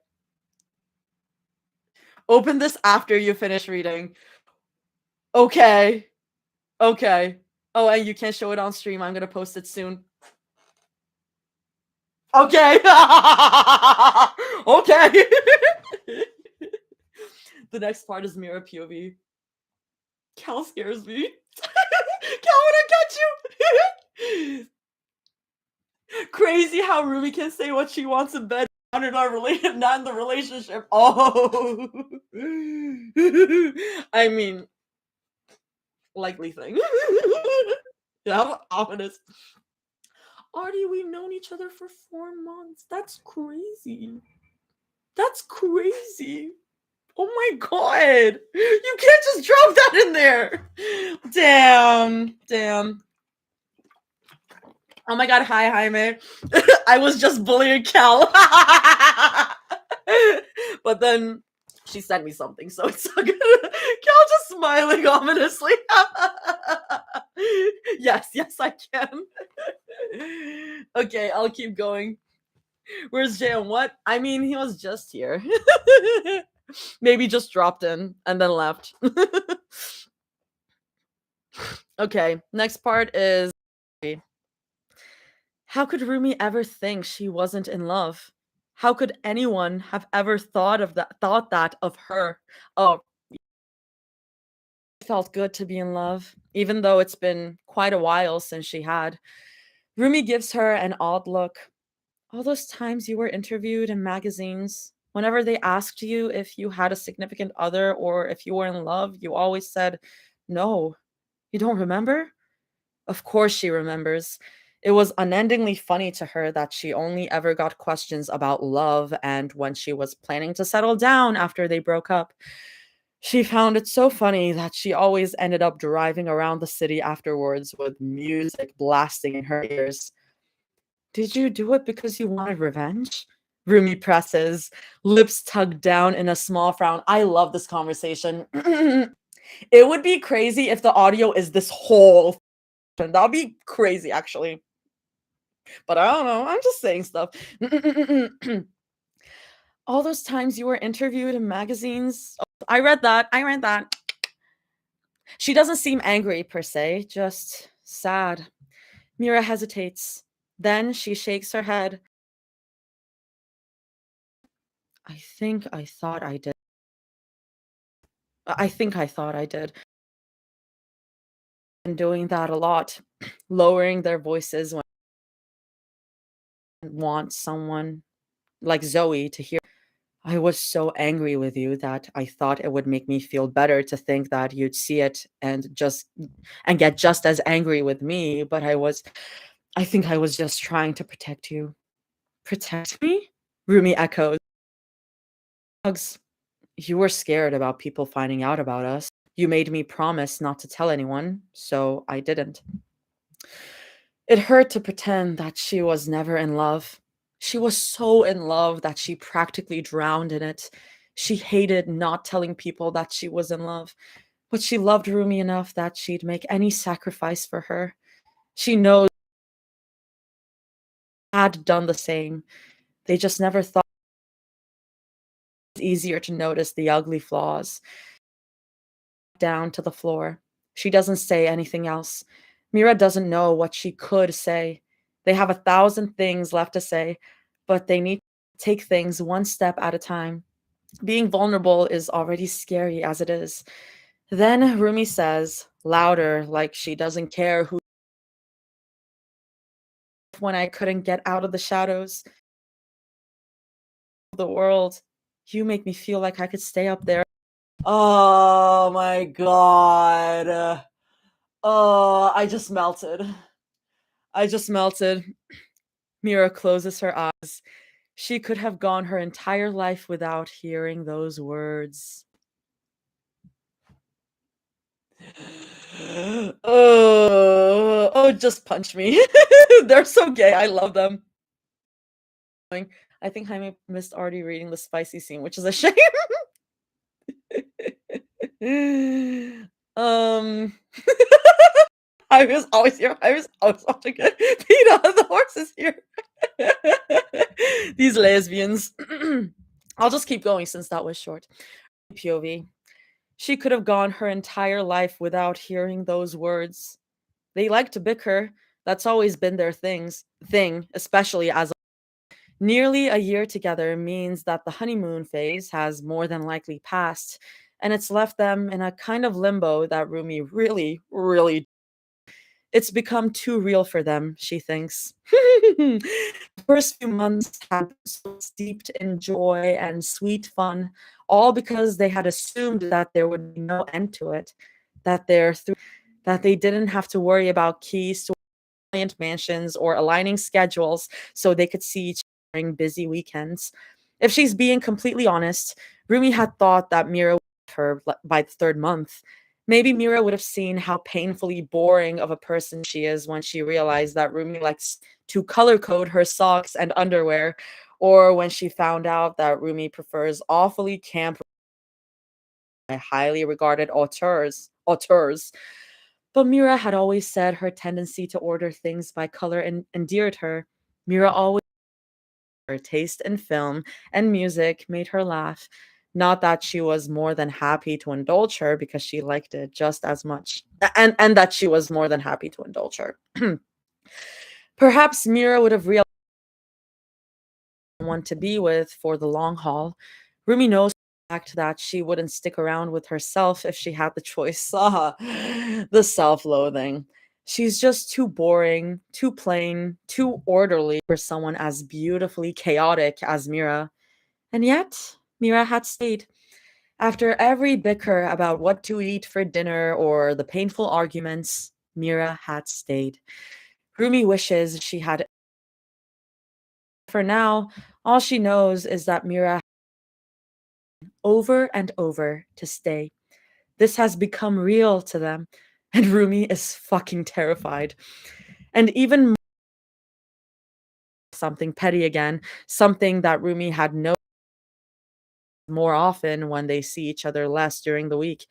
Open this after you finish reading. Okay. Oh, and you can't show it on stream. I'm gonna post it soon. Okay. Okay. The next part is Mira POV. Cal scares me. Cal, when I catch you. Crazy how Rumi can say what she wants in bed, not in the relationship. Oh. I mean, likely thing. Yeah, ominous. Artie, we've known each other for 4 months. That's crazy. Oh my god. You can't just drop that in there. Damn. Oh my god, hi Jaime. I was just bullying Cal. But then she sent me something, so it's so good. Cal just smiling ominously. Yes, I can. Okay, I'll keep going. Where's Jam? What? I mean, he was just here. Maybe just dropped in and then left. Okay, next part is. How could Rumi ever think she wasn't in love? How could anyone have ever thought that of her? Oh, it felt good to be in love, even though it's been quite a while since she had. Rumi gives her an odd look. All those times you were interviewed in magazines, whenever they asked you if you had a significant other or if you were in love, you always said, no. You don't remember? Of course she remembers. It was unendingly funny to her that she only ever got questions about love and when she was planning to settle down after they broke up. She found it so funny that she always ended up driving around the city afterwards with music blasting in her ears. Did you do it because you wanted revenge? Rumi presses, lips tugged down in a small frown. I love this conversation. It would be crazy if the audio is this whole. That'd be crazy, actually. But I don't know. I'm just saying stuff. All those times you were interviewed in magazines. Oh, I read that. I read that. She doesn't seem angry per se, just sad. Mira hesitates. Then she shakes her head. I think I thought I did. I think I thought I did. And doing that a lot, lowering their voices when they want someone like Zoe to hear. I was so angry with you that I thought it would make me feel better to think that you'd see it and get just as angry with me, but I think I was just trying to protect you. Protect me? Rumi echoes. Hugs. You were scared about people finding out about us. You made me promise not to tell anyone, so I didn't. It hurt to pretend that she was never in love. She was so in love that she practically drowned in it. She hated not telling people that she was in love, but she loved Rumi enough that she'd make any sacrifice for her. She knows had done the same. They just never thought it was easier to notice the ugly flaws. Down to the floor. She doesn't say anything else. Mira doesn't know what she could say. They have 1,000 things left to say, but they need to take things one step at a time. Being vulnerable is already scary as it is. Then Rumi says, louder, like she doesn't care who. When I couldn't get out of the shadows of the world, you make me feel like I could stay up there. Oh my god. Oh, I just melted. I just melted. Mira closes her eyes. She could have gone her entire life without hearing those words. Oh, just punch me. They're so gay. I love them. I think Jaime missed already reading the spicy scene, which is a shame. um I was always here. I was always watching it. Peter, the horse is here. These lesbians. I'll just keep going since that was short. POV. She could have gone her entire life without hearing those words. They like to bicker. That's always been their thing, especially as nearly a year together means that the honeymoon phase has more than likely passed, and it's left them in a kind of limbo that Rumi really, really. It's become too real for them, she thinks. The first few months had been so steeped in joy and sweet fun, all because they had assumed that there would be no end to it, that that they didn't have to worry about keys to giant mansions or aligning schedules so they could see each other during busy weekends. If she's being completely honest, Rumi had thought that Mira would leave her by the third month. Maybe Mira would have seen how painfully boring of a person she is when she realized that Rumi likes to color code her socks and underwear, or when she found out that Rumi prefers awfully camp highly regarded auteurs. But Mira had always said her tendency to order things by color endeared her. Mira always her taste in film and music made her laugh. Not that she was more than happy to indulge her because she liked it just as much. And that she was more than happy to indulge her. Perhaps Mira would have realized someone to be with for the long haul. Rumi knows the fact that she wouldn't stick around with herself if she had the choice. The self-loathing. She's just too boring, too plain, too orderly for someone as beautifully chaotic as Mira. And yet, Mira had stayed. After every bicker about what to eat for dinner or the painful arguments, Mira had stayed. Rumi wishes she had. For now, all she knows is that Mira over and over to stay. This has become real to them, and Rumi is fucking terrified. And even something petty again, something that Rumi had no more often when they see each other less during the week.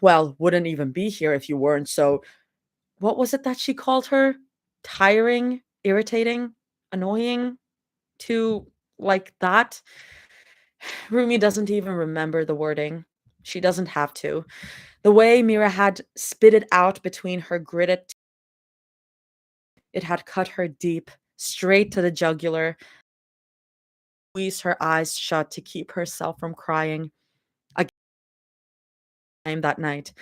Well, wouldn't even be here if you weren't. So, what was it that she called her? Tiring, irritating, annoying, to like that? Rumi doesn't even remember the wording. She doesn't have to. The way Mira had spit it out between her gritted teeth, it had cut her deep, straight to the jugular, squeezed her eyes shut to keep herself from crying again that night.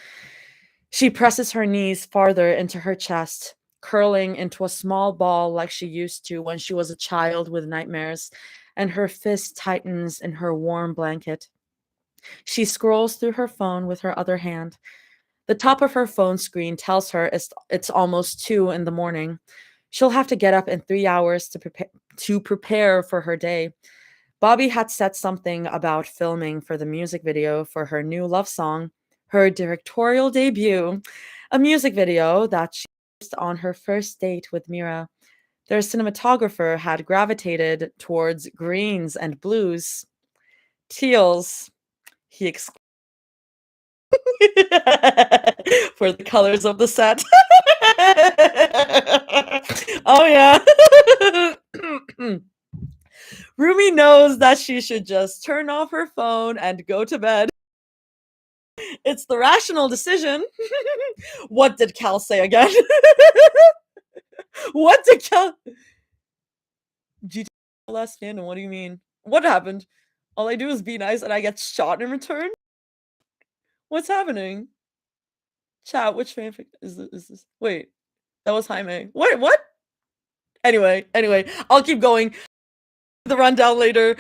She presses her knees farther into her chest, curling into a small ball like she used to when she was a child with nightmares, and her fist tightens in her warm blanket. She scrolls through her phone with her other hand. The top of her phone screen tells her it's almost 2 in the morning. She'll have to get up in 3 hours to prepare for her day. Bobby had said something about filming for the music video for her new love song, her directorial debut, a music video that she used on her first date with Mira. Their cinematographer had gravitated towards greens and blues. Teals, he exclaimed, for the colors of the set. Oh, yeah. Rumi knows that she should just turn off her phone and go to bed. It's the rational decision. What did Cal say again? What did Cal? GTA last canon, what do you mean? What happened? All I do is be nice and I get shot in return? What's happening? Chat, which fanfic is this? Wait, that was Jaime. What? Anyway, I'll keep going. The rundown later.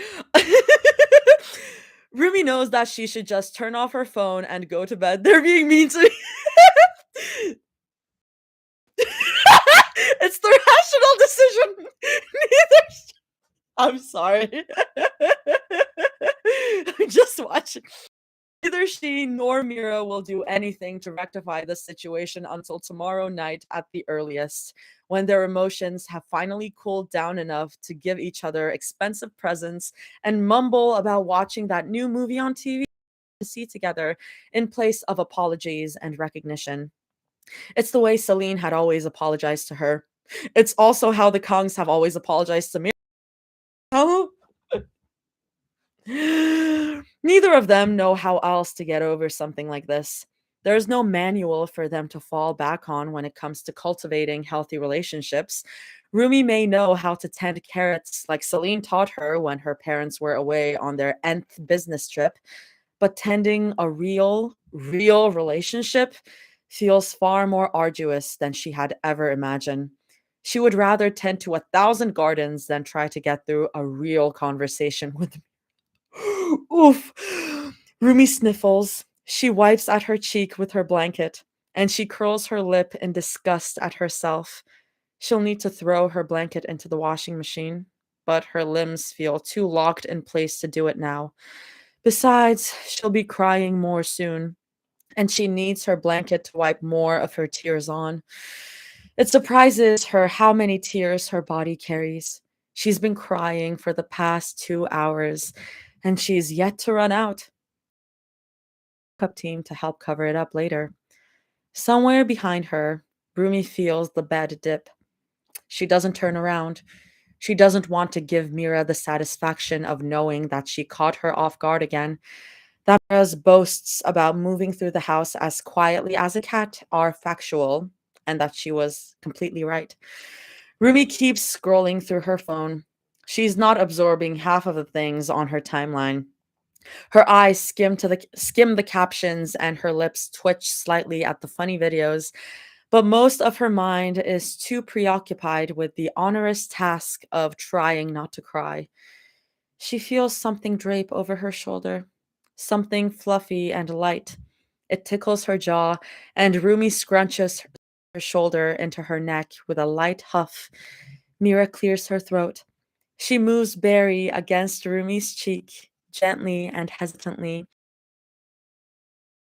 Rumi knows that she should just turn off her phone and go to bed. They're being mean to me. It's the rational decision. Neither. I'm sorry. I'm just watching. Neither she nor Mira will do anything to rectify the situation until tomorrow night at the earliest, when their emotions have finally cooled down enough to give each other expensive presents and mumble about watching that new movie on TV to see together in place of apologies and recognition. It's the way Celine had always apologized to her. It's also how the Kongs have always apologized to Mira. Oh. Neither of them know how else to get over something like this. There's no manual for them to fall back on when it comes to cultivating healthy relationships. Rumi may know how to tend carrots like Celine taught her when her parents were away on their nth business trip, but tending a real relationship feels far more arduous than she had ever imagined. She would rather tend to 1,000 gardens than try to get through a real conversation with. Oof. Rumi sniffles. She wipes at her cheek with her blanket, and she curls her lip in disgust at herself. She'll need to throw her blanket into the washing machine, but her limbs feel too locked in place to do it now. Besides, she'll be crying more soon, and she needs her blanket to wipe more of her tears on. It surprises her how many tears her body carries. She's been crying for the past 2 hours, and she's yet to run out. Up team to help cover it up later. Somewhere behind her, Rumi feels the bed dip. She doesn't turn around. She doesn't want to give Mira the satisfaction of knowing that she caught her off guard again. That Mira's boasts about moving through the house as quietly as a cat are factual, and that she was completely right. Rumi keeps scrolling through her phone. She's not absorbing half of the things on her timeline. Her eyes skim the captions and her lips twitch slightly at the funny videos, but most of her mind is too preoccupied with the onerous task of trying not to cry. She feels something drape over her shoulder, something fluffy and light. It tickles her jaw, and Rumi scrunches her shoulder into her neck with a light huff. Mira clears her throat. She moves Barry against Rumi's cheek, gently and hesitantly,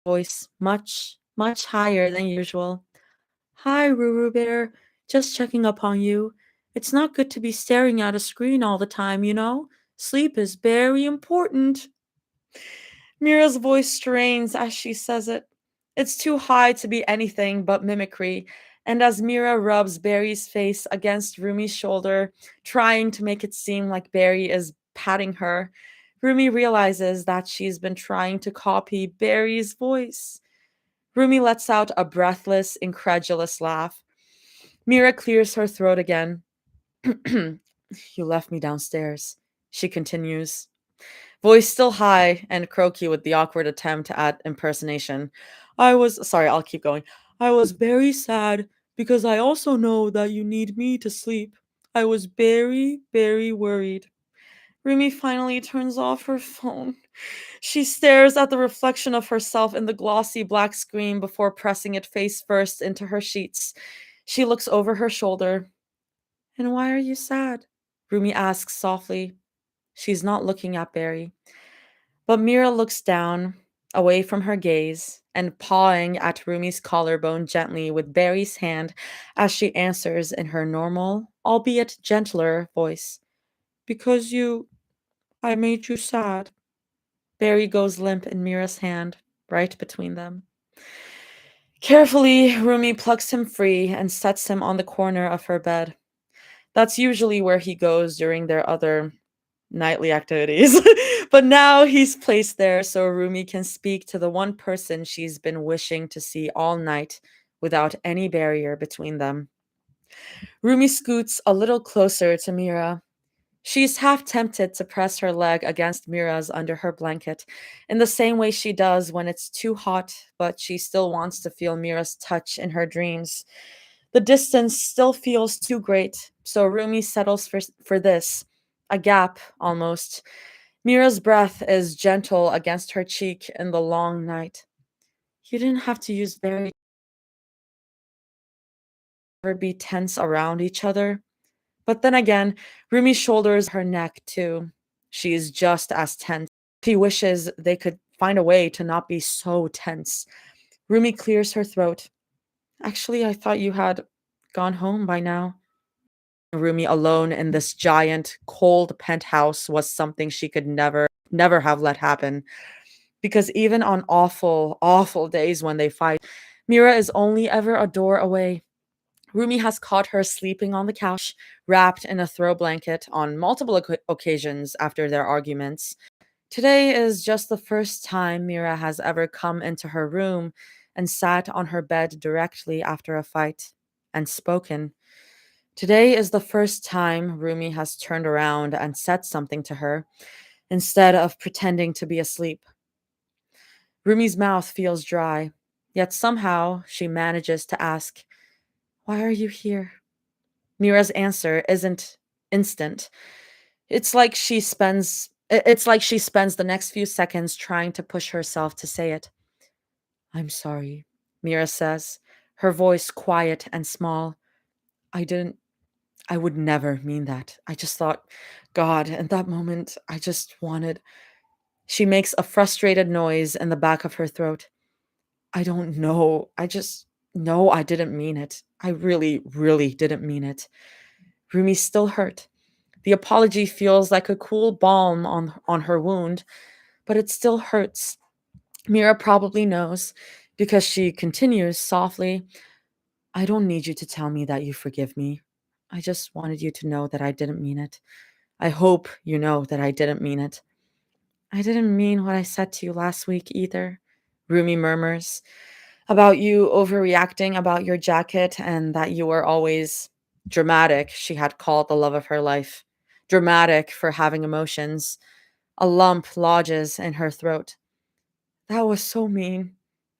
voice much, much higher than usual. Hi, Ruru Bear. Just checking up on you. It's not good to be staring at a screen all the time, you know? Sleep is very important. Mira's voice strains as she says it. It's too high to be anything but mimicry, and as Mira rubs Barry's face against Rumi's shoulder, trying to make it seem like Barry is patting her, Rumi realizes that she's been trying to copy Barry's voice. Rumi lets out a breathless, incredulous laugh. Mira clears her throat again. You left me downstairs, she continues, voice still high and croaky with the awkward attempt at impersonation. Sorry, I'll keep going. I was very sad because I also know that you need me to sleep. I was very, very worried. Rumi finally turns off her phone. She stares at the reflection of herself in the glossy black screen before pressing it face first into her sheets. She looks over her shoulder. And why are you sad? Rumi asks softly. She's not looking at Barry. But Mira looks down, away from her gaze, and pawing at Rumi's collarbone gently with Barry's hand as she answers in her normal, albeit gentler, voice. Because I made you sad. Barry goes limp in Mira's hand, right between them. Carefully, Rumi plucks him free and sets him on the corner of her bed. That's usually where he goes during their other nightly activities. But now he's placed there so Rumi can speak to the one person she's been wishing to see all night without any barrier between them. Rumi scoots a little closer to Mira. She's half tempted to press her leg against Mira's under her blanket, in the same way she does when it's too hot, but she still wants to feel Mira's touch in her dreams. The distance still feels too great, so Rumi settles for this, a gap almost. Mira's breath is gentle against her cheek in the long night. You didn't have to use very or be tense around each other. But then again, Rumi's shoulders her neck too. She is just as tense. She wishes they could find a way to not be so tense. Rumi clears her throat. Actually, I thought you had gone home by now. Rumi alone in this giant, cold penthouse was something she could never have let happen. Because even on awful, awful days when they fight, Mira is only ever a door away. Rumi has caught her sleeping on the couch, wrapped in a throw blanket, on multiple occasions after their arguments. Today is just the first time Mira has ever come into her room and sat on her bed directly after a fight and spoken. Today is the first time Rumi has turned around and said something to her instead of pretending to be asleep. Rumi's mouth feels dry, yet somehow she manages to ask, Why are you here? Mira's answer isn't instant. It's like she spends the next few seconds trying to push herself to say it. I'm sorry, Mira says, her voice quiet and small. I didn't I would never mean that. I just thought, God, in that moment, I just wanted. She makes a frustrated noise in the back of her throat. I don't know. I just know I didn't mean it. I really, really didn't mean it. Rumi's still hurt. The apology feels like a cool balm on her wound, but it still hurts. Mira probably knows because she continues softly, I don't need you to tell me that you forgive me. I just wanted you to know that I didn't mean it. I hope you know that I didn't mean it. I didn't mean what I said to you last week either, Rumi murmurs, about you overreacting about your jacket and that you were always dramatic, she had called the love of her life. Dramatic for having emotions. A lump lodges in her throat. That was so mean.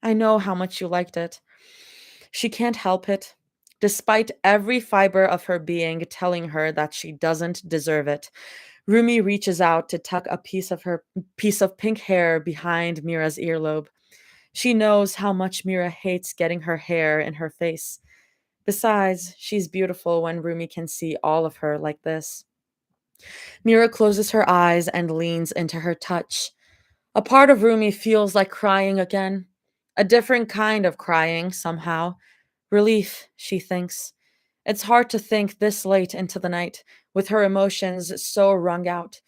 I know how much you liked it. She can't help it, despite every fiber of her being telling her that she doesn't deserve it. Rumi reaches out to tuck a piece of pink hair behind Mira's earlobe. She knows how much Mira hates getting her hair in her face. Besides, she's beautiful when Rumi can see all of her like this. Mira closes her eyes and leans into her touch. A part of Rumi feels like crying again. A different kind of crying, somehow. Relief, she thinks. It's hard to think this late into the night, with her emotions so wrung out.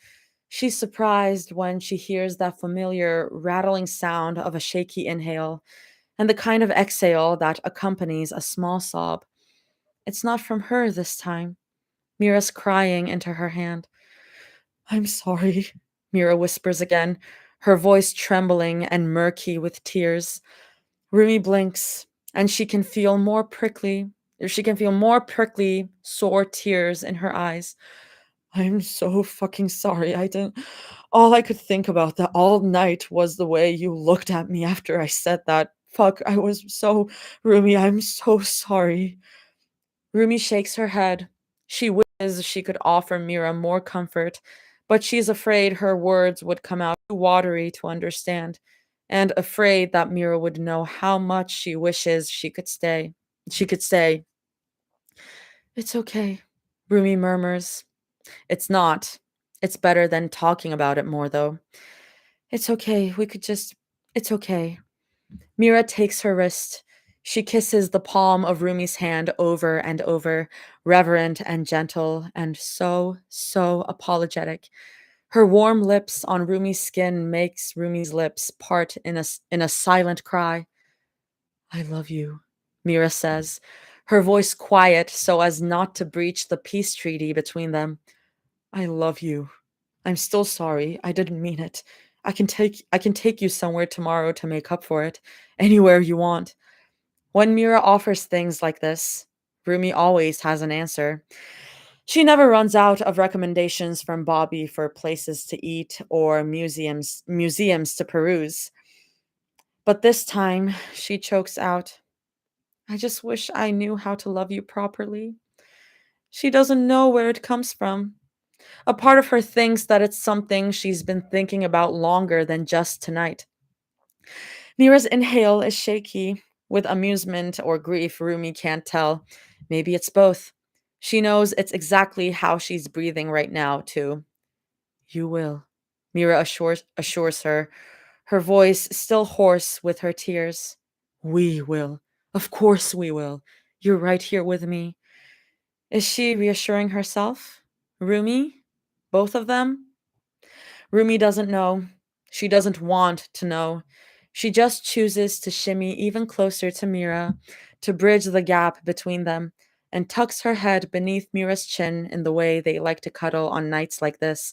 She's surprised when she hears that familiar rattling sound of a shaky inhale and the kind of exhale that accompanies a small sob. It's not from her this time. Mira's crying into her hand. I'm sorry, Mira whispers again, her voice trembling and murky with tears. Rumi blinks, and she can feel more prickly, sore tears in her eyes. I'm so fucking sorry. All I could think about that all night was the way you looked at me after I said that. Fuck, Rumi, I'm so sorry. Rumi shakes her head. She wishes she could offer Mira more comfort, but she's afraid her words would come out too watery to understand, and afraid that Mira would know how much she wishes she could stay. She could say, It's okay, Rumi murmurs. It's not. It's better than talking about it more, though. It's okay. It's okay. Mira takes her wrist. She kisses the palm of Rumi's hand over and over, reverent and gentle, and so apologetic. Her warm lips on Rumi's skin makes Rumi's lips part in a silent cry. I love you, Mira says, her voice quiet so as not to breach the peace treaty between them. I love you. I'm still sorry. I didn't mean it. I can take you somewhere tomorrow to make up for it. Anywhere you want. When Mira offers things like this, Rumi always has an answer. She never runs out of recommendations from Bobby for places to eat or museums to peruse. But this time, she chokes out, I just wish I knew how to love you properly. She doesn't know where it comes from. A part of her thinks that it's something she's been thinking about longer than just tonight. Mira's inhale is shaky. With amusement or grief, Rumi can't tell. Maybe it's both. She knows it's exactly how she's breathing right now, too. You will, Mira assures her, her voice still hoarse with her tears. We will. Of course we will. You're right here with me. Is she reassuring herself? Rumi? Both of them? Rumi doesn't know. She doesn't want to know. She just chooses to shimmy even closer to Mira, to bridge the gap between them, and tucks her head beneath Mira's chin in the way they like to cuddle on nights like this,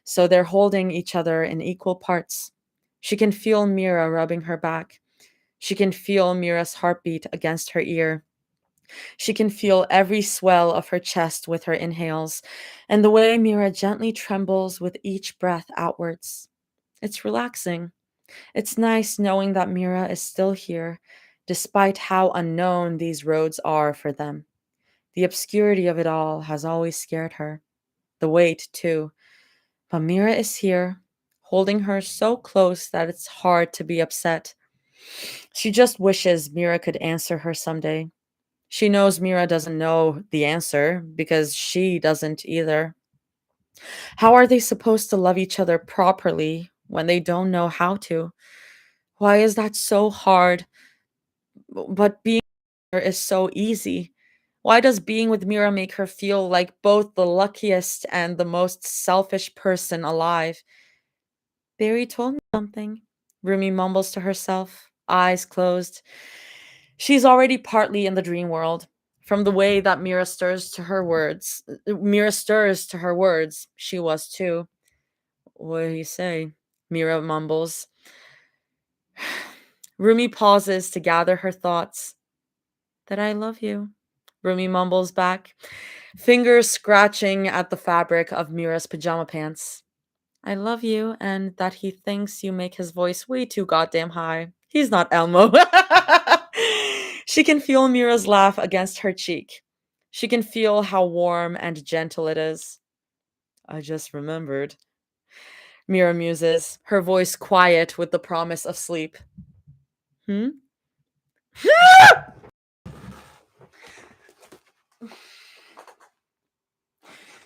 so they're holding each other in equal parts. She can feel Mira rubbing her back. She can feel Mira's heartbeat against her ear. She can feel every swell of her chest with her inhales, and the way Mira gently trembles with each breath outwards. It's relaxing. It's nice knowing that Mira is still here, despite how unknown these roads are for them. The obscurity of it all has always scared her. The weight, too. But Mira is here, holding her so close that it's hard to be upset. She just wishes Mira could answer her someday. She knows Mira doesn't know the answer because she doesn't either. How are they supposed to love each other properly when they don't know how to? Why is that so hard? But being with her is so easy. Why does being with Mira make her feel like both the luckiest and the most selfish person alive? Barry told me something. Rumi mumbles to herself, eyes closed. She's already partly in the dream world. From the way that Mira stirs to her words, she was too. What do you say? Mira mumbles. Rumi pauses to gather her thoughts. That I love you. Rumi mumbles back, fingers scratching at the fabric of Mira's pajama pants. I love you, and that he thinks you make his voice way too goddamn high. He's not Elmo. She can feel Mira's laugh against her cheek. She can feel how warm and gentle it is. I just remembered. Mira muses, her voice quiet with the promise of sleep. Hmm?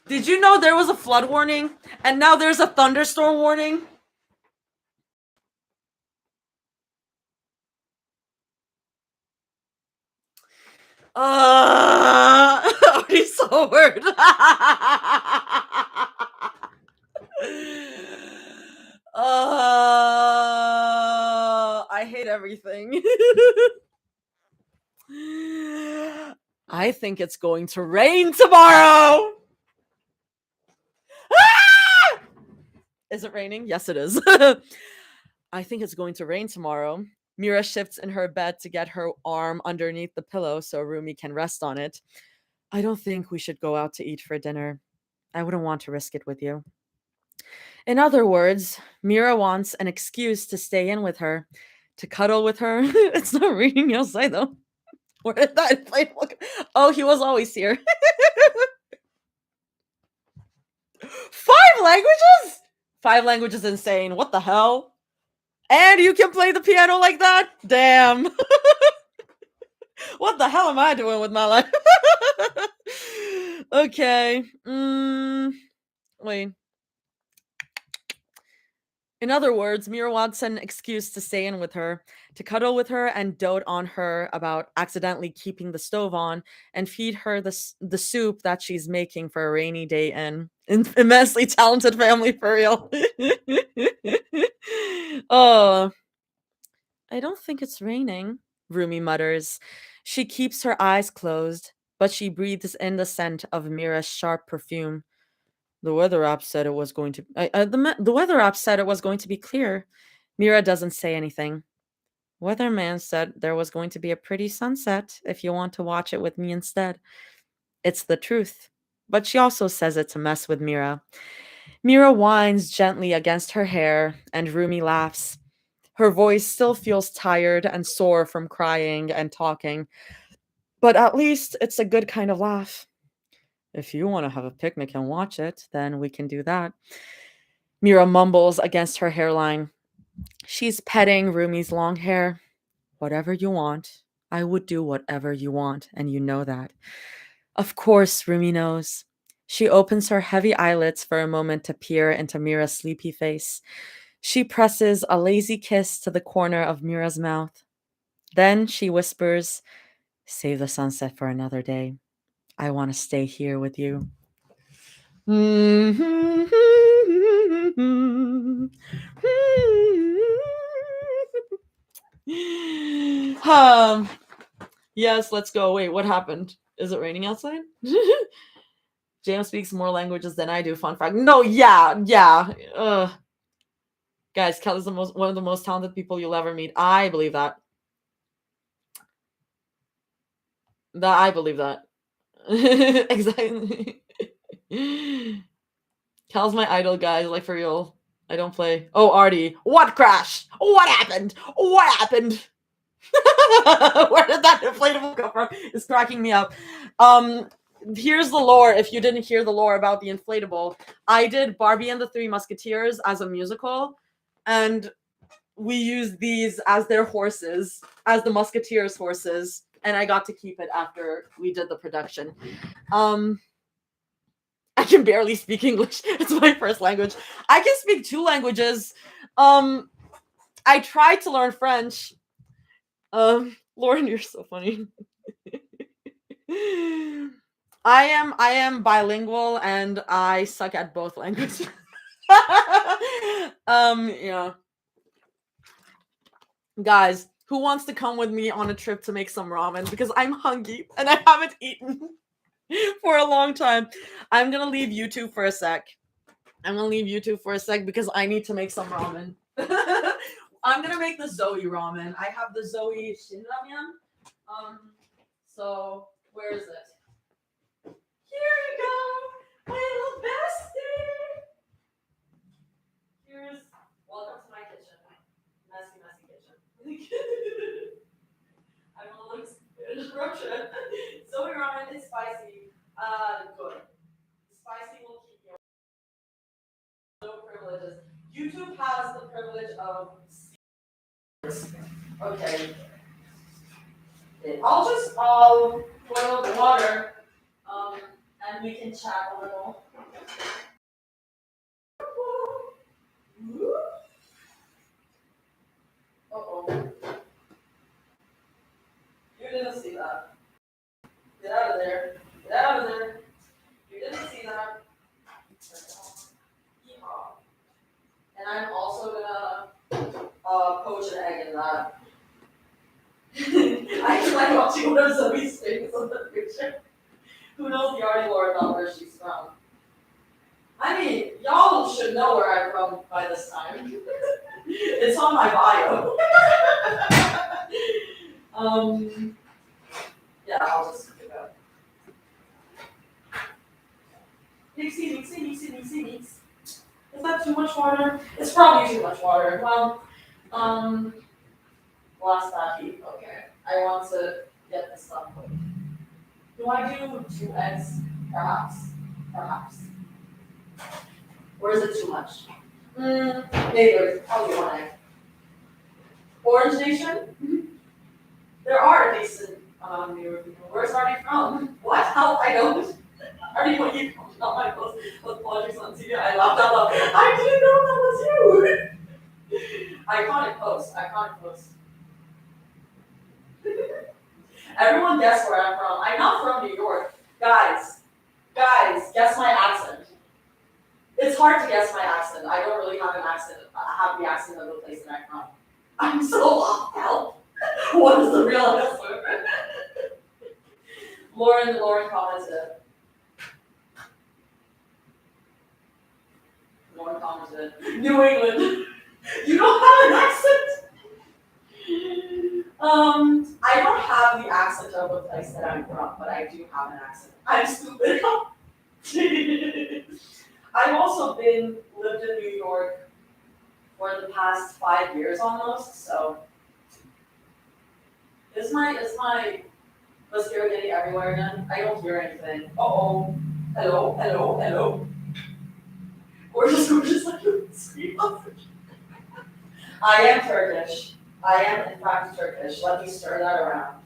Did you know there was a flood warning and now there's a thunderstorm warning? He's so weird. I hate everything. I think it's going to rain tomorrow. Ah! Is it raining? Yes, it is. I think it's going to rain tomorrow. Mira shifts in her bed to get her arm underneath the pillow so Rumi can rest on it. I don't think we should go out to eat for dinner. I wouldn't want to risk it with you. In other words, Mira wants an excuse to stay in with her, to cuddle with her. It's not raining outside though. Where did that play? Oh, he was always here. 5 languages? 5 languages insane. What the hell? And you can play the piano like that? Damn. What the hell am I doing with my life? Okay. Wait. In other words, Mira wants an excuse to stay in with her, to cuddle with her and dote on her about accidentally keeping the stove on and feed her the soup that she's making for a rainy day in. Immensely talented family for real. Oh, I don't think it's raining, Rumi mutters. She keeps her eyes closed, but she breathes in the scent of Mira's sharp perfume. The weather app said it was going to. The weather app said it was going to be clear. Mira doesn't say anything. Weatherman said there was going to be a pretty sunset if you want to watch it with me instead. It's the truth, but she also says it to mess with Mira. Mira whines gently against her hair, and Rumi laughs. Her voice still feels tired and sore from crying and talking, but at least it's a good kind of laugh. If you want to have a picnic and watch it, then we can do that. Mira mumbles against her hairline. She's petting Rumi's long hair. Whatever you want. I would do whatever you want, and you know that. Of course, Rumi knows. She opens her heavy eyelids for a moment to peer into Mira's sleepy face. She presses a lazy kiss to the corner of Mira's mouth. Then she whispers, "Save the sunset for another day. I want to stay here with you." Yes, let's go. Wait, what happened? Is it raining outside? James speaks more languages than I do. Fun fact. No, yeah. Guys, Kelly's one of the most talented people you'll ever meet. I believe that. I believe that. Exactly. Cal's my idol, guys. Like, for real. I don't play. Oh, Artie. What crashed? What happened? What happened? Where did that inflatable come from? It's cracking me up. Here's the lore. If you didn't hear the lore about the inflatable, I did Barbie and the Three Musketeers as a musical, and we used these as their horses, as the Musketeers' horses, and I got to keep it after we did the production. I can barely speak English. It's my first language. I can speak 2 languages. I tried to learn French. Lauren, you're so funny. I am bilingual and I suck at both languages. Yeah. Guys, who wants to come with me on a trip to make some ramen? Because I'm hungry and I haven't eaten for a long time. I'm gonna leave YouTube for a sec. Because I need to make some ramen. I'm gonna make the Zoe ramen. I have the Zoe Shinramyeon. So where is it? Here you go, my little bestie. Welcome to my kitchen. Messy kitchen. I'm a little Russian. Zoe ramen is spicy. Good. Spicy will keep you. No privileges. YouTube has the privilege of. Okay. I'll boil the water. and we can chat a little. Uh-oh. You didn't see that. Get out of there. Get out of there. You didn't see that. Yeehaw. And I'm also gonna poach an egg in that. I feel like watching one of Zoe's things on the picture. Who knows the Arty lore about where she's from? I mean, y'all should know where I'm from by this time. It's on my bio. Yeah, I'll just pick it up. Mixy. Is that too much water? It's probably too much water. Well, last that heat. Okay. I want to get this done quick. Do I do 2 eggs? Perhaps. Or is it too much? Maybe probably 1 egg. Orange Nation? There are decent newer people. Where's Arty from? What? How? I don't. Arty, what you not my post with polytrix on TV? I laughed out loud. I didn't know that was you. Iconic post. Everyone guess where I'm from. I'm not from New York. Guys, guess my accent. It's hard to guess my accent. I don't really have an accent. I have the accent of the place that I'm from. I'm so off help. What is the real answer? Lauren commented. New England. You don't have an accent? I don't have the accent of the place that I'm from, but I do have an accent. I'm stupid. I've also lived in New York for the past 5 years almost, so is my mascara getting everywhere again? I don't hear anything. Uh-oh. Hello. Gorgeous like a scream. I am Turkish. I am in fact Turkish. Let me stir that around.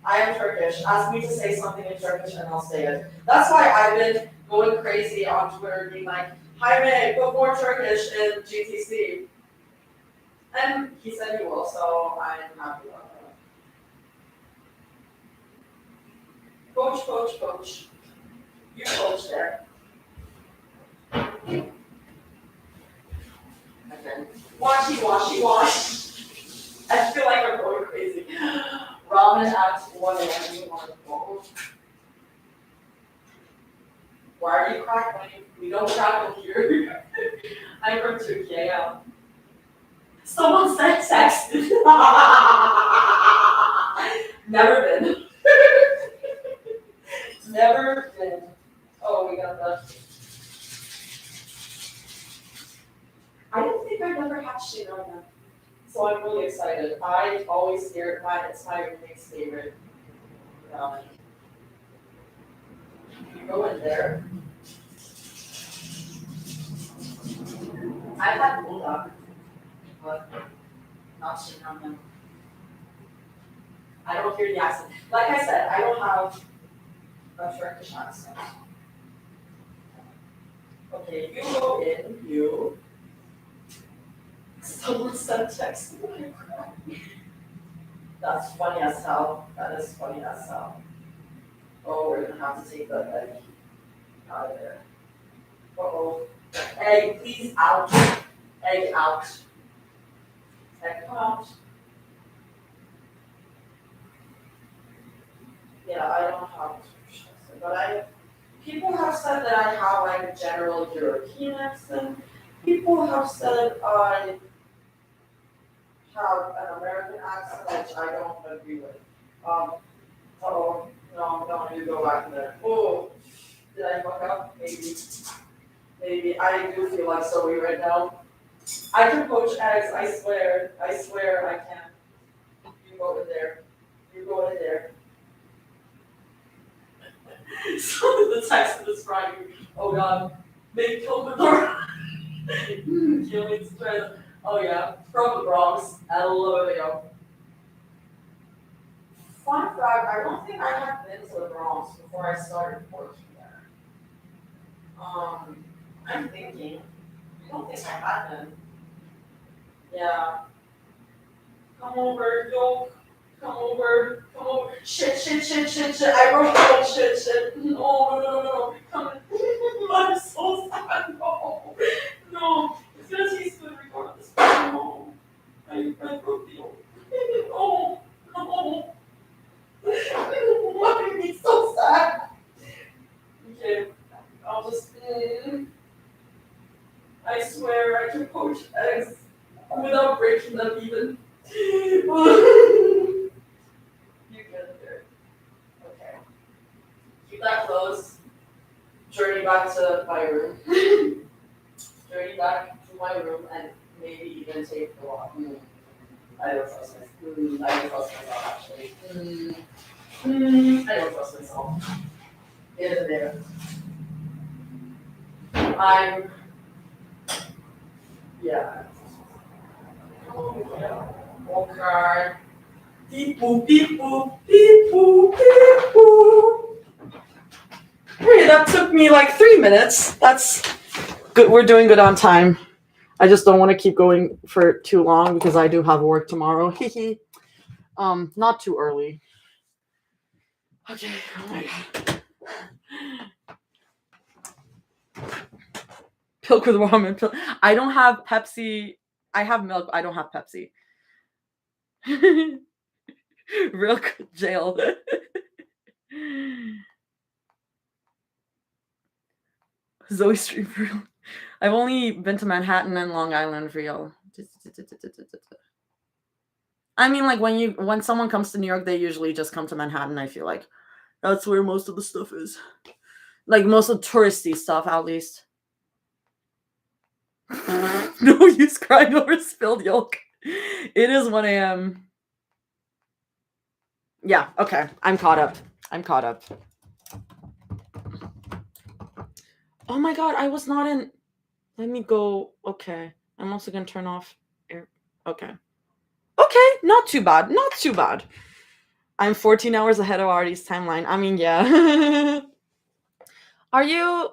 I am Turkish. Ask me to say something in Turkish and I'll say it. That's why I've been going crazy on Twitter being like, Jaime, put more Turkish in GTC. And he said he will, so I'm happy about that. Coach. You coach there. Okay. Wash. I feel like I'm going crazy. Ramen at 1 a.m. You want to go? Why are you crackling? We don't crackle here. I'm from Turkey, yeah. Someone said sex. Never been. Never been. Oh, we got the. I don't think I've ever had shinorna, so I'm really excited. I always hear it's my roommate's favorite ramen. You go in there. I've had bulldog, but not shinorna. I don't hear the accent. Like I said, I don't have a Turkish accent. Okay, you go in, you. Someone sent text. That's funny as hell. That is funny as hell. Oh, we're gonna have to take the egg out of there. Uh-oh. Egg, please out. Egg out. Egg out. Yeah, I don't have but people have said that I have like a general European accent. People have said I have an American accent, which I don't agree with. No, I'm going to go back there. Oh, did I fuck up? Maybe. I do feel like Zoe right now. I can poach eggs, I swear I can. You go in there. So the text is describing, oh god, they killed the door. Killing stress. Oh yeah, from the Bronx, LMAO. Fun fact, I don't think I have been to the Bronx before I started working there. I'm thinking. I don't think I have been. Yeah. Come over, yo. Come over. Come over. Shit. I wrote down shit. No. Come I'm so sad. No. No. It's gonna taste good regardless. No. I broke the old. No. Why are you so sad? Okay. I'll just. I swear I can poach eggs without breaking them even. You get it there. Okay. Keep that closed. Journey back to my room. Journey back to my room and maybe even take the walk. I don't trust myself. I don't trust myself actually. I don't trust myself. Get in there. Yeah. Okay. Beep boop, beep boop, beep boop, beep boop. Hey, that took me like 3 minutes. That's good. We're doing good on time. I just don't want to keep going for too long because I do have work tomorrow. Not too early. Okay. Oh my god. Milk with ramen. I don't have Pepsi. I have milk. I don't have Pepsi. Real jail. Zoe Street for real. I've only been to Manhattan and Long Island for real. I mean, like when someone comes to New York, they usually just come to Manhattan. I feel like that's where most of the stuff is, like most of the touristy stuff, at least. No use crying over spilled yolk. It is 1 a.m. Yeah, okay. I'm caught up. Oh my god, I was not in. Let me go. Okay. I'm also gonna turn off air. Okay. Okay, not too bad. I'm 14 hours ahead of Artie's timeline. I mean, yeah. Are you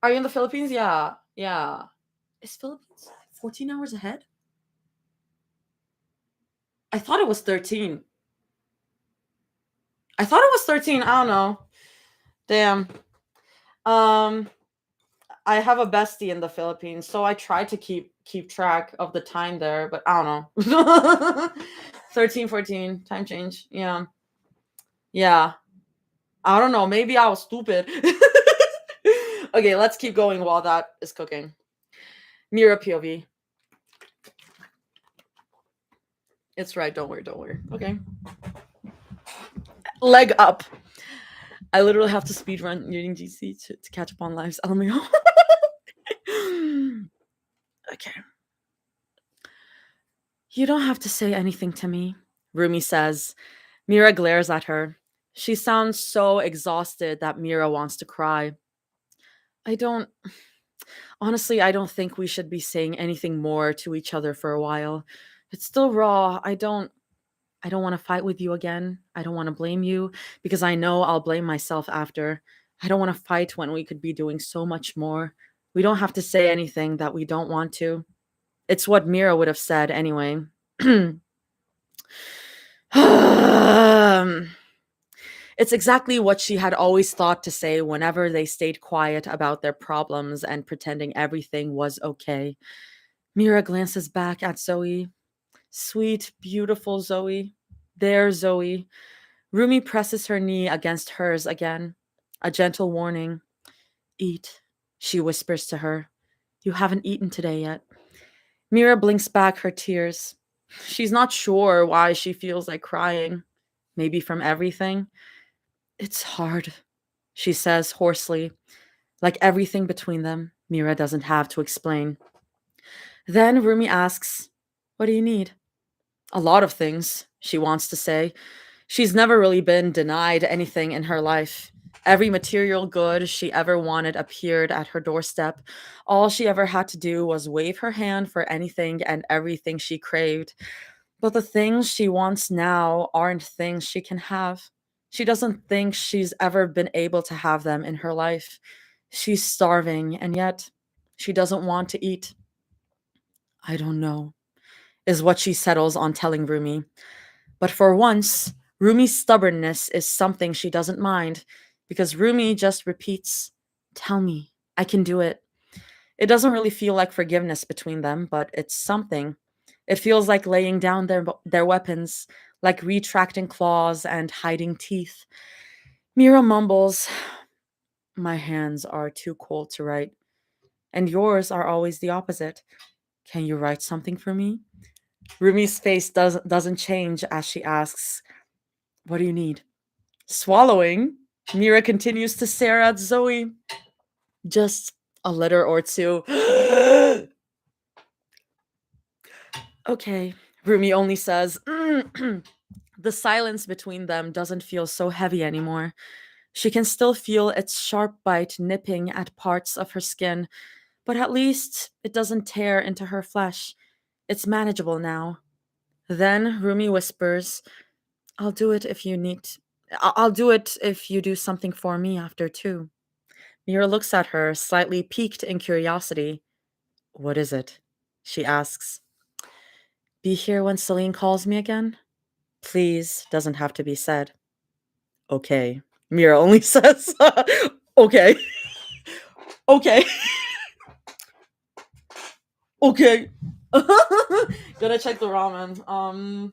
in the Philippines? Yeah. Is Philippines 14 hours ahead? I thought it was 13. I don't know. Damn. I have a bestie in the Philippines, so I try to keep track of the time there, but I don't know. 13, 14, time change. Yeah. I don't know. Maybe I was stupid. Okay, let's keep going while that is cooking. Mira POV. It's right. Don't worry. Okay. Leg up. I literally have to speedrun reading GC to catch up on lives. LMAO. Okay. You don't have to say anything to me, Rumi says. Mira glares at her. She sounds so exhausted that Mira wants to cry. Honestly, I don't think we should be saying anything more to each other for a while. It's still raw. I don't want to fight with you again. I don't want to blame you because I know I'll blame myself after. I don't want to fight when we could be doing so much more. We don't have to say anything that we don't want to. It's what Mira would have said anyway. It's exactly what she had always thought to say whenever they stayed quiet about their problems and pretending everything was okay. Mira glances back at Zoe. Sweet, beautiful Zoe. There, Zoe. Rumi presses her knee against hers again. A gentle warning. Eat, she whispers to her. You haven't eaten today yet. Mira blinks back her tears. She's not sure why she feels like crying. Maybe from everything. It's hard, she says hoarsely. Like everything between them, Mira doesn't have to explain. Then Rumi asks, what do you need? A lot of things, she wants to say. She's never really been denied anything in her life. Every material good she ever wanted appeared at her doorstep. All she ever had to do was wave her hand for anything and everything she craved. But the things she wants now aren't things she can have. She doesn't think she's ever been able to have them in her life. She's starving, and yet she doesn't want to eat. I don't know, is what she settles on telling Rumi. But for once, Rumi's stubbornness is something she doesn't mind, because Rumi just repeats, "Tell me, I can do it." It doesn't really feel like forgiveness between them, but it's something. It feels like laying down their weapons, like retracting claws and hiding teeth. Mira mumbles, "My hands are too cold to write, and yours are always the opposite. Can you write something for me?" Rumi's face doesn't change as she asks, "What do you need?" Swallowing, Mira continues to stare at Zoe. "Just a letter or two." "Okay," Rumi only says. The silence between them doesn't feel so heavy anymore. She can still feel its sharp bite nipping at parts of her skin, but at least it doesn't tear into her flesh. It's manageable now. Then Rumi whispers, "I'll do it if you need. I'll do it if you do something for me after too." Mira looks at her, slightly piqued in curiosity. "What is it?" she asks. "Be here when Celine calls me again? Please, doesn't have to be said." "Okay." Mira only says, "Okay, okay, okay." Gotta check the ramen.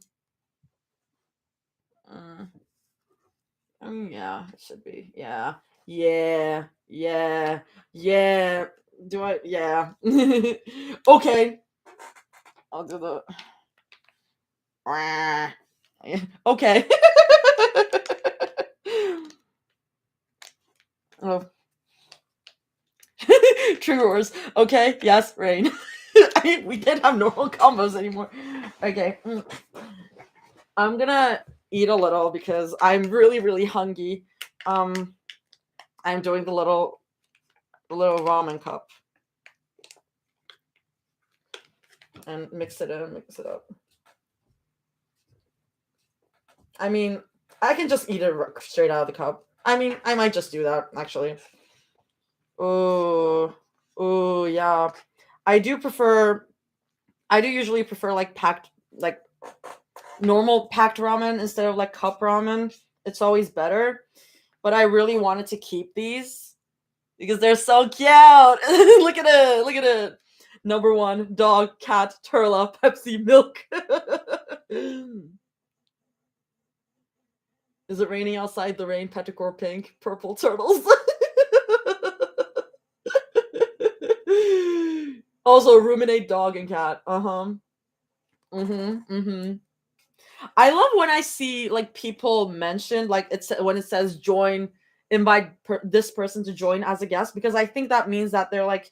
Uh, yeah, it should be. Yeah, yeah, yeah, yeah. Do I? Yeah. Okay. I'll do the. Okay. Oh. Triggers. Okay. Yes. Rain. We can't have normal combos anymore. Okay. I'm gonna eat a little because I'm really, really hungry. Um, I'm doing the little ramen cup and mix it in, mix it up. I mean, I can just eat it straight out of the cup. I mean, I might just do that actually. Oh, oh yeah. I do prefer. I do usually prefer like packed, like normal packed ramen instead of like cup ramen. It's always better. But I really wanted to keep these because they're so cute. Look at it. Look at it. Number one, dog, cat, Turla, Pepsi, milk. Is it raining outside? The rain, petrichor pink, purple turtles. Also, ruminate, dog, and cat. Uh huh. Mm-hmm. Mm-hmm. I love when I see like people mention like it's when it says join, invite this person to join as a guest, because I think that means that they're like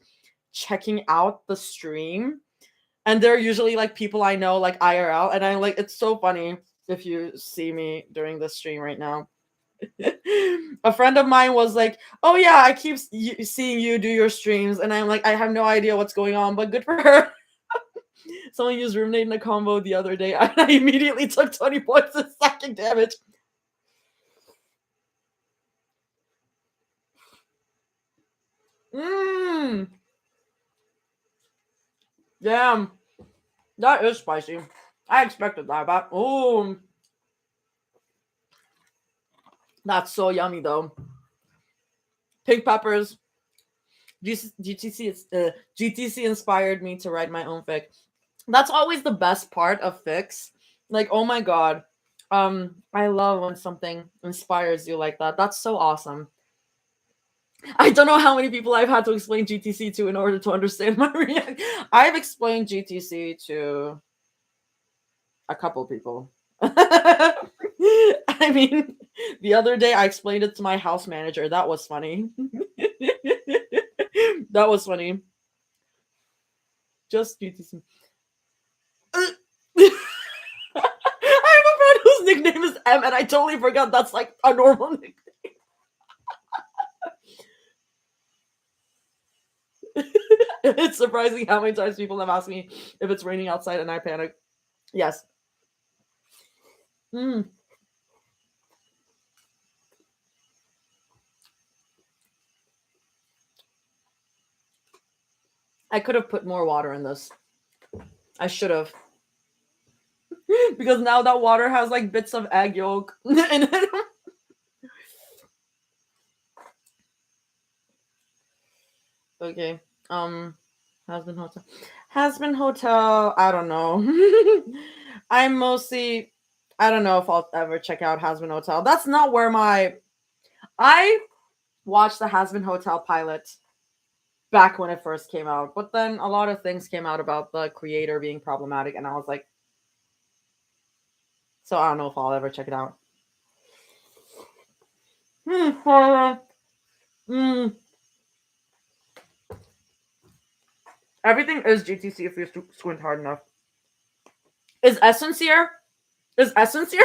checking out the stream, and they're usually like people I know like IRL, and I like it's so funny if you see me during the stream right now. A friend of mine was like, "Oh yeah, I keep seeing you do your streams," and I'm like, I have no idea what's going on, but good for her. Someone used Ruminate in a combo the other day, and I immediately took 20 points of stacking damage. Mmm. Damn. That is spicy. I expected that, but oh, that's so yummy though. Pink peppers. GTC inspired me to write my own fic. That's always the best part of fics. Like, oh my god. I love when something inspires you like that. That's so awesome. I don't know how many people I've had to explain GTC to in order to understand my reaction. I've explained GTC to a couple people. I mean, the other day I explained it to my house manager. That was funny. That was funny. Just GTC. I have a friend whose nickname is M, and I totally forgot that's like a normal nickname. It's surprising how many times people have asked me if it's raining outside and I panic. Yes. Mm. I could have put more water in this. I should have. Because now that water has like bits of egg yolk in it. Okay. Husband Hotel. Husband Hotel, I don't know. I'm mostly I don't know if I'll ever check out Husband Hotel. That's not where I watched the Husband Hotel pilot back when it first came out, but then a lot of things came out about the creator being problematic, and I was like, so I don't know if I'll ever check it out. Mm. Everything is GTC if you squint hard enough. Is Essence here? Is Essence here?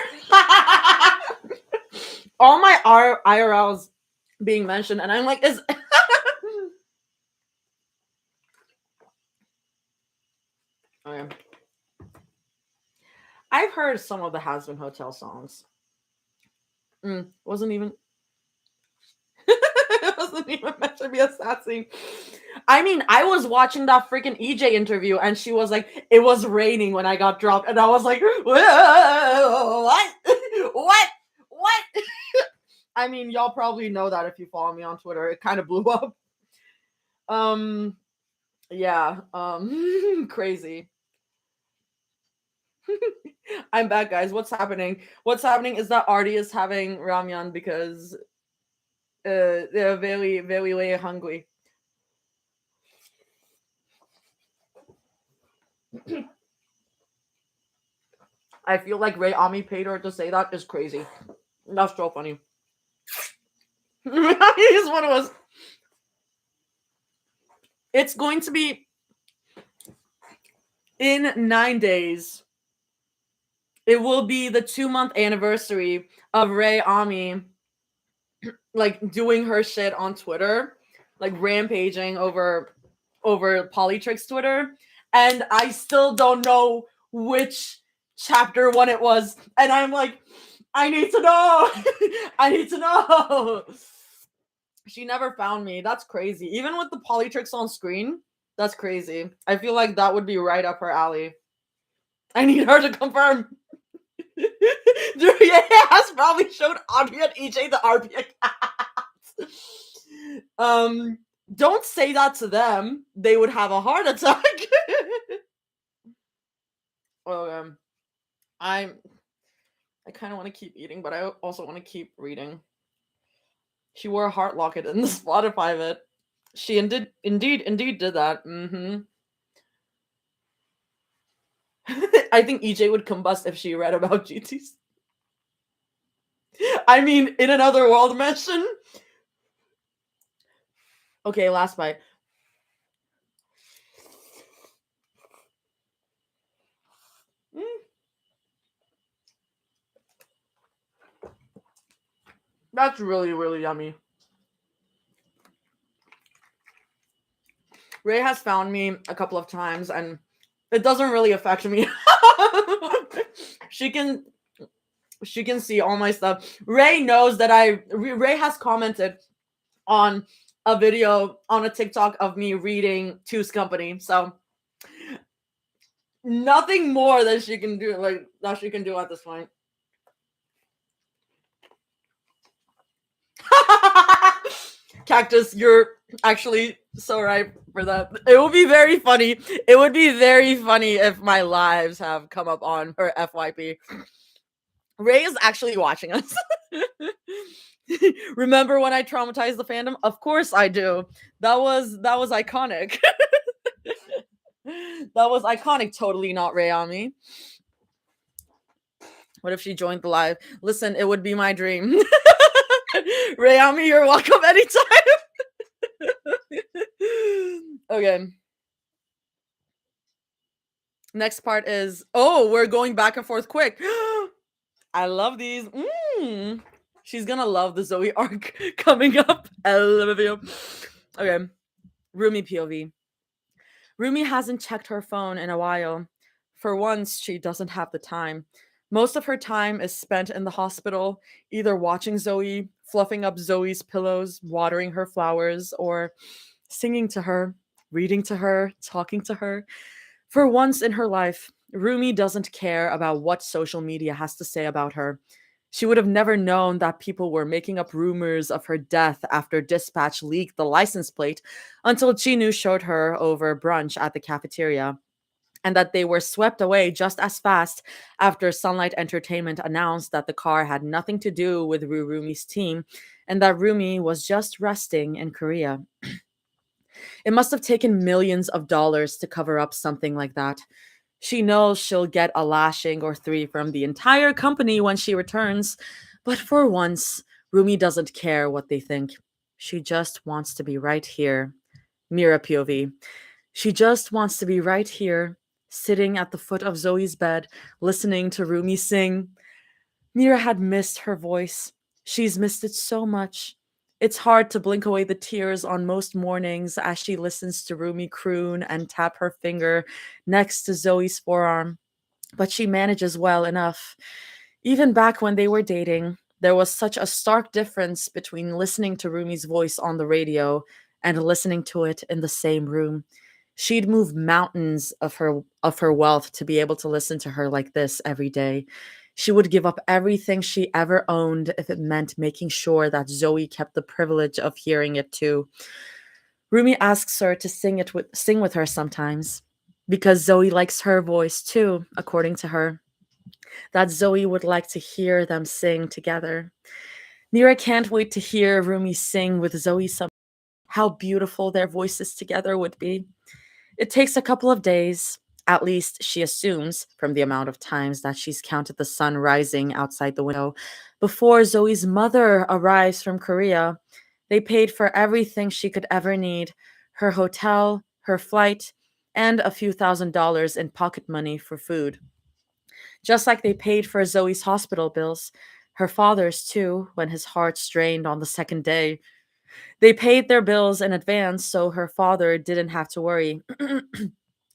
All my IRLs being mentioned, and I'm like, is. Okay. I've heard some of the Hasbin Hotel songs. Wasn't even. It wasn't even meant to be a sad scene. I mean, I was watching that freaking EJ interview, and she was like, "It was raining when I got dropped," and I was like, "What? What? What?" I mean, y'all probably know that if you follow me on Twitter. It kind of blew up. Yeah. Crazy. I'm back, guys. What's happening? What's happening is that Artie is having ramyun because they're very, very, very hungry. I feel like Ray Ami paid her to say that is crazy. That's so funny. He's one of us. It's going to be in 9 days. It will be the 2-month anniversary of Ray Ami like doing her shit on Twitter, like rampaging over Polytrix Twitter, and I still don't know which chapter one it was, and I'm like, I need to know. I need to know. She never found me. That's crazy. Even with the Polytrix on screen, that's crazy. I feel like that would be right up her alley. I need her to confirm. Julia has probably showed Audrey and EJ the RP accounts. Don't say that to them. They would have a heart attack. Oh, I kind of want to keep eating, but I also want to keep reading. She wore a heart locket in the Spotify bit. She indeed did that. I think EJ would combust if she read about GTs. I mean, in another world mention. Okay, last bite. That's really, really yummy. Ray has found me a couple of times, and it doesn't really affect me. She can see all my stuff. Ray knows that Ray has commented on a video on a TikTok of me reading Two's Company. So nothing more that she can do at this point. Cactus, you're actually so right for that. It would be very funny. It would be very funny if my lives have come up on her FYP. Ray is actually watching us. Remember when I traumatized the fandom? Of course I do. That was iconic. That was iconic. Totally not Ray on me. What if she joined the live? Listen, it would be my dream. Rayami, you're welcome anytime. Okay. Next part is, we're going back and forth quick. I love these. She's gonna love the Zoe arc coming up. I love you. Okay. Rumi POV. Rumi hasn't checked her phone in a while. For once, she doesn't have the time. Most of her time is spent in the hospital, either watching Zoe, fluffing up Zoe's pillows, watering her flowers, or singing to her, reading to her, talking to her. For once in her life, Rumi doesn't care about what social media has to say about her. She would have never known that people were making up rumors of her death after Dispatch leaked the license plate until Chinu showed her over brunch at the cafeteria, and that they were swept away just as fast after Sunlight Entertainment announced that the car had nothing to do with Rumi's team and that Rumi was just resting in Korea. It must have taken millions of dollars to cover up something like that. She knows she'll get a lashing or three from the entire company when she returns, but for once, Rumi doesn't care what they think. She just wants to be right here. Mira POV. She just wants to be right here, sitting at the foot of Zoe's bed, listening to Rumi sing. Mira had missed her voice. She's missed it so much. It's hard to blink away the tears on most mornings as she listens to Rumi croon and tap her finger next to Zoe's forearm, but she manages well enough. Even back when they were dating, there was such a stark difference between listening to Rumi's voice on the radio and listening to it in the same room. She'd move mountains of her wealth to be able to listen to her like this every day. She would give up everything she ever owned if it meant making sure that Zoe kept the privilege of hearing it too. Rumi asks her to sing with her sometimes because Zoe likes her voice too, according to her. That Zoe would like to hear them sing together. Mira can't wait to hear Rumi sing with Zoe some. How beautiful their voices together would be. It takes a couple of days, at least she assumes, from the amount of times that she's counted the sun rising outside the window, before Zoe's mother arrives from Korea. They paid for everything she could ever need: her hotel, her flight, and a few $1,000s in pocket money for food. Just like they paid for Zoe's hospital bills, her father's too, when his heart strained on the second day. They paid their bills in advance so her father didn't have to worry.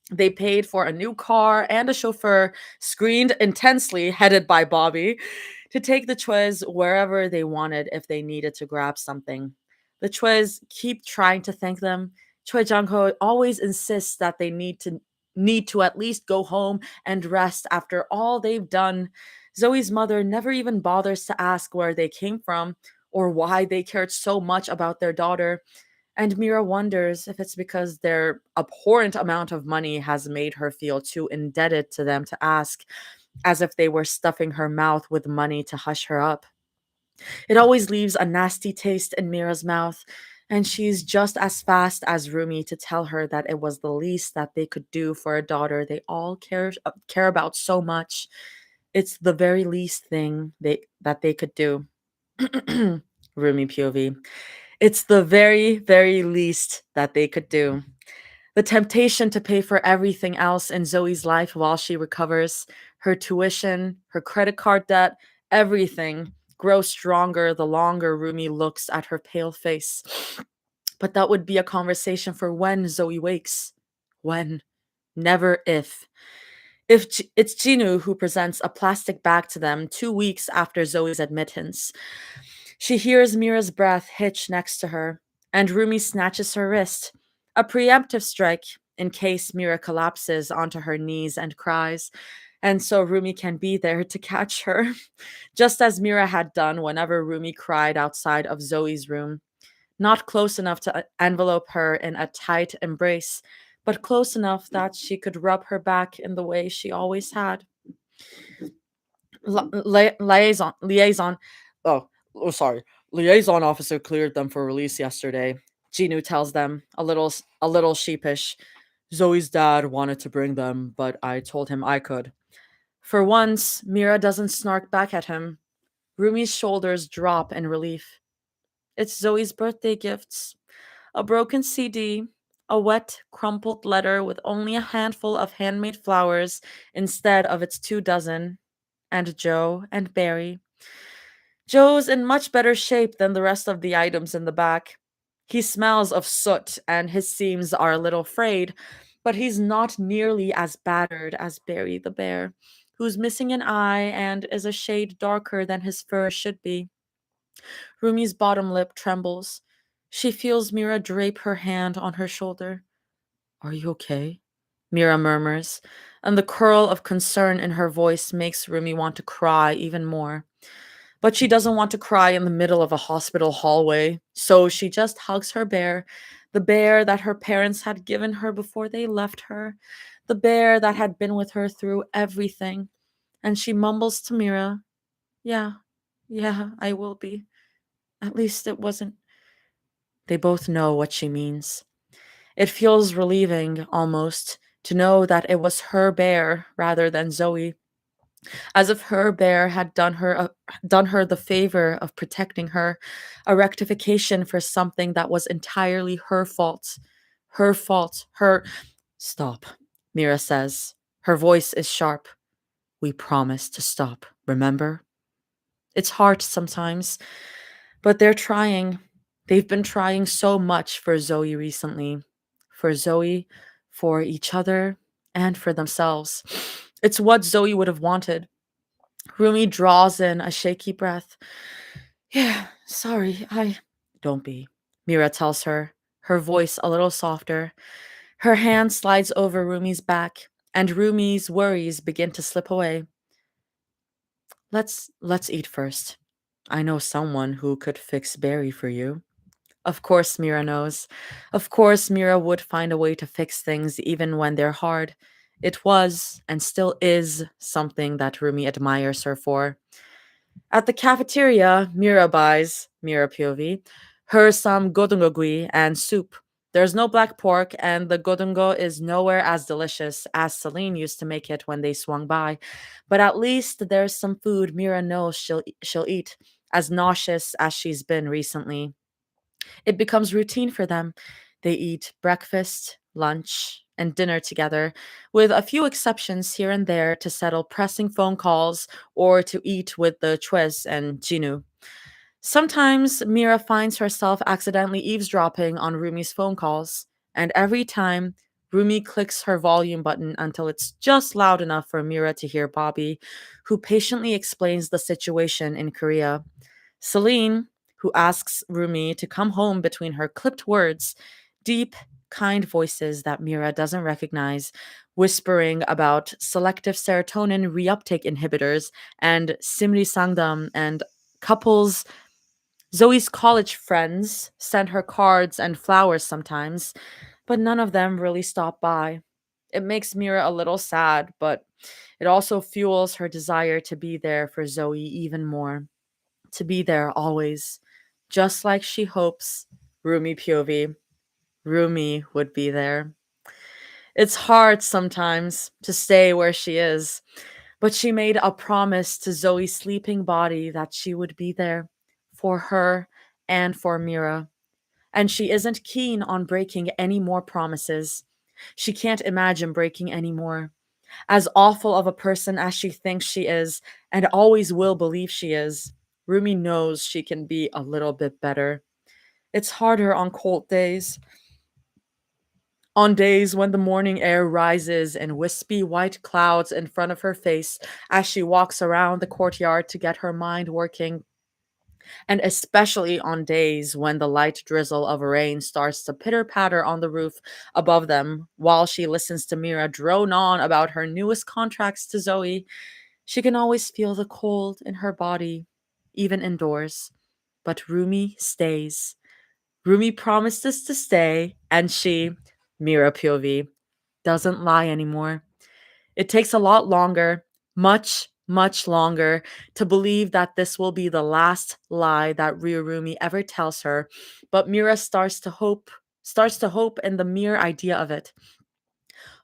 They paid for a new car and a chauffeur, screened intensely, headed by Bobby, to take the Chwez wherever they wanted if they needed to grab something. The Chwez keep trying to thank them. Choi Jang-ho always insists that they need to at least go home and rest after all they've done. Zoe's mother never even bothers to ask where they came from or why they cared so much about their daughter. And Mira wonders if it's because their abhorrent amount of money has made her feel too indebted to them to ask, as if they were stuffing her mouth with money to hush her up. It always leaves a nasty taste in Mira's mouth, and she's just as fast as Rumi to tell her that it was the least that they could do for a daughter they all care about so much. It's the very least thing that they could do. Rumi POV. It's the very, very least that they could do. The temptation to pay for everything else in Zoe's life while she recovers, her tuition, her credit card debt, everything, grows stronger the longer Rumi looks at her pale face. But that would be a conversation for when Zoe wakes. When, never if. It's Jinu who presents a plastic bag to them 2 weeks after Zoe's admittance. She hears Mira's breath hitch next to her, and Rumi snatches her wrist, a preemptive strike in case Mira collapses onto her knees and cries, and so Rumi can be there to catch her, just as Mira had done whenever Rumi cried outside of Zoe's room. Not close enough to envelope her in a tight embrace, but close enough that she could rub her back in the way she always had. Liaison. Sorry. Liaison officer cleared them for release yesterday. Jinu tells them, a little sheepish. Zoe's dad wanted to bring them, but I told him I could. For once, Mira doesn't snark back at him. Rumi's shoulders drop in relief. It's Zoe's birthday gifts. A broken CD, a wet, crumpled letter with only a handful of handmade flowers instead of its 2 dozen, and Joe and Barry. Joe's in much better shape than the rest of the items in the back. He smells of soot and his seams are a little frayed, but he's not nearly as battered as Barry the bear, who's missing an eye and is a shade darker than his fur should be. Rumi's bottom lip trembles. She feels Mira drape her hand on her shoulder. Are you okay? Mira murmurs, and the curl of concern in her voice makes Rumi want to cry even more. But she doesn't want to cry in the middle of a hospital hallway, so she just hugs her bear, the bear that her parents had given her before they left her, the bear that had been with her through everything. And she mumbles to Mira, Yeah, yeah, I will be. At least it wasn't. They both know what she means. It feels relieving, almost, to know that it was her bear rather than Zoe, as if her bear had done her the favor of protecting her, a rectification for something that was entirely her fault. Her fault. Her. Stop, Mira says. Her voice is sharp. We promised to stop, remember? It's hard sometimes, but they're trying. They've been trying so much for Zoe recently. For Zoe, for each other, and for themselves. It's what Zoe would have wanted. Rumi draws in a shaky breath. Yeah, sorry, I. Don't be, Mira tells her, her voice a little softer. Her hand slides over Rumi's back, and Rumi's worries begin to slip away. Let's eat first. I know someone who could fix berry for you. Of course, Mira knows. Of course, Mira would find a way to fix things even when they're hard. It was, and still is, something that Rumi admires her for. At the cafeteria, Mira buys, Mira POV, her some godongogui and soup. There's no black pork, and the godongo is nowhere as delicious as Celine used to make it when they swung by. But at least there's some food Mira knows she'll eat, as nauseous as she's been recently. It becomes routine for them. They eat breakfast, lunch, and dinner together, with a few exceptions here and there to settle pressing phone calls or to eat with the Chwes and Jinu. Sometimes Mira finds herself accidentally eavesdropping on Rumi's phone calls, and every time Rumi clicks her volume button until it's just loud enough for Mira to hear Bobby, who patiently explains the situation in Korea. Celine, who asks Rumi to come home between her clipped words, deep, kind voices that Mira doesn't recognize, whispering about selective serotonin reuptake inhibitors and Simri Sangdam and couples. Zoe's college friends send her cards and flowers sometimes, but none of them really stop by. It makes Mira a little sad, but it also fuels her desire to be there for Zoe even more, to be there always, just like she hopes Rumi POV, Rumi would be there. It's hard sometimes to stay where she is, but she made a promise to Zoe's sleeping body that she would be there for her and for Mira. And she isn't keen on breaking any more promises. She can't imagine breaking any more. As awful of a person as she thinks she is, and always will believe she is, Rumi knows she can be a little bit better. It's harder on cold days. On days when the morning air rises in wispy white clouds in front of her face as she walks around the courtyard to get her mind working, and especially on days when the light drizzle of rain starts to pitter patter on the roof above them while she listens to Mira drone on about her newest contracts to Zoe, she can always feel the cold in her body, even indoors. But Rumi stays. Rumi promises to stay, and she, Mira POV, doesn't lie anymore. It takes a lot longer, much, much longer, to believe that this will be the last lie that Ryurumi ever tells her, but Mira starts to hope in the mere idea of it.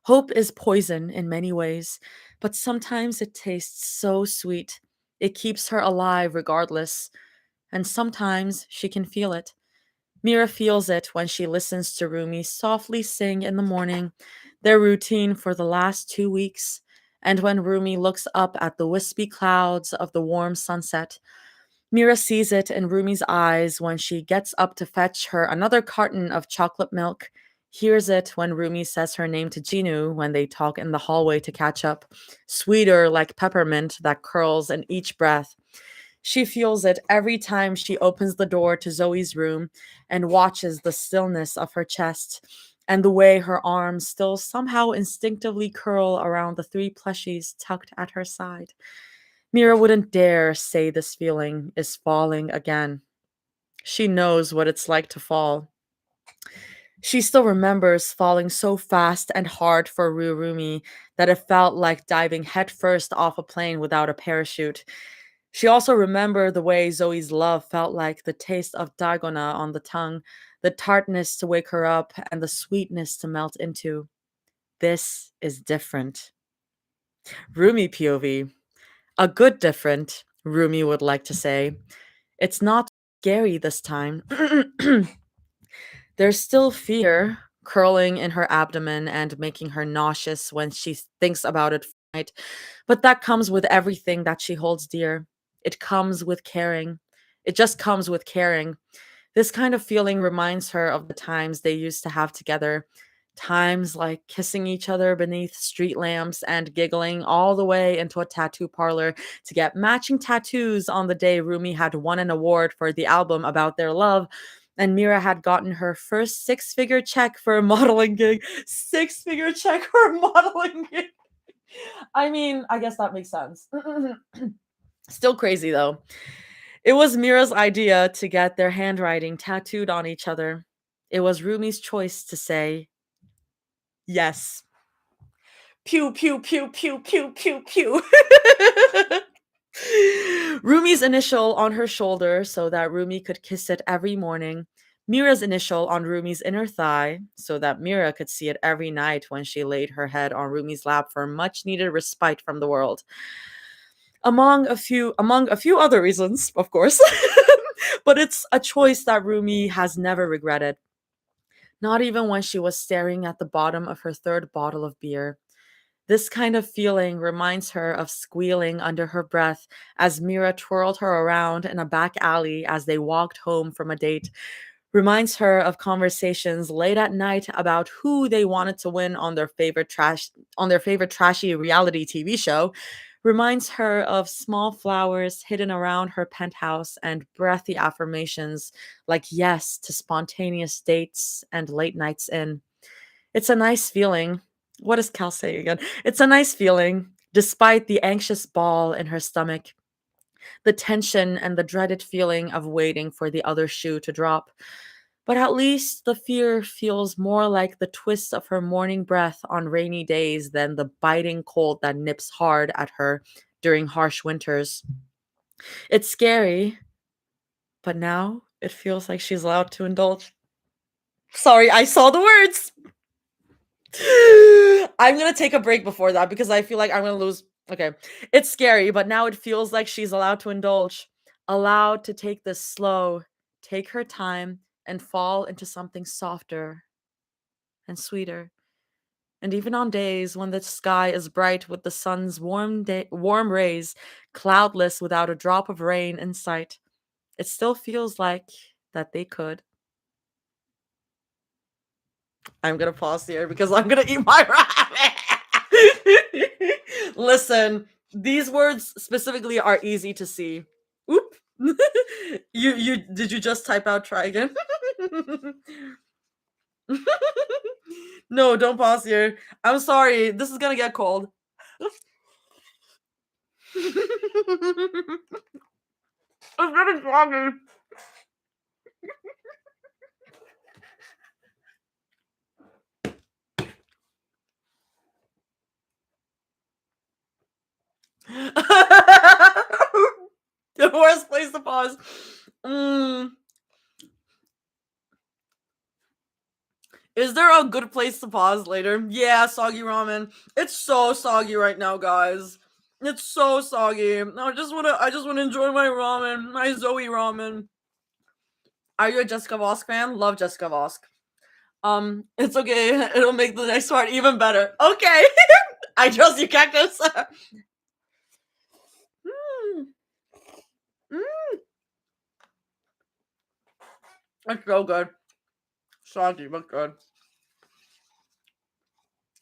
Hope is poison in many ways, but sometimes it tastes so sweet. It keeps her alive regardless, and sometimes she can feel it. Mira feels it when she listens to Rumi softly sing in the morning, their routine for the last 2 weeks, and when Rumi looks up at the wispy clouds of the warm sunset. Mira sees it in Rumi's eyes when she gets up to fetch her another carton of chocolate milk, hears it when Rumi says her name to Jinu when they talk in the hallway to catch up, sweeter like peppermint that curls in each breath. She feels it every time she opens the door to Zoe's room and watches the stillness of her chest and the way her arms still somehow instinctively curl around the three plushies tucked at her side. Mira wouldn't dare say this feeling is falling again. She knows what it's like to fall. She still remembers falling so fast and hard for Rurumi that it felt like diving headfirst off a plane without a parachute. She also remembered the way Zoe's love felt like the taste of dalgona on the tongue, the tartness to wake her up, and the sweetness to melt into. This is different. Rumi POV. A good different, Rumi would like to say. It's not scary this time. There's still fear curling in her abdomen and making her nauseous when she thinks about it, right? But that comes with everything that she holds dear. It comes with caring. It just comes with caring. This kind of feeling reminds her of the times they used to have together. Times like kissing each other beneath street lamps and giggling all the way into a tattoo parlor to get matching tattoos on the day Rumi had won an award for the album about their love. And Mira had gotten her first six-figure check for a modeling gig. Six-figure check for a modeling gig. I mean, I guess that makes sense. Still crazy though. It was Mira's idea to get their handwriting tattooed on each other. It was Rumi's choice to say yes. Pew, pew, pew, pew, pew, pew, pew. Rumi's initial on her shoulder so that Rumi could kiss it every morning. Mira's initial on Rumi's inner thigh so that Mira could see it every night when she laid her head on Rumi's lap for much needed respite from the world. Among a few other reasons, of course. But it's a choice that Rumi has never regretted. Not even when she was staring at the bottom of her third bottle of beer. This kind of feeling reminds her of squealing under her breath as Mira twirled her around in a back alley as they walked home from a date. Reminds her of conversations late at night about who they wanted to win on their favorite trashy reality TV show. Reminds her of small flowers hidden around her penthouse and breathy affirmations like yes to spontaneous dates and late nights in. It's a nice feeling. What does Cal say again? It's a nice feeling, despite the anxious ball in her stomach, the tension and the dreaded feeling of waiting for the other shoe to drop. But at least the fear feels more like the twist of her morning breath on rainy days than the biting cold that nips hard at her during harsh winters. It's scary, but now it feels like she's allowed to indulge. Sorry, I saw the words. I'm gonna take a break before that because I feel like I'm gonna lose. Okay. It's scary, but now it feels like she's allowed to indulge, allowed to take this slow, take her time, and fall into something softer and sweeter. And even on days when the sky is bright with the sun's warm rays, cloudless without a drop of rain in sight, it still feels like that they could. I'm gonna pause here because I'm gonna eat my ramen. Listen, these words specifically are easy to see. Oop. You did you just type out try again? No, don't pause here. I'm sorry. This is gonna get cold. It's getting soggy. The worst place to pause. Is there a good place to pause later? Yeah, soggy ramen. It's so soggy right now, guys. It's so soggy. I just wanna enjoy my ramen, my Zoe ramen. Are you a Jessica Vosk fan? Love Jessica Vosk. It's okay. It'll make the next part even better. Okay. I trust you, Cactus. mm. Mm. It's so good. Soggy, but good.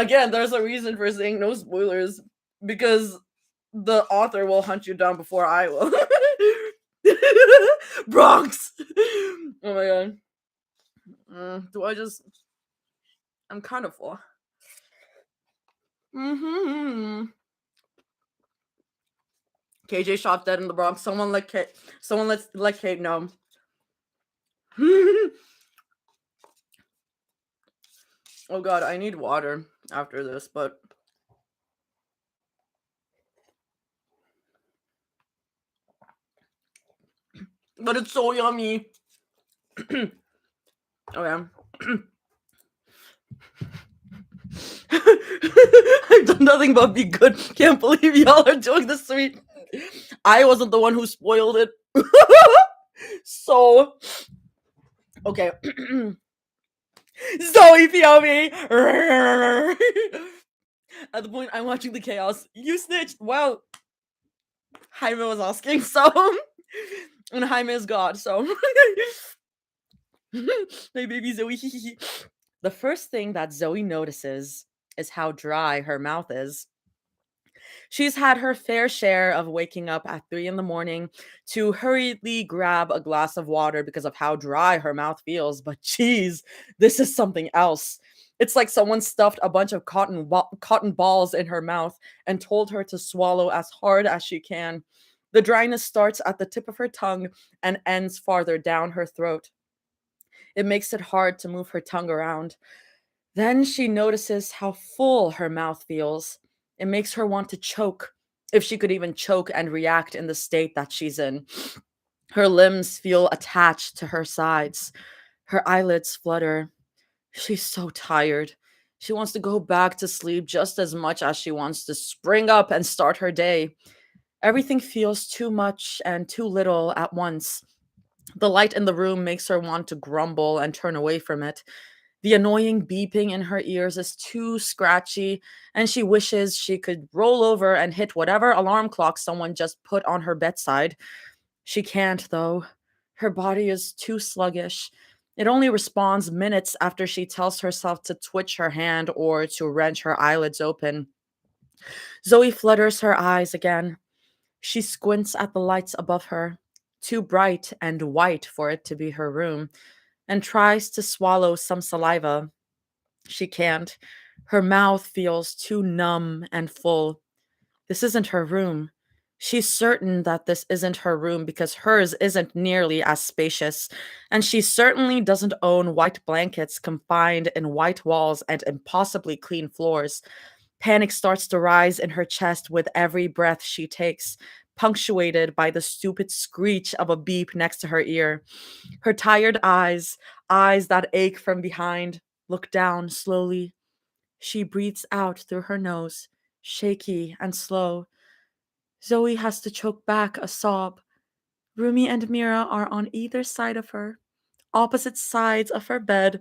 Again, there's a reason for saying no spoilers because the author will hunt you down before I will. Bronx. Oh my god. Do I just? I'm kind of full. KJ shot dead in the Bronx. Someone let Kate. Someone let Kate know. Oh god, I need water after this, but it's so yummy. Okay. I've done nothing but be good. Can't believe y'all are doing this to me. I wasn't the one who spoiled it. So, okay. Zoe POV. At the point I'm watching the chaos, you snitched. Well, Jaime was asking, so. And Jaime is God, so. My baby Zoe. The first thing that Zoe notices is how dry her mouth is. She's had her fair share of waking up at 3 in the morning to hurriedly grab a glass of water because of how dry her mouth feels. But geez, this is something else. It's like someone stuffed a bunch of cotton balls in her mouth and told her to swallow as hard as she can. The dryness starts at the tip of her tongue and ends farther down her throat. It makes it hard to move her tongue around. Then she notices how full her mouth feels. It makes her want to choke, if she could even choke and react in the state that she's in. Her limbs feel attached to her sides. Her eyelids flutter. She's so tired. She wants to go back to sleep just as much as she wants to spring up and start her day. Everything feels too much and too little at once. The light in the room makes her want to grumble and turn away from it. The annoying beeping in her ears is too scratchy, and she wishes she could roll over and hit whatever alarm clock someone just put on her bedside. She can't, though. Her body is too sluggish. It only responds minutes after she tells herself to twitch her hand or to wrench her eyelids open. Zoe flutters her eyes again. She squints at the lights above her, too bright and white for it to be her room, and tries to swallow some saliva. She can't. Her mouth feels too numb and full. This isn't her room. She's certain that this isn't her room because hers isn't nearly as spacious, and she certainly doesn't own white blankets confined in white walls and impossibly clean floors. Panic starts to rise in her chest with every breath she takes, punctuated by the stupid screech of a beep next to her ear. Her tired eyes, eyes that ache from behind, look down slowly. She breathes out through her nose, shaky and slow. Zoe has to choke back a sob. Rumi and Mira are on either side of her, opposite sides of her bed,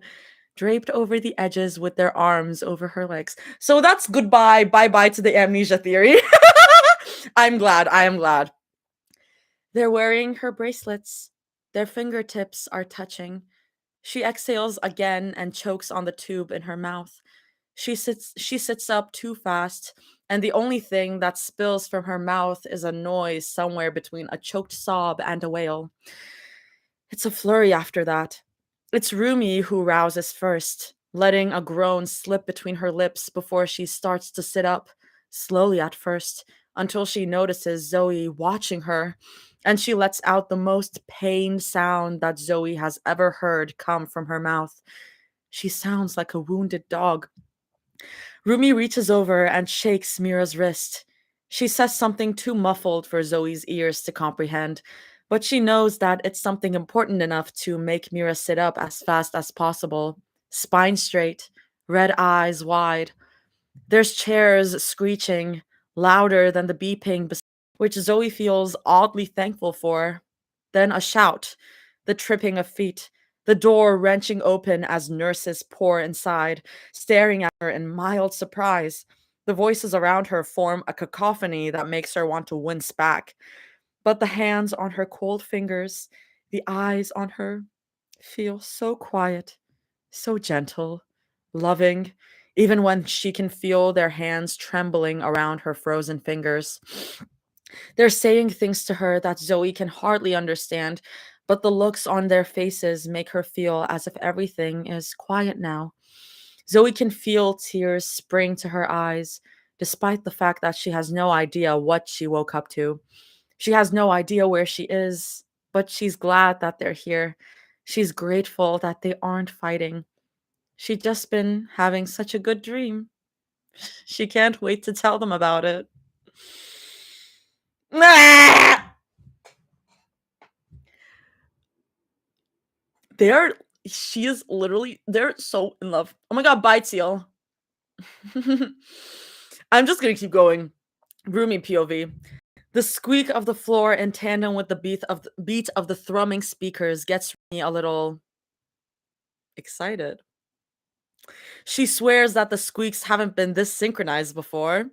draped over the edges with their arms over her legs. So that's goodbye, bye-bye to the amnesia theory. I am glad. They're wearing her bracelets. Their fingertips are touching. She exhales again and chokes on the tube in her mouth. She sits up too fast, and the only thing that spills from her mouth is a noise somewhere between a choked sob and a wail. It's a flurry after that. It's Rumi who rouses first, letting a groan slip between her lips before she starts to sit up, slowly at first, until she notices Zoe watching her, and she lets out the most pained sound that Zoe has ever heard come from her mouth. She sounds like a wounded dog. Rumi reaches over and shakes Mira's wrist. She says something too muffled for Zoe's ears to comprehend, but she knows that it's something important enough to make Mira sit up as fast as possible, spine straight, red eyes wide. There's chairs screeching, louder than the beeping, which Zoe feels oddly thankful for. Then a shout, the tripping of feet, the door wrenching open as nurses pour inside, staring at her in mild surprise. The voices around her form a cacophony that makes her want to wince back. But the hands on her cold fingers, the eyes on her, feel so quiet, so gentle, loving. even when she can feel their hands trembling around her frozen fingers. They're saying things to her that Zoe can hardly understand, but the looks on their faces make her feel as if everything is quiet now. Zoe can feel tears spring to her eyes, despite the fact that she has no idea what she woke up to. She has no idea where she is, but she's glad that they're here. She's grateful that they aren't fighting. She's just been having such a good dream. She can't wait to tell them about it. They're she is literally they're so in love. Oh my god, bye Teal. I'm just gonna keep going. Roomy POV. The squeak of the floor in tandem with the beat of the thrumming speakers gets me a little excited. She swears that the squeaks haven't been this synchronized before.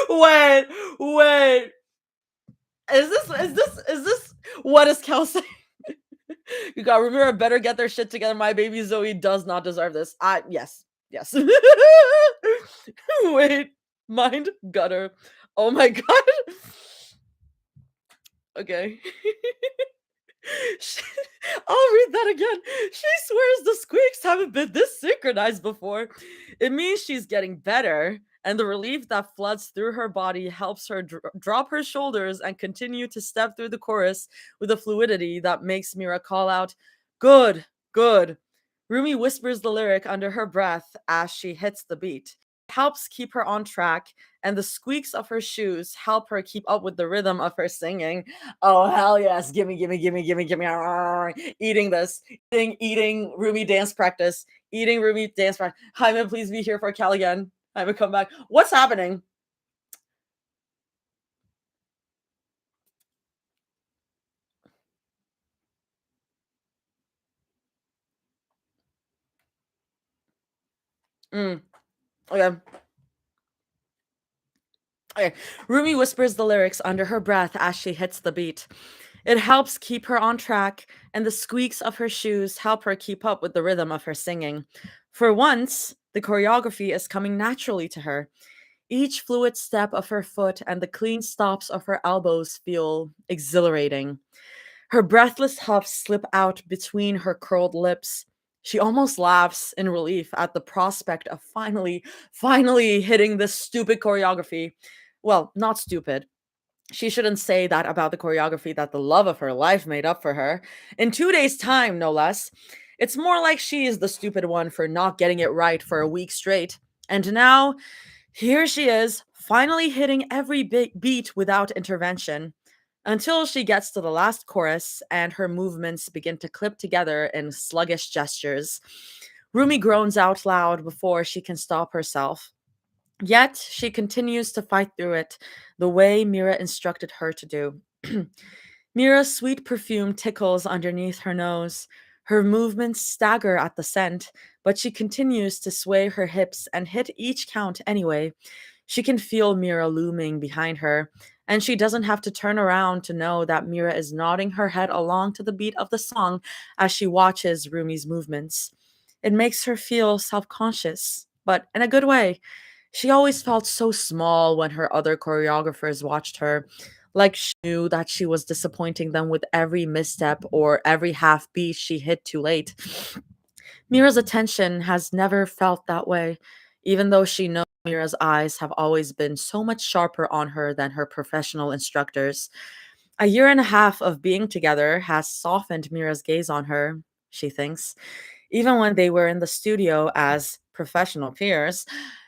Wait, wait. Is this what is Kel saying? You got Rumira better get their shit together. My baby Zoe does not deserve this. Yes. Yes. Wait. Mind gutter. Oh my god. Okay. She- I'll read that again. She swears the squeaks haven't been this synchronized before. It means she's getting better, and the relief that floods through her body helps her drop her shoulders and continue to step through the chorus with a fluidity that makes Mira call out, "Good, good." Rumi whispers the lyric under her breath as she hits the beat. It helps keep her on track, and the squeaks of her shoes help her keep up with the rhythm of her singing. Oh hell yes! Gimme, gimme, gimme, gimme, gimme! Eating this, eating Rumi dance practice, eating Rumi dance practice. Hyman, please be here for Cal again. Hyman, come back. What's happening? Okay. Okay. Rumi whispers the lyrics under her breath as she hits the beat. It helps keep her on track, and the squeaks of her shoes help her keep up with the rhythm of her singing. For once, the choreography is coming naturally to her. Each fluid step of her foot and the clean stops of her elbows feel exhilarating. Her breathless huffs slip out between her curled lips. She almost laughs in relief at the prospect of finally hitting this stupid choreography. Well, not stupid. She shouldn't say that about the choreography that the love of her life made up for her. In 2 days' time, no less. It's more like she is the stupid one for not getting it right for a week straight. And now, here she is, finally hitting every beat without intervention. Until she gets to the last chorus and her movements begin to clip together in sluggish gestures. Rumi groans out loud before she can stop herself. Yet she continues to fight through it the way Mira instructed her to do. Mira's sweet perfume tickles underneath her nose. Her movements stagger at the scent, but she continues to sway her hips and hit each count anyway. She can feel Mira looming behind her, and she doesn't have to turn around to know that Mira is nodding her head along to the beat of the song as she watches Rumi's movements. It makes her feel self conscious, but in a good way. She always felt so small when her other choreographers watched her, like she knew that she was disappointing them with every misstep or every half beat she hit too late. Mira's attention has never felt that way, even though she knows Mira's eyes have always been so much sharper on her than her professional instructors. A year and a half of being together has softened Mira's gaze on her, she thinks. Even when they were in the studio as professional peers,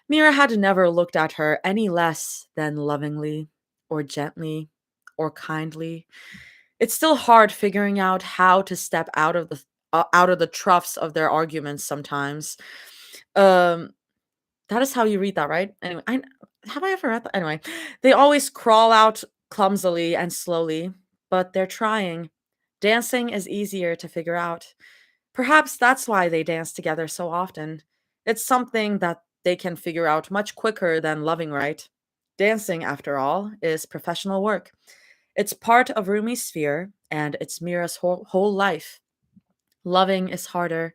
Mira had never looked at her any less than lovingly, or gently, or kindly. It's still hard figuring out how to step out of the troughs of their arguments sometimes. Um, that is how you read that, right? Anyway, have I ever read that? Anyway, they always crawl out clumsily and slowly, but they're trying. Dancing is easier to figure out. Perhaps that's why they dance together so often. It's something that they can figure out much quicker than loving right. Dancing, after all, is professional work. It's part of Rumi's sphere, and it's Mira's whole life. Loving is harder.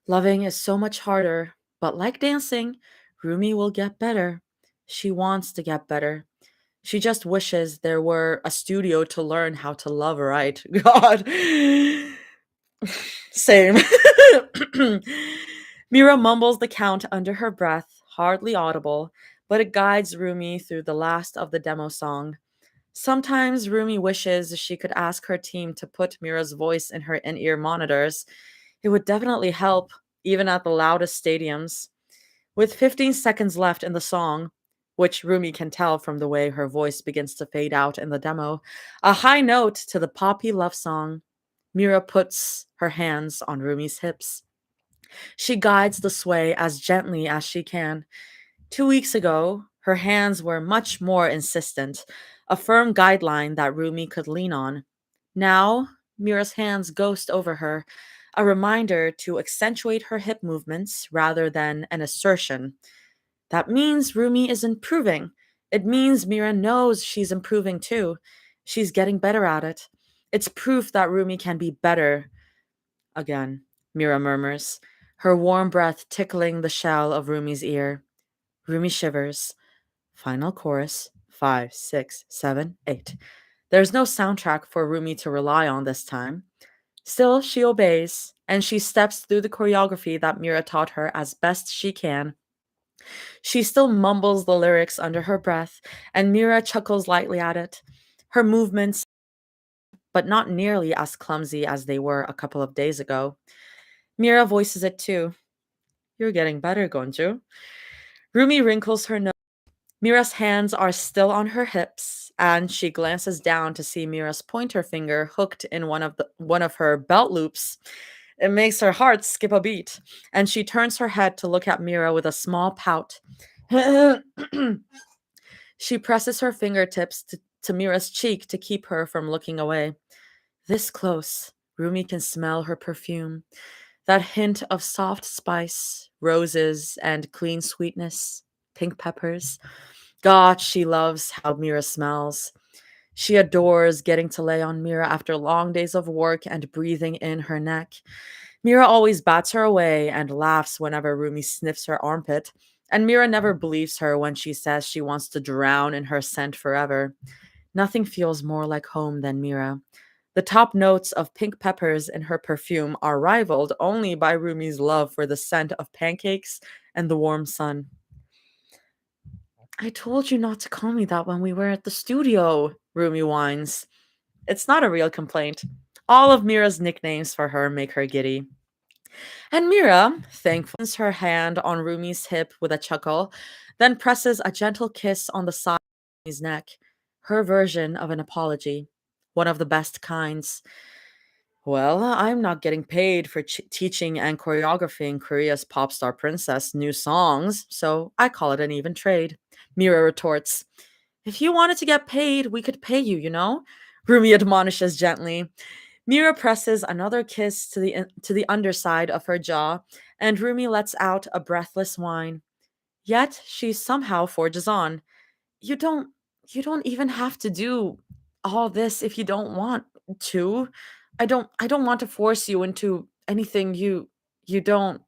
Loving is so much harder. But like dancing, Rumi will get better. She wants to get better. She just wishes there were a studio to learn how to love right. God. Same. Mira mumbles the count under her breath, hardly audible, but it guides Rumi through the last of the demo song. Sometimes Rumi wishes she could ask her team to put Mira's voice in her in ear monitors. It would definitely help, even at the loudest stadiums. With 15 seconds left in the song, which Rumi can tell from the way her voice begins to fade out in the demo, a high note to the poppy love song, Mira puts her hands on Rumi's hips. She guides the sway as gently as she can. 2 weeks ago, her hands were much more insistent, a firm guideline that Rumi could lean on. Now, Mira's hands ghost over her, a reminder to accentuate her hip movements rather than an assertion. That means Rumi is improving. It means Mira knows she's improving too. She's getting better at it. It's proof that Rumi can be better again, Mira murmurs, her warm breath tickling the shell of Rumi's ear. Rumi shivers. Final chorus 5, 6, 7, 8. There's no soundtrack for Rumi to rely on this time. Still, she obeys, and she steps through the choreography that Mira taught her as best she can. She still mumbles the lyrics under her breath, and Mira chuckles lightly at it. Her movements, but not nearly as clumsy as they were a couple of days ago. Mira voices it too. You're getting better, Gonju. Rumi wrinkles her nose. Mira's hands are still on her hips, and she glances down to see Mira's pointer finger hooked in one of her belt loops. It makes her heart skip a beat, and she turns her head to look at Mira with a small pout. She presses her fingertips to Mira's cheek to keep her from looking away. This close, Rumi can smell her perfume, that hint of soft spice, roses, and clean sweetness, pink peppers. God, she loves how Mira smells. She adores getting to lay on Mira after long days of work and breathing in her neck. Mira always bats her away and laughs whenever Rumi sniffs her armpit, and Mira never believes her when she says she wants to drown in her scent forever. Nothing feels more like home than Mira. The top notes of pink peppers in her perfume are rivaled only by Rumi's love for the scent of pancakes and the warm sun. I told you not to call me that when we were at the studio, Rumi whines. It's not a real complaint. All of Mira's nicknames for her make her giddy. And Mira, thankfully, puts her hand on Rumi's hip with a chuckle, then presses a gentle kiss on the side of Rumi's neck, her version of an apology, one of the best kinds. Well, I'm not getting paid for teaching and choreographing Korea's pop star princess new songs, so I call it an even trade. Mira retorts, if you wanted to get paid, we could pay you, you know? Rumi admonishes gently. Mira presses another kiss to the underside of her jaw, and Rumi lets out a breathless whine. Yet she somehow forges on. You don't you don't even have to do all this if you don't want to. I don't want to force you into anything you don't.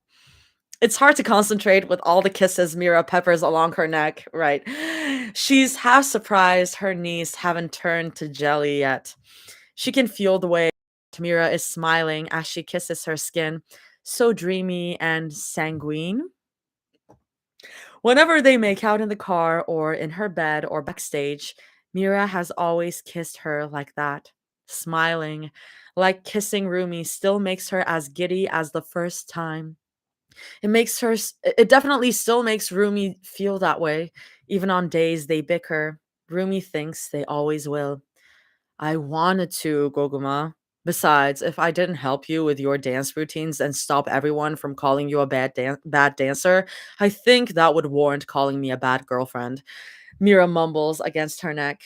It's hard to concentrate with all the kisses Mira peppers along her neck, right? She's half surprised her knees haven't turned to jelly yet. She can feel the way Mira is smiling as she kisses her skin, so dreamy and sanguine. Whenever they make out in the car or in her bed or backstage, Mira has always kissed her like that, smiling, like kissing Rumi still makes her as giddy as the first time. It definitely still makes Rumi feel that way, even on days they bicker. Rumi thinks they always will. I wanted to, Goguma. Besides, if I didn't help you with your dance routines and stop everyone from calling you a bad dancer, I think that would warrant calling me a bad girlfriend. Mira mumbles against her neck.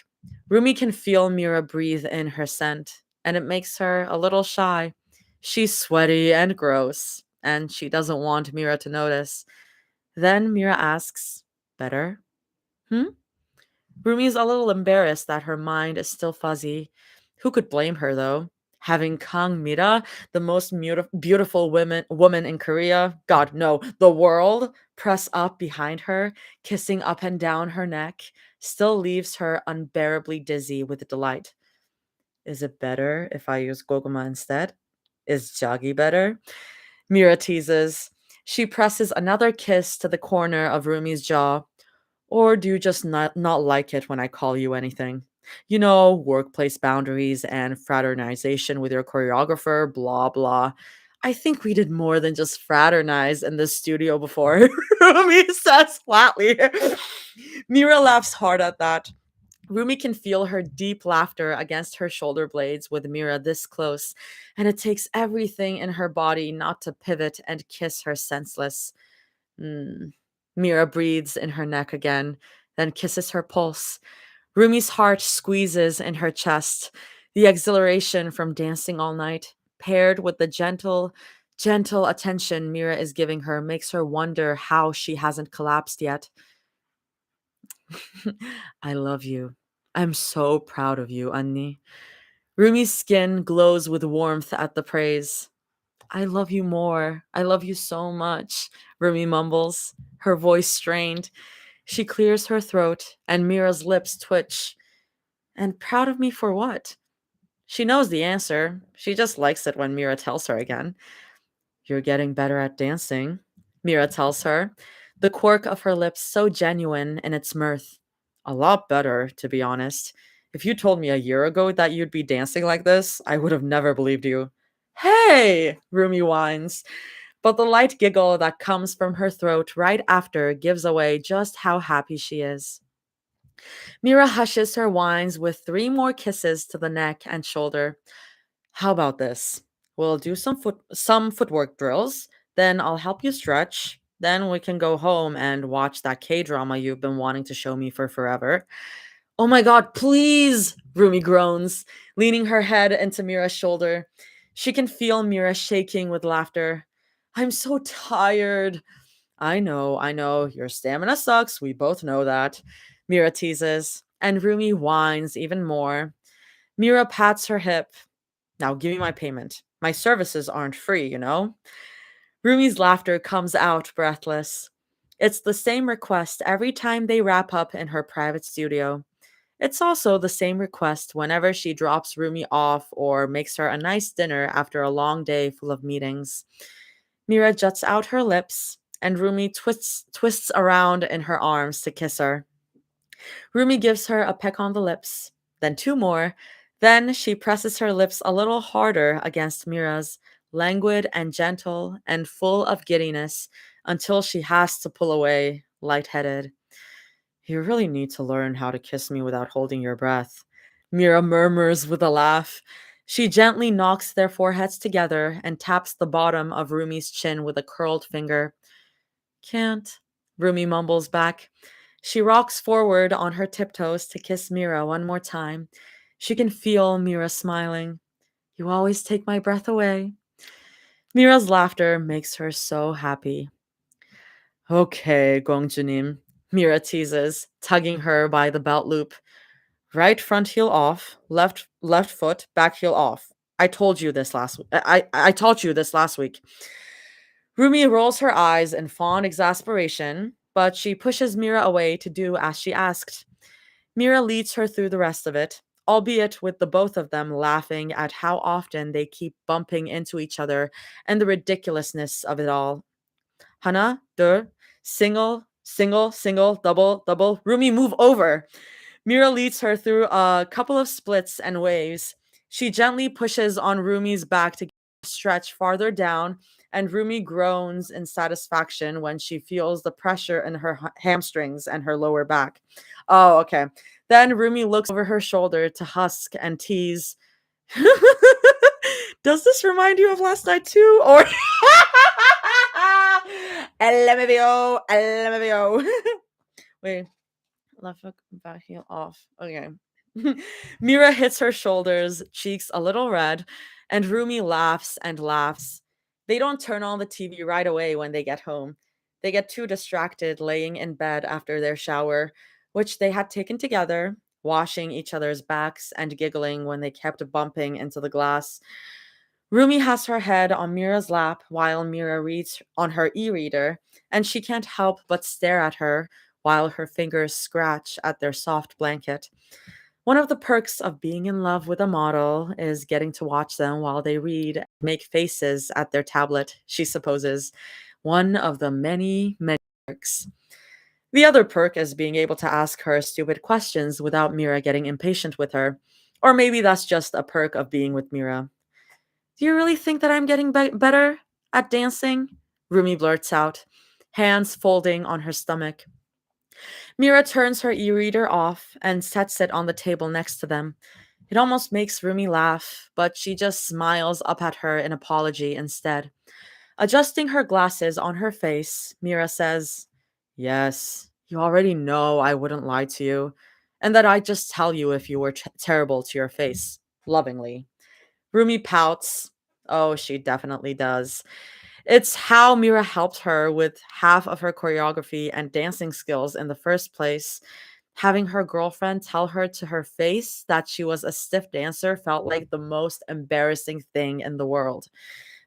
Rumi can feel Mira breathe in her scent, and it makes her a little shy. She's sweaty and gross, and she doesn't want Mira to notice. Then Mira asks, better? Hmm? Rumi's a little embarrassed that her mind is still fuzzy. Who could blame her, though? Having Kang Mira, the most beautiful woman in Korea, God, no, the world, press up behind her, kissing up and down her neck, still leaves her unbearably dizzy with delight. Is it better if I use Goguma instead? Is Jagi better? Mira teases. She presses another kiss to the corner of Rumi's jaw. Or do you just not like it when I call you anything? You know, workplace boundaries and fraternization with your choreographer, blah, blah. I think we did more than just fraternize in the studio before, Rumi says flatly. Mira laughs hard at that. Rumi can feel her deep laughter against her shoulder blades with Mira this close, and it takes everything in her body not to pivot and kiss her senseless. Mm. Mira breathes in her neck again, then kisses her pulse. Rumi's heart squeezes in her chest. The exhilaration from dancing all night, paired with the gentle attention Mira is giving her, makes her wonder how she hasn't collapsed yet. I love you. I'm so proud of you, Anni. Rumi's skin glows with warmth at the praise. I love you more. I love you so much, Rumi mumbles, her voice strained. She clears her throat, and Mira's lips twitch. And proud of me for what? She knows the answer. She just likes it when Mira tells her again. You're getting better at dancing, Mira tells her, the quirk of her lips so genuine in its mirth. A lot better, to be honest. If you told me a year ago that you'd be dancing like this, I would have never believed you. Hey, Rumi whines, but the light giggle that comes from her throat right after gives away just how happy she is. Mira hushes her whines with 3 more kisses to the neck and shoulder. How about this? We'll do some footwork drills, then I'll help you stretch. Then we can go home and watch that K-drama you've been wanting to show me for forever. Oh my god, please, Rumi groans, leaning her head into Mira's shoulder. She can feel Mira shaking with laughter. I'm so tired. I know. Your stamina sucks. We both know that. Mira teases, and Rumi whines even more. Mira pats her hip. Now give me my payment. My services aren't free, you know? Rumi's laughter comes out breathless. It's the same request every time they wrap up in her private studio. It's also the same request whenever she drops Rumi off or makes her a nice dinner after a long day full of meetings. Mira juts out her lips, and Rumi twists around in her arms to kiss her. Rumi gives her a peck on the lips, then 2 more. Then she presses her lips a little harder against Mira's, languid and gentle and full of giddiness, until she has to pull away, lightheaded. You really need to learn how to kiss me without holding your breath, Mira murmurs with a laugh. She gently knocks their foreheads together and taps the bottom of Rumi's chin with a curled finger. Can't, Rumi mumbles back. She rocks forward on her tiptoes to kiss Mira 1 more time. She can feel Mira smiling. You always take my breath away. Mira's laughter makes her so happy. Okay, Gongjunim, Mira teases, tugging her by the belt loop. Right front heel off, left foot, back heel off. I told you this last I taught you this last week. Rumi rolls her eyes in fond exasperation, but she pushes Mira away to do as she asked. Mira leads her through the rest of it, albeit with the both of them laughing at how often they keep bumping into each other and the ridiculousness of it all. Hana, dur, single, double. Rumi, move over. Mira leads her through a couple of splits and waves. She gently pushes on Rumi's back to stretch farther down, and Rumi groans in satisfaction when she feels the pressure in her hamstrings and her lower back. Oh, okay. Then Rumi looks over her shoulder to husk and tease. Does this remind you of last night too? Or LMVO. Wait, left foot, back heel off. Okay. Mira hits her shoulders, cheeks a little red, and Rumi laughs and laughs. They don't turn on the TV right away when they get home. They get too distracted laying in bed after their shower, which they had taken together, washing each other's backs and giggling when they kept bumping into the glass. Rumi has her head on Mira's lap while Mira reads on her e reader, and she can't help but stare at her while her fingers scratch at their soft blanket. One of the perks of being in love with a model is getting to watch them while they read, and make faces at their tablet, she supposes. One of the many, many perks. The other perk is being able to ask her stupid questions without Mira getting impatient with her. Or maybe that's just a perk of being with Mira. Do you really think that I'm getting better at dancing? Rumi blurts out, hands folding on her stomach. Mira turns her e reader off and sets it on the table next to them. It almost makes Rumi laugh, but she just smiles up at her in apology instead. Adjusting her glasses on her face, Mira says, "Yes, you already know I wouldn't lie to you, and that I'd just tell you if you were terrible to your face, lovingly." Rumi pouts. Oh, she definitely does. It's how Mira helped her with half of her choreography and dancing skills in the first place. Having her girlfriend tell her to her face that she was a stiff dancer felt like the most embarrassing thing in the world.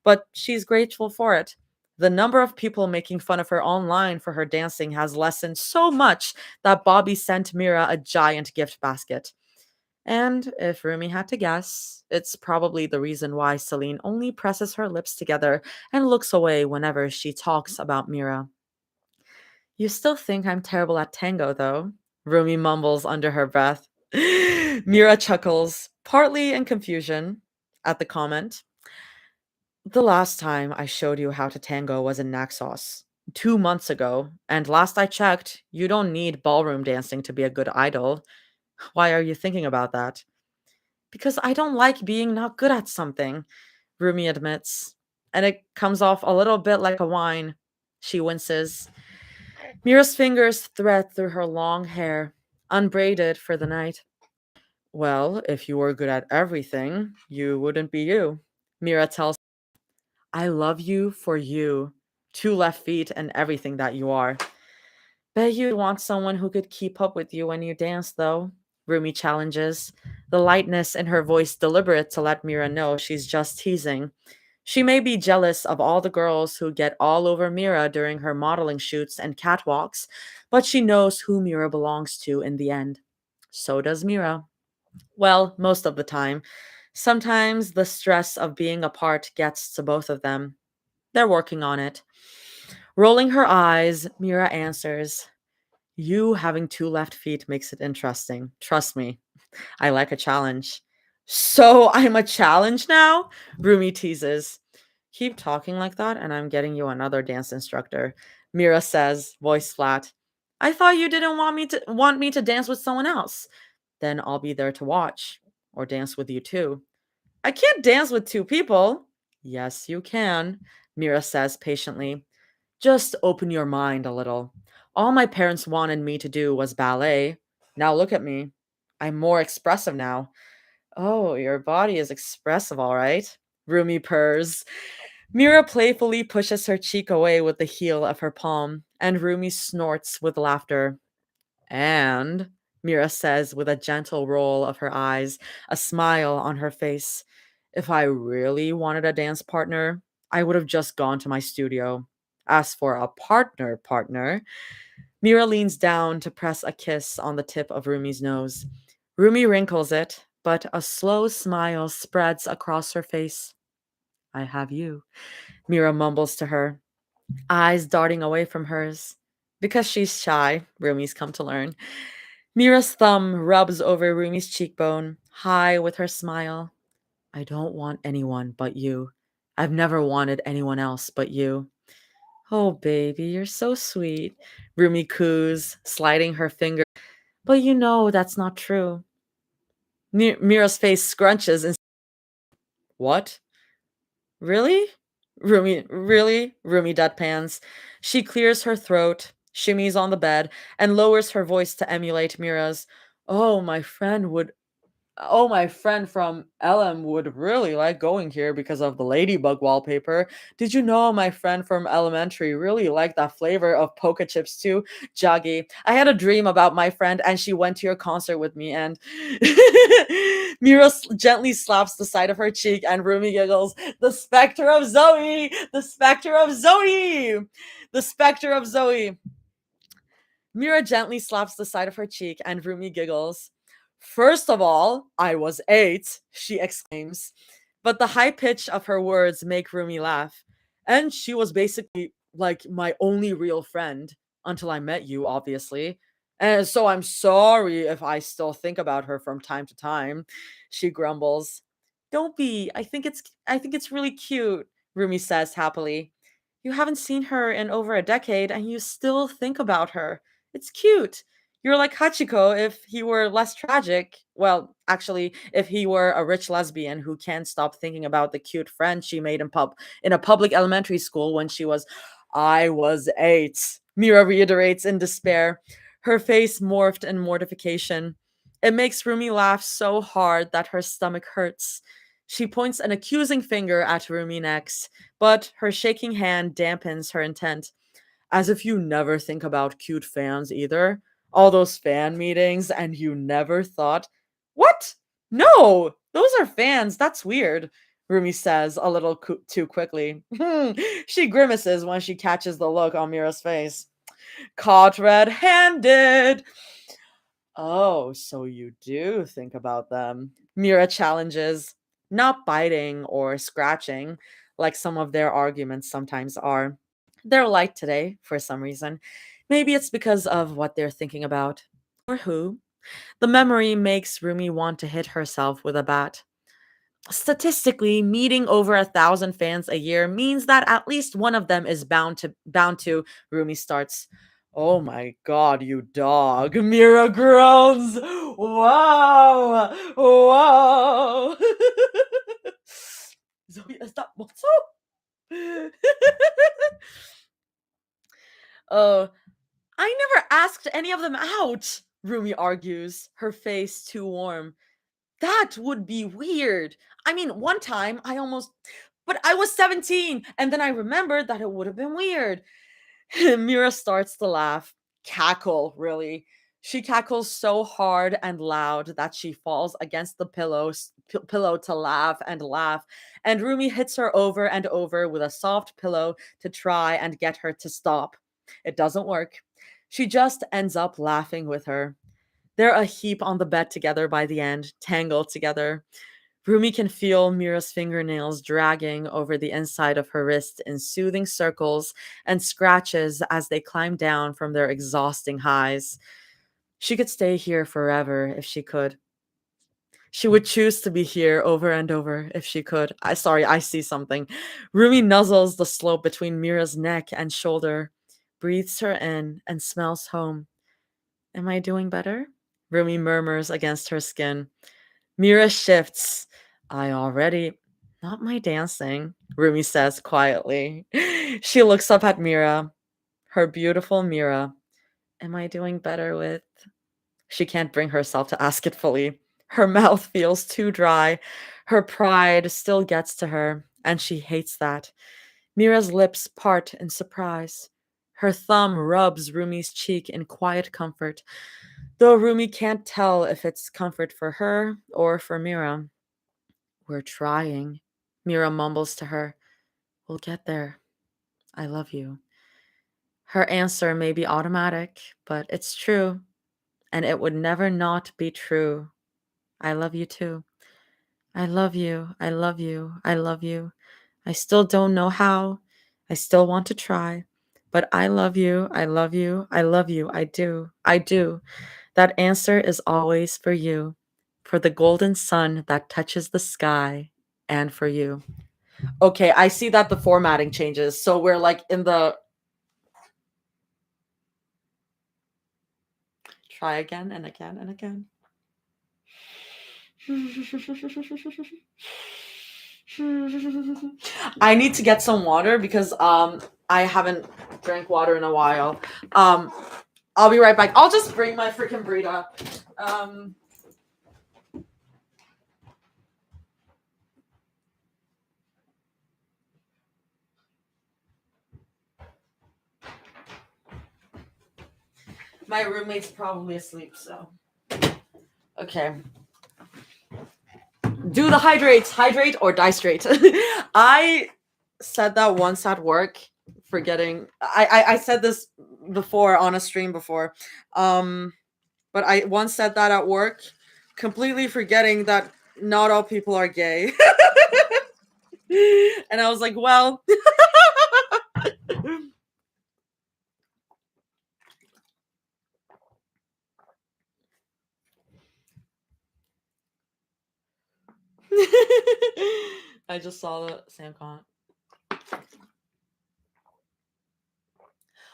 But she's grateful for it. The number of people making fun of her online for her dancing has lessened so much that Bobby sent Mira a giant gift basket. And if Rumi had to guess, it's probably the reason why Celine only presses her lips together and looks away whenever she talks about Mira. You still think I'm terrible at tango, though? Rumi mumbles under her breath. Mira chuckles, partly in confusion at the comment. The last time I showed you how to tango was in Naxos, 2 months ago, and last I checked, you don't need ballroom dancing to be a good idol. Why are you thinking about that? Because I don't like being not good at something, Rumi admits, and it comes off a little bit like a whine. She winces. Mira's fingers thread through her long hair, unbraided for the night. Well, if you were good at everything, you wouldn't be you. Mira tells, I love you for you. 2 left feet and everything that you are. Bet you'd want someone who could keep up with you when you dance, though. Rumi challenges, the lightness in her voice deliberate to let Mira know she's just teasing. She may be jealous of all the girls who get all over Mira during her modeling shoots and catwalks, but she knows who Mira belongs to in the end. So does Mira. Well, most of the time. Sometimes the stress of being apart gets to both of them. They're working on it. Rolling her eyes, Mira answers, you having 2 left feet makes it interesting. Trust me, I like a challenge. So I'm a challenge now? Rumi teases. Keep talking like that, and I'm getting you another dance instructor. Mira says, voice flat. I thought you didn't want me to dance with someone else. Then I'll be there to watch. Or dance with you too. I can't dance with 2 people. Yes, you can, Mira says patiently. Just open your mind a little. All my parents wanted me to do was ballet. Now look at me. I'm more expressive now. Oh, your body is expressive, all right. Rumi purrs. Mira playfully pushes her cheek away with the heel of her palm, and Rumi snorts with laughter. And, Mira says with a gentle roll of her eyes, a smile on her face, if I really wanted a dance partner, I would have just gone to my studio. As for a partner, Mira leans down to press a kiss on the tip of Rumi's nose. Rumi wrinkles it, but a slow smile spreads across her face. I have you, Mira mumbles to her, eyes darting away from hers. Because she's shy, Rumi's come to learn. Mira's thumb rubs over Rumi's cheekbone, high with her smile. I don't want anyone but you. I've never wanted anyone else but you. Oh, baby, you're so sweet, Rumi coos, sliding her finger. But you know that's not true. Mira's face scrunches and what? Really? Rumi deadpans. She clears her throat, shimmies on the bed, and lowers her voice to emulate Mira's. Oh, my friend would. Oh, my friend from LM would really like going here because of the ladybug wallpaper. Did you know my friend from elementary really liked that flavor of poke chips too? Jaggy. I had a dream about my friend and she went to your concert with me and Mira gently slaps the side of her cheek and Rumi giggles. The specter of Zoe! The specter of Zoe! The specter of Zoe! Mira gently slaps the side of her cheek and Rumi giggles. First of all, I was 8, she exclaims. But the high pitch of her words make Rumi laugh. And she was basically like my only real friend until I met you, obviously. And so I'm sorry if I still think about her from time to time, she grumbles. Don't be. I think it's really cute, Rumi says happily. You haven't seen her in over a decade and you still think about her. It's cute. You're like Hachiko if he were less tragic. Well, actually, if he were a rich lesbian who can't stop thinking about the cute friend she made in a public elementary school when I was 8. Mira reiterates in despair, her face morphed in mortification. It makes Rumi laugh so hard that her stomach hurts. She points an accusing finger at Rumi next, but her shaking hand dampens her intent. As if you never think about cute fans either. All those fan meetings, and you never thought, what? No, those are fans. That's weird, Rumi says a little too quickly. She grimaces when she catches the look on Mira's face. Caught red handed. Oh, so you do think about them. Mira challenges, not biting or scratching like some of their arguments sometimes are. They're light today for some reason. Maybe it's because of what they're thinking about. Or who. The memory makes Rumi want to hit herself with a bat. Statistically, meeting over 1,000 fans a year means that at least one of them is bound to. Rumi starts. Oh my god, you dog. Mira groans. Wow. Wow. Zoe, is that Motso? Oh, I never asked any of them out, Rumi argues, her face too warm. That would be weird. I mean, one time but I was 17, and then I remembered that it would have been weird. Mira starts to laugh. Cackle, really. She cackles so hard and loud that she falls against the pillow to laugh and laugh, and Rumi hits her over and over with a soft pillow to try and get her to stop. It doesn't work. She just ends up laughing with her. They're a heap on the bed together by the end, tangled together. Rumi can feel Mira's fingernails dragging over the inside of her wrist in soothing circles and scratches as they climb down from their exhausting highs. She could stay here forever if she could. She would choose to be here over and over if she could. I see something. Rumi nuzzles the slope between Mira's neck and shoulder, breathes her in, and smells home. Am I doing better? Rumi murmurs against her skin. Mira shifts. I already. Not my dancing, Rumi says quietly. She looks up at Mira, her beautiful Mira. Am I doing better with. She can't bring herself to ask it fully. Her mouth feels too dry. Her pride still gets to her, and she hates that. Mira's lips part in surprise. Her thumb rubs Rumi's cheek in quiet comfort, though Rumi can't tell if it's comfort for her or for Mira. We're trying, Mira mumbles to her. We'll get there. I love you. Her answer may be automatic, but it's true, and it would never not be true. I love you too. I love you. I love you. I love you. I still don't know how. I still want to try. But I love you. I love you. I love you. I do. I do. That answer is always for you, for the golden sun that touches the sky, and for you. Okay, I see that the formatting changes. So we're like in the. Try again and again and again. I need to get some water because I haven't drank water in a while. I'll be right back. I'll just bring my freaking Brita. My roommate's probably asleep, so. Okay. Do the hydrate or die straight. I said that once at work, forgetting. I said this before on a stream before. But I once said that at work, completely forgetting that not all people are gay. And I was like, well. I just saw the Sam comment.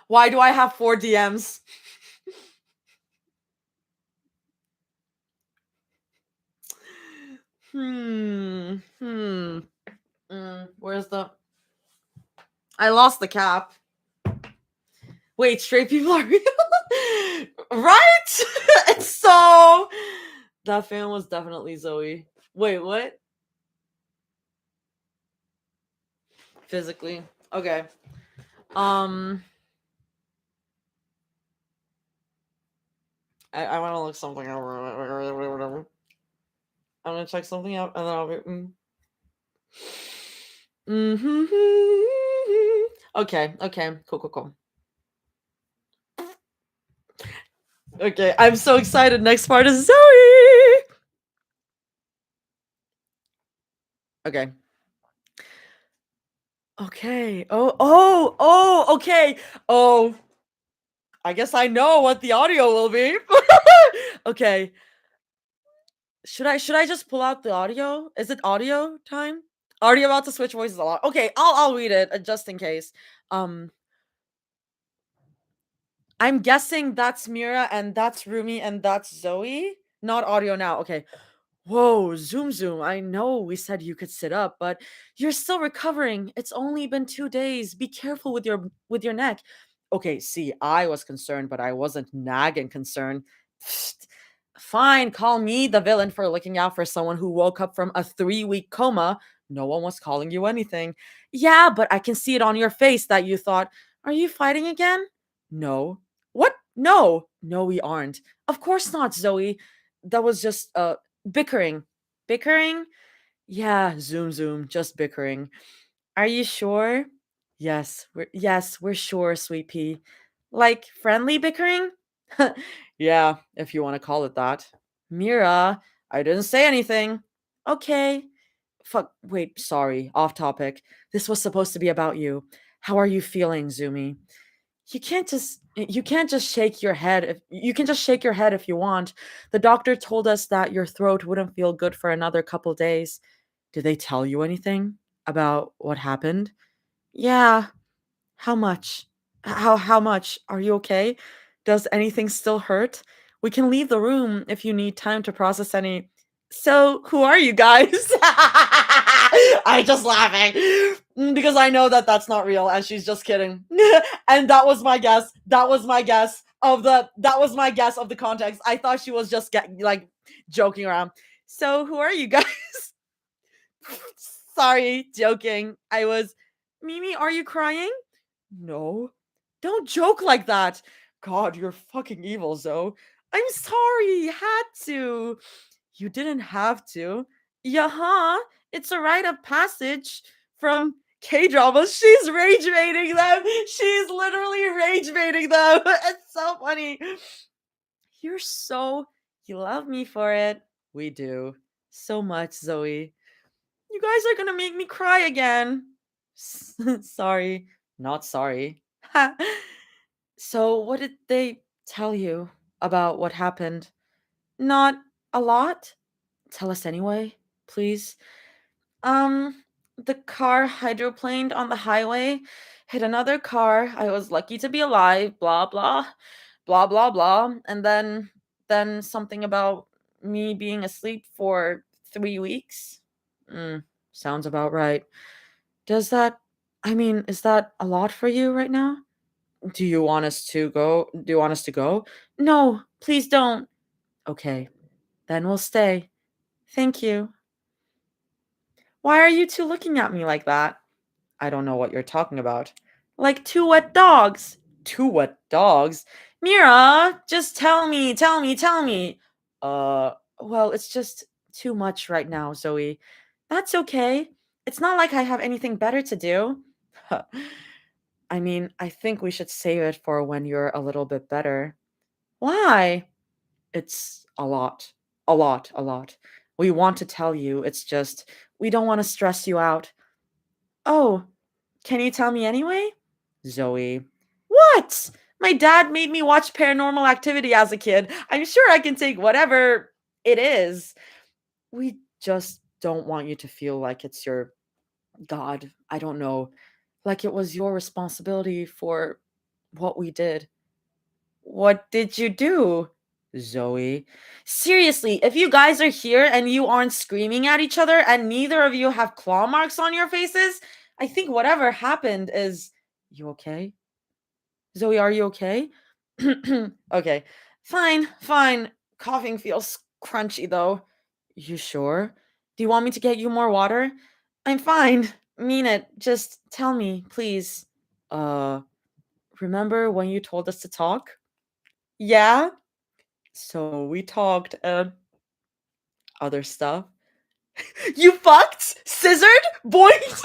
Why do I have 4 DMs? Where's the... I lost the cap. Wait, straight people are real? Right? It's so... That fan was definitely Zoe. Wait, what? Physically. Okay. I want to look something over. I'm gonna check something out and then I'll be. Okay. Cool. Okay, I'm so excited. Next part is Zoe. Okay. Okay. Oh, I guess I know what the audio will be. Okay. Should I just pull out the audio? Is it audio time? Already about to switch voices a lot. Okay, I'll read it just in case. I'm guessing that's Mira and that's Rumi and that's Zoe. Not audio now. Okay. Whoa, zoom. I know we said you could sit up, but you're still recovering. It's only been 2 days. Be careful with your neck. Okay, see, I was concerned, but I wasn't nagging concerned. Fine, call me the villain for looking out for someone who woke up from a 3-week coma. No one was calling you anything. Yeah, but I can see it on your face that you thought, are you fighting again? No. What? No, we aren't. Of course not, Zoe. That was just bickering. Bickering? Yeah, zoom, just bickering. Are you sure? We're sure, sweet pea. Like friendly bickering? Yeah, if you want to call it that. Mira, I didn't say anything. Okay. Fuck, wait, sorry, off topic. This was supposed to be about you. How are you feeling, Zumi? You can't just shake your head if you can just shake your head if you want. The doctor told us that your throat wouldn't feel good for another couple days. Did they tell you anything about what happened? Yeah. How much? How much? Are you okay? Does anything still hurt? We can leave the room if you need time to process any. So, who are you guys? I'm just laughing because I know that that's not real and she's just kidding. And that was my guess. That was my guess of the context. I thought she was just joking around. So, who are you guys? Sorry, joking. I was Mimi, are you crying? No. Don't joke like that. God, you're fucking evil, Zoe. I'm sorry, had to. You didn't have to. Yeah, huh? It's a rite of passage from K-dramas. She's rage baiting them. She's literally rage baiting them. It's so funny. You love me for it. We do. So much, Zoe. You guys are gonna make me cry again. Sorry. Not sorry. So, what did they tell you about what happened? Not a lot. Tell us anyway, please. Um, the car hydroplaned on the highway, hit another car. I was lucky to be alive, blah blah, blah blah blah. And then something about me being asleep for 3 weeks. Sounds about right. Does that is that a lot for you right now? Do you want us to go? Do you want us to go? No, please don't. Okay, then we'll stay. Thank you. Why are you two looking at me like that? I don't know what you're talking about. Like two wet dogs. Two wet dogs? Mira, just tell me, tell me, tell me. Well, it's just too much right now, Zoe. That's okay. It's not like I have anything better to do. I mean, I think we should save it for when you're a little bit better. Why? It's a lot. A lot, a lot. We want to tell you, it's just we don't want to stress you out. Oh, can you tell me anyway? Zoe. What? My dad made me watch Paranormal Activity as a kid. I'm sure I can take whatever it is. We just don't want you to feel like it's your God, I don't know, like it was your responsibility for what we did. What did you do? Zoe. Seriously, if you guys are here and you aren't screaming at each other and neither of you have claw marks on your faces, I think whatever happened is. You okay? Zoe, are you okay? Okay. Fine, fine. Coughing feels crunchy though. You sure? Do you want me to get you more water? I'm fine. Mean it. Just tell me, please. Uh, remember when you told us to talk? Yeah? So we talked other stuff. You fucked? Scissored? Boinked?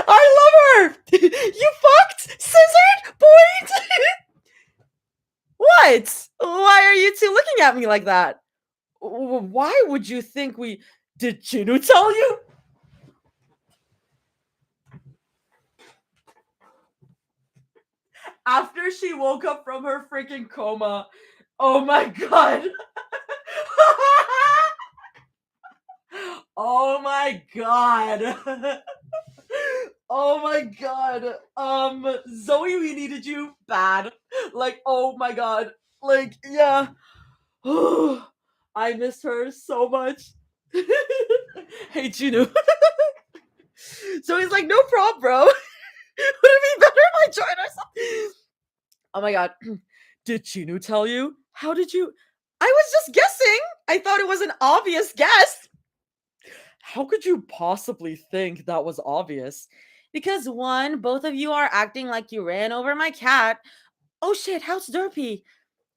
I love her! You fucked? Scissored? Boinked? What? Why are you two looking at me like that? Why would you think we. Did Chinu tell you? After she woke up from her freaking coma. Oh my god. Oh my god. Oh my god. Zoe, we needed you bad. Like, oh my god. Like, yeah. I miss her so much. Hey, Juno. So he's like, no problem, bro. Would it be better if I joined or something? Oh my god. Did Chinu tell you? How did you? I was just guessing. I thought it was an obvious guess. How could you possibly think that was obvious? Because one, both of you are acting like you ran over my cat. Oh shit, how's Derpy?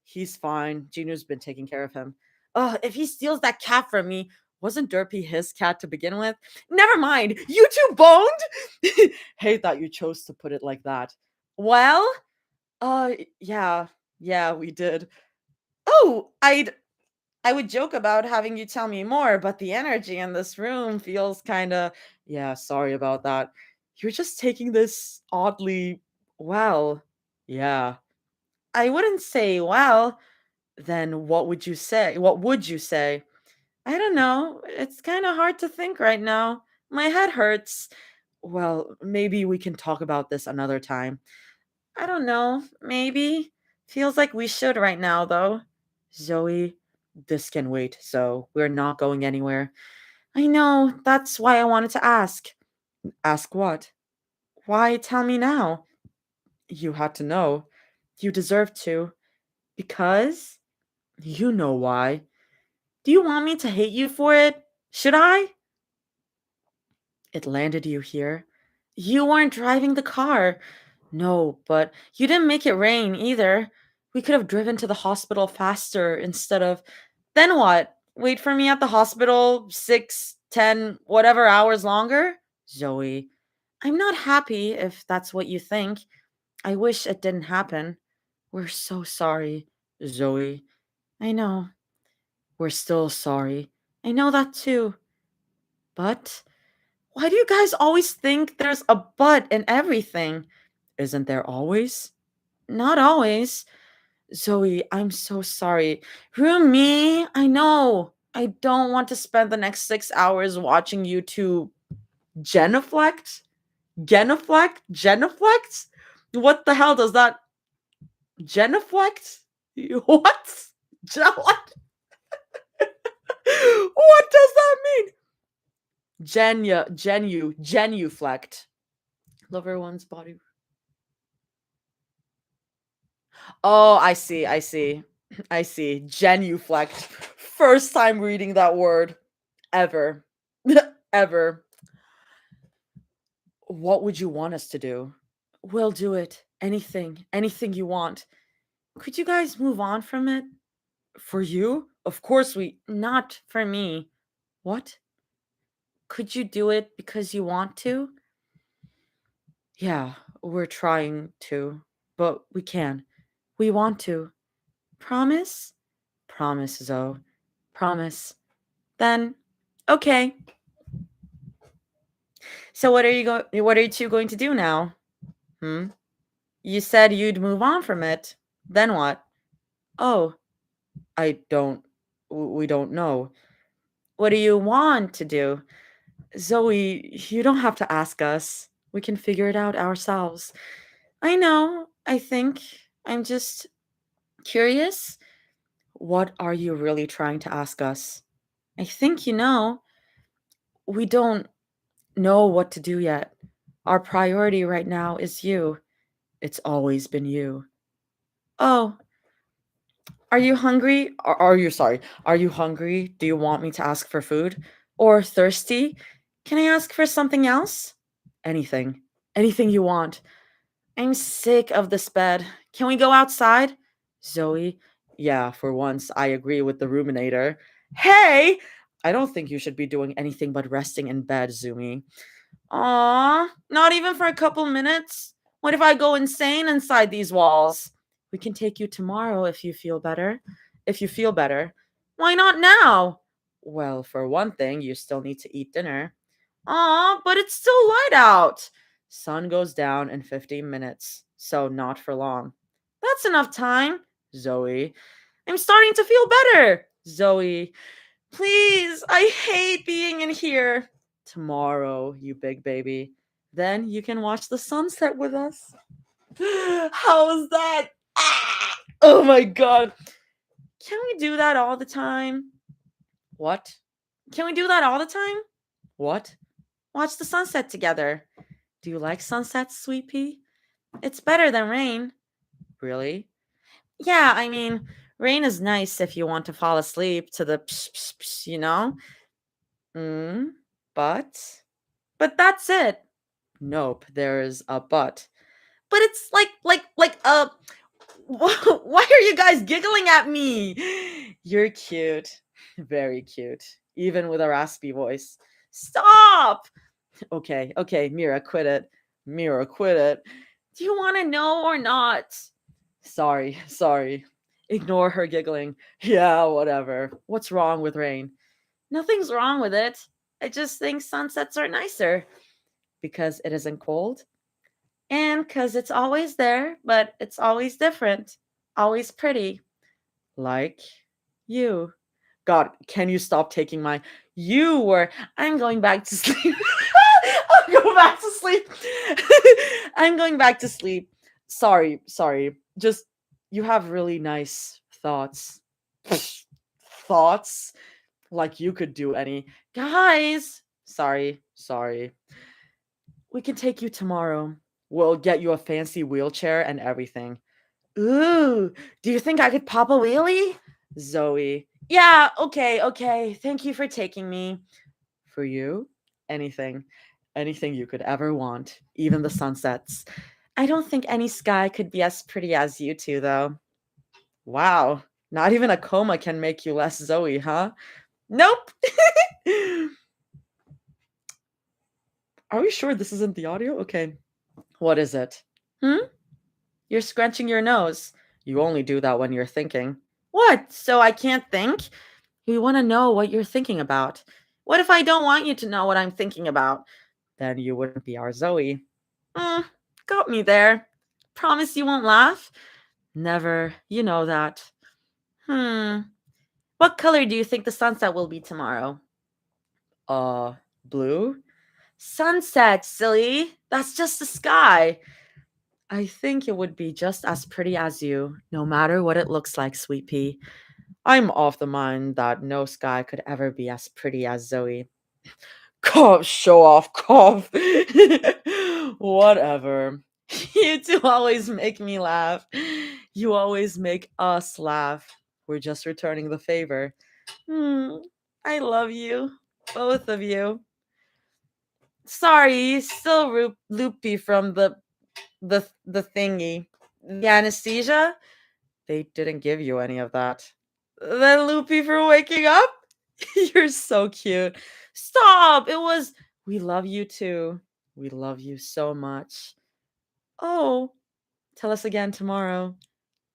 He's fine. Jinu's been taking care of him. Ugh, if he steals that cat from me, wasn't Derpy his cat to begin with? Never mind. You two boned? Hate that you chose to put it like that. Well, yeah. Yeah, we did. Oh, I would joke about having you tell me more, but the energy in this room feels kind of. Yeah, sorry about that. You're just taking this oddly well. Yeah. I wouldn't say well. Then what would you say? What would you say? I don't know. It's kind of hard to think right now. My head hurts. Well, maybe we can talk about this another time. I don't know. Maybe. Feels like we should right now, though. Zoe, this can wait, so we're not going anywhere. I know. That's why I wanted to ask. Ask what? Why tell me now? You had to know. You deserve to. Because? You know why. Do you want me to hate you for it? Should I? It landed you here. You weren't driving the car. No, but you didn't make it rain either. We could have driven to the hospital faster instead of. Then what? Wait for me at the hospital 6, 10, whatever hours longer? Zoe, I'm not happy if that's what you think. I wish it didn't happen. We're so sorry, Zoe. I know. We're still sorry. I know that too. But why do you guys always think there's a but in everything? Isn't there always? Not always. Zoe, I'm so sorry. Rumi, I know. I don't want to spend the next 6 hours watching you two genuflect? Genuflect? Genuflect? What the hell does that genuflect? What? What? What does that mean? Genuflect. Love everyone's body. Oh, I see, I see. I see. Genuflect. First time reading that word ever. Ever. What would you want us to do? We'll do it. Anything you want. Could you guys move on from it? For you? Of course we. Not for me. What? Could you do it because you want to? Yeah, we're trying to, but we can. We want to. Promise? Promise, Zoe. Promise. Then, okay. So what are you two going to do now? Hmm? You said you'd move on from it. Then what? Oh, I don't we don't know. What do you want to do? Zoe, you don't have to ask us. We can figure it out ourselves. I know. I think I'm just curious. What are you really trying to ask us? I think you know. We don't know what to do yet. Our priority right now is you. It's always been you. Oh, are you hungry? Are you sorry? Are you hungry? Do you want me to ask for food? Or thirsty? Can I ask for something else? Anything. Anything you want. I'm sick of this bed. Can we go outside? Zoe, yeah, for once I agree with the ruminator. Hey! I don't think you should be doing anything but resting in bed, Zumi. Aw, not even for a couple minutes? What if I go insane inside these walls? We can take you tomorrow if you feel better. If you feel better. Why not now? Well, for one thing, you still need to eat dinner. Aw, but it's still light out. Sun goes down in 15 minutes, so not for long. That's enough time. Zoe. I'm starting to feel better. Zoe. Please, I hate being in here. Tomorrow, you big baby. Then you can watch the sunset with us. How was that? Ah! Oh my god. Can we do that all the time? What? Can we do that all the time? What? Watch the sunset together. Do you like sunsets, sweet pea? It's better than rain. Really? Yeah, I mean, rain is nice if you want to fall asleep to the psh, psh, psh, you know? Mm, but that's it. Nope, there's a but. But it's like why are you guys giggling at me? You're cute. Very cute. Even with a raspy voice. Stop! Okay, Mira, quit it. Mira, quit it. Do you want to know or not? Sorry. Ignore her giggling. Yeah, whatever. What's wrong with rain? Nothing's wrong with it. I just think sunsets are nicer because it isn't cold and because it's always there, but it's always different, always pretty. Like you. God, can you stop taking my. You were. I'm going back to sleep. I'll go back to sleep. I'm going back to sleep. Sorry. Just, you have really nice thoughts. Thoughts? Like you could do any. Guys! Sorry. We can take you tomorrow. We'll get you a fancy wheelchair and everything. Ooh, do you think I could pop a wheelie? Zoe. Yeah, okay. Thank you for taking me. For you? Anything. Anything you could ever want. Even the sunsets. I don't think any sky could be as pretty as you two, though. Wow. Not even a coma can make you less Zoe, huh? Nope. Are we sure this isn't the audio? Okay. What is it? You're scrunching your nose. You only do that when you're thinking. What? So I can't think? We want to know what you're thinking about. What if I don't want you to know what I'm thinking about? Then you wouldn't be our Zoe. Got me there. Promise you won't laugh? Never. You know that. What color do you think the sunset will be tomorrow? Blue? Sunset, silly. That's just the sky. I think it would be just as pretty as you, no matter what it looks like, sweet pea. I'm of the mind that no sky could ever be as pretty as Zoe. Cough, show off, cough. Whatever. You two always make me laugh. You always make us laugh. We're just returning the favor. I love you. Both of you. Sorry, still loopy from the thingy. The anesthesia? They didn't give you any of that. Then loopy for waking up? You're so cute. Stop! It was we love you too. We love you so much. Oh, tell us again tomorrow.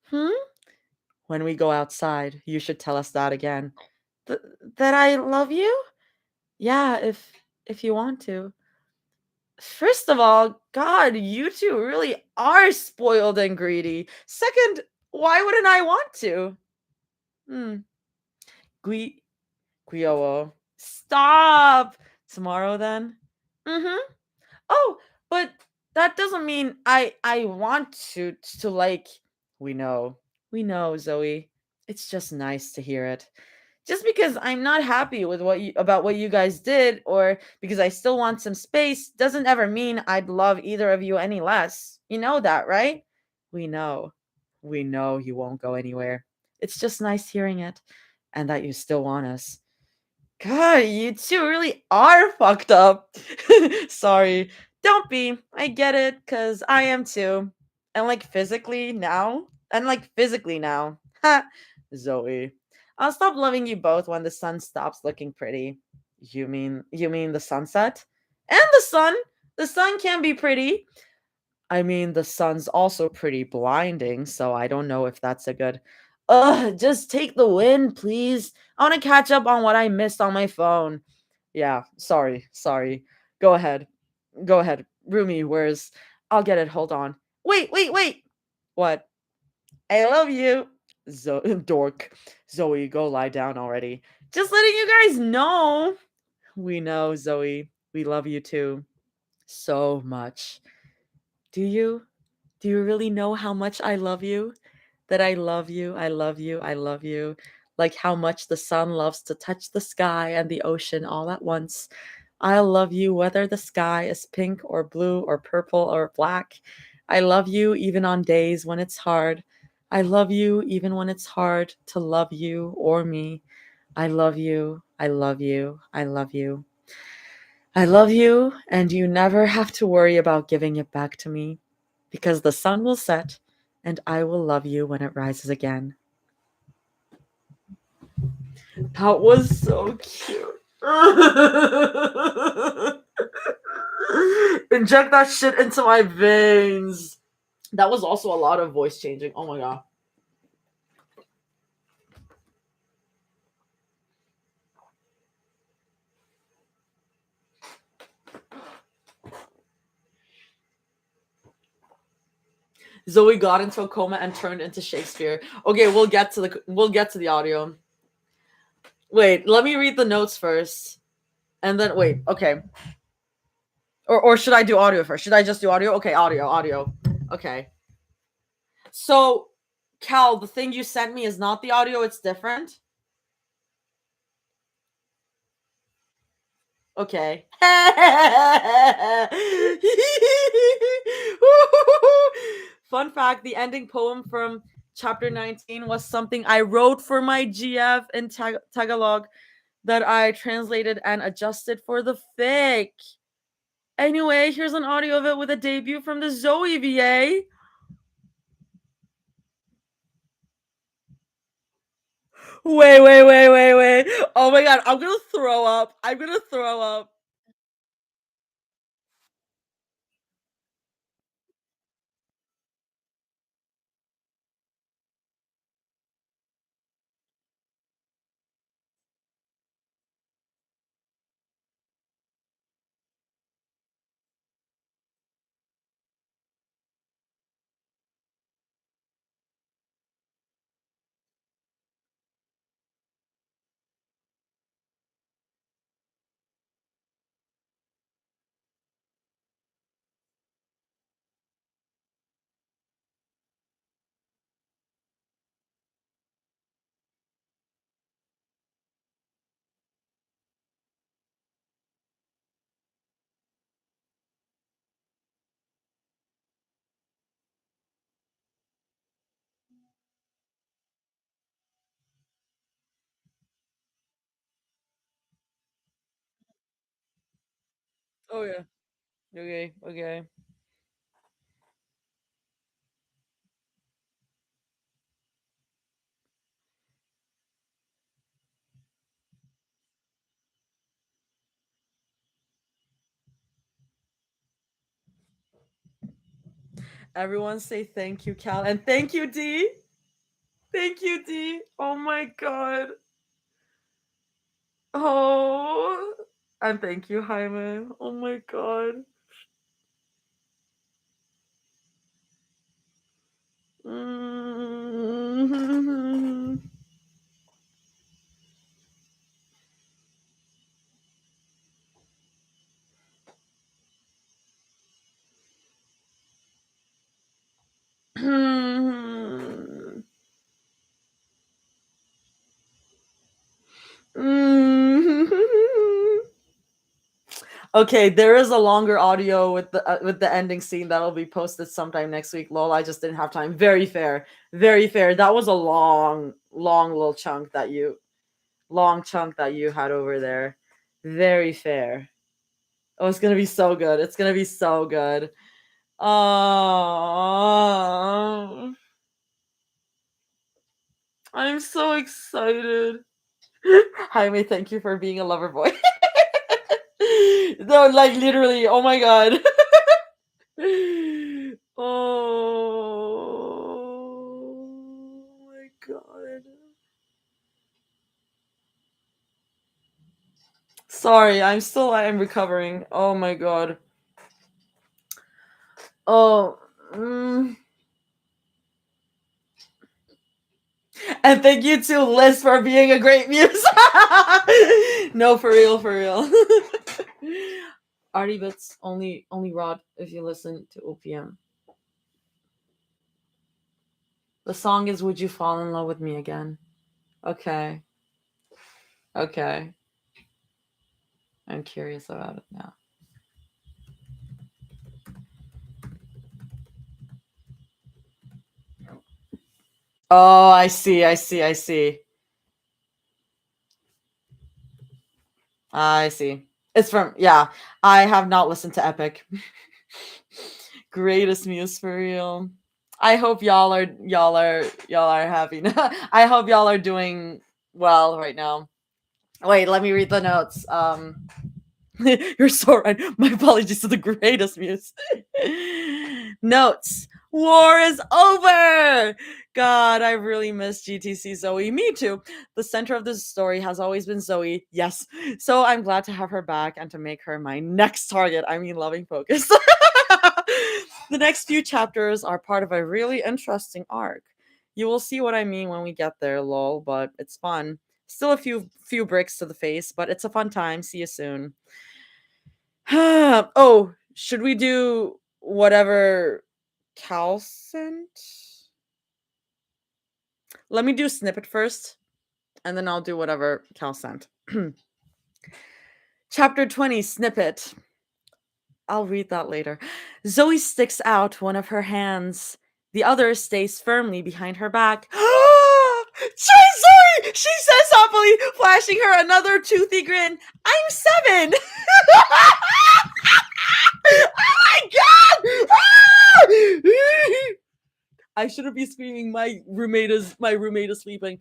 Hmm? When we go outside, you should tell us that again. Th- that I love you? Yeah, if you want to. First of all, God, you two really are spoiled and greedy. Second, why wouldn't I want to? Hmm. Gui Guiowo. Stop! Tomorrow then? Mm-hmm. Oh, but that doesn't mean I want to like we know. We know, Zoe. It's just nice to hear it. Just because I'm not happy with what you guys did or because I still want some space doesn't ever mean I'd love either of you any less. You know that, right? We know. We know you won't go anywhere. It's just nice hearing it and that you still want us. God, you two really are fucked up. Sorry. Don't be. I get it, cause I am too. And like physically now. And like physically now. Ha Zoe. I'll stop loving you both when the sun stops looking pretty. You mean the sunset? And the sun! The sun can be pretty. I mean, the sun's also pretty blinding, so I don't know if that's a good. Ugh, just take the win, please. I want to catch up on what I missed on my phone. Yeah, sorry. Go ahead. Go ahead. Rumi, where's. I'll get it. Hold on. Wait. What? I love you. Dork. Zoe, go lie down already. Just letting you guys know. We know, Zoe. We love you too. So much. Do you? Do you really know how much I love you? That I love you, I love you, I love you. Like how much the sun loves to touch the sky and the ocean all at once. I love you whether the sky is pink or blue or purple or black. I love you even on days when it's hard. I love you even when it's hard to love you or me. I love you, I love you, I love you. I love you, and you never have to worry about giving it back to me because the sun will set and I will love you when it rises again. That was so cute. Inject that shit into my veins. That was also a lot of voice changing. Oh my god. Zoe got into a coma and turned into Shakespeare. Okay, we'll get to the audio. Wait, let me read the notes first. And then wait, okay. Or should I do audio first? Should I just do audio? Okay, audio. Okay. So, Cal, the thing you sent me is not the audio, it's different. Okay. Fun fact, the ending poem from chapter 19 was something I wrote for my GF in Tagalog that I translated and adjusted for the fic. Anyway, here's an audio of it with a debut from the Zoe VA. Wait. Oh my god, I'm gonna throw up. I'm gonna throw up. Oh yeah. Okay. Okay. Everyone say thank you, Cal, and thank you, D. Thank you, D. Oh my god. Oh, and thank you, Jaime. Oh my god. Mm. Okay, there is a longer audio with the ending scene that'll be posted sometime next week. Lol, I just didn't have time. Very fair, very fair. That was a long little long chunk that you had over there. Very fair. Oh, it's gonna be so good. It's gonna be so good. Oh, I'm so excited. Jaime, thank you for being a lover boy. No, like literally. Oh my god. Oh my god. Sorry, I am recovering. Oh my god. Oh. mm. And thank you to Liz for being a great muse. No, for real, for real. Arty bits only rod if you listen to OPM. The song is "Would You Fall in Love with Me Again?" Okay, okay. I'm curious about it now. Oh, I see, I see, I see. I see. It's from yeah. I have not listened to Epic. Greatest muse for real. I hope y'all are happy. I hope y'all are doing well right now. Wait, let me read the notes. You're so right. My apologies to the greatest muse. Notes. War is over. God, I really miss GTC Zoe. Me too. The center of this story has always been Zoe. Yes. So I'm glad to have her back and to make her my next target. I mean, loving focus. The next few chapters are part of a really interesting arc. You will see what I mean when we get there, lol, but it's fun. Still a few bricks to the face, but it's a fun time. See you soon. Oh, should we do whatever Cal sent? Let me do snippet first, and then I'll do whatever Cal sent. Chapter 20 snippet. I'll read that later. Zoe sticks out one of her hands. The other stays firmly behind her back. Zoe! She says happily, flashing her another toothy grin. I'm 7! Oh my god! Ah! I shouldn't be screaming. My roommate is sleeping.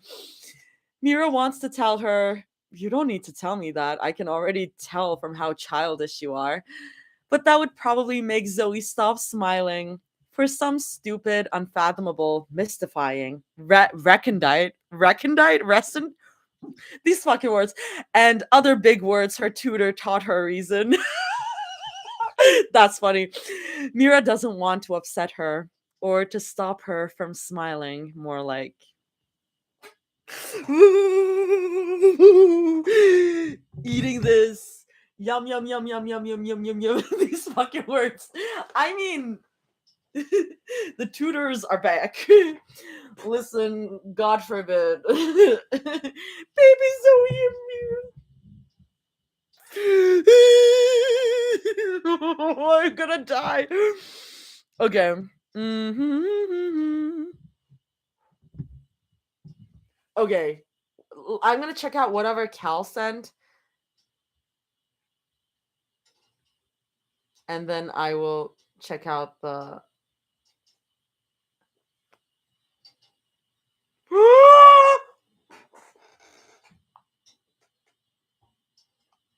Mira wants to tell her, "You don't need to tell me that. I can already tell from how childish you are." But that would probably make Zoe stop smiling for some stupid, unfathomable, mystifying, recondite, restant, these fucking words, and other big words her tutor taught her reason. That's funny. Mira doesn't want to upset her or to stop her from smiling, more like eating this. Yum yum yum yum yum yum yum yum yum. These fucking words. I mean, the tutors are back. Listen, God forbid. Baby Zoe and Mira. I'm gonna die. Okay. Mhm. Okay. I'm gonna check out whatever Cal sent. and then I will check out the.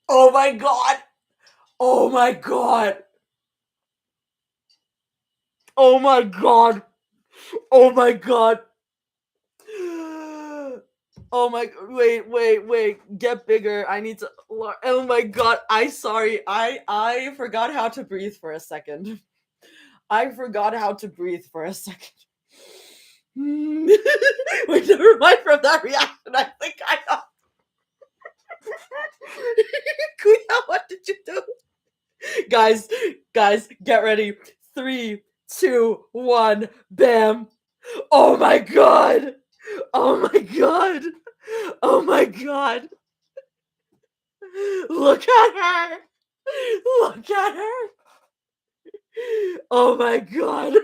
Oh my god! Oh my god! Oh my god! Oh my god! Oh my, wait, get bigger. I need to. Oh my god, I forgot how to breathe for a second. I forgot how to breathe for a second. Wait, never mind from that reaction. I think I know. Kuya, what did you do? Guys, get ready. 3, 2, 1, bam. Oh my god! Oh my god! Oh my god! Look at her! Look at her! Oh my god!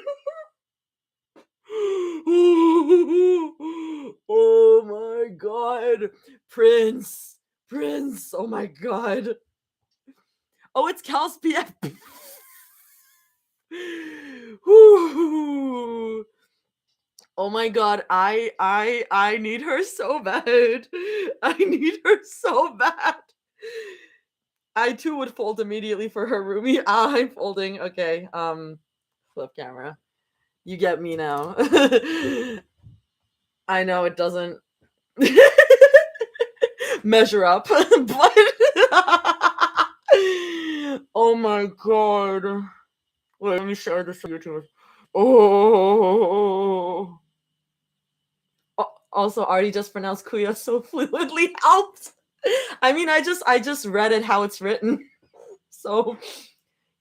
Oh my god! Prince! Prince! Oh my god! Oh, it's Cal's PF! Oh my god, I need her so bad. I need her so bad. I too would fold immediately for her roomie. I'm folding. Okay, flip camera. You get me now. I know it doesn't measure up, but oh my god. Wait, let me share this on YouTube. Oh. Also, Artie just pronounced Kuya so fluently helped. I mean, I just read it how it's written. So,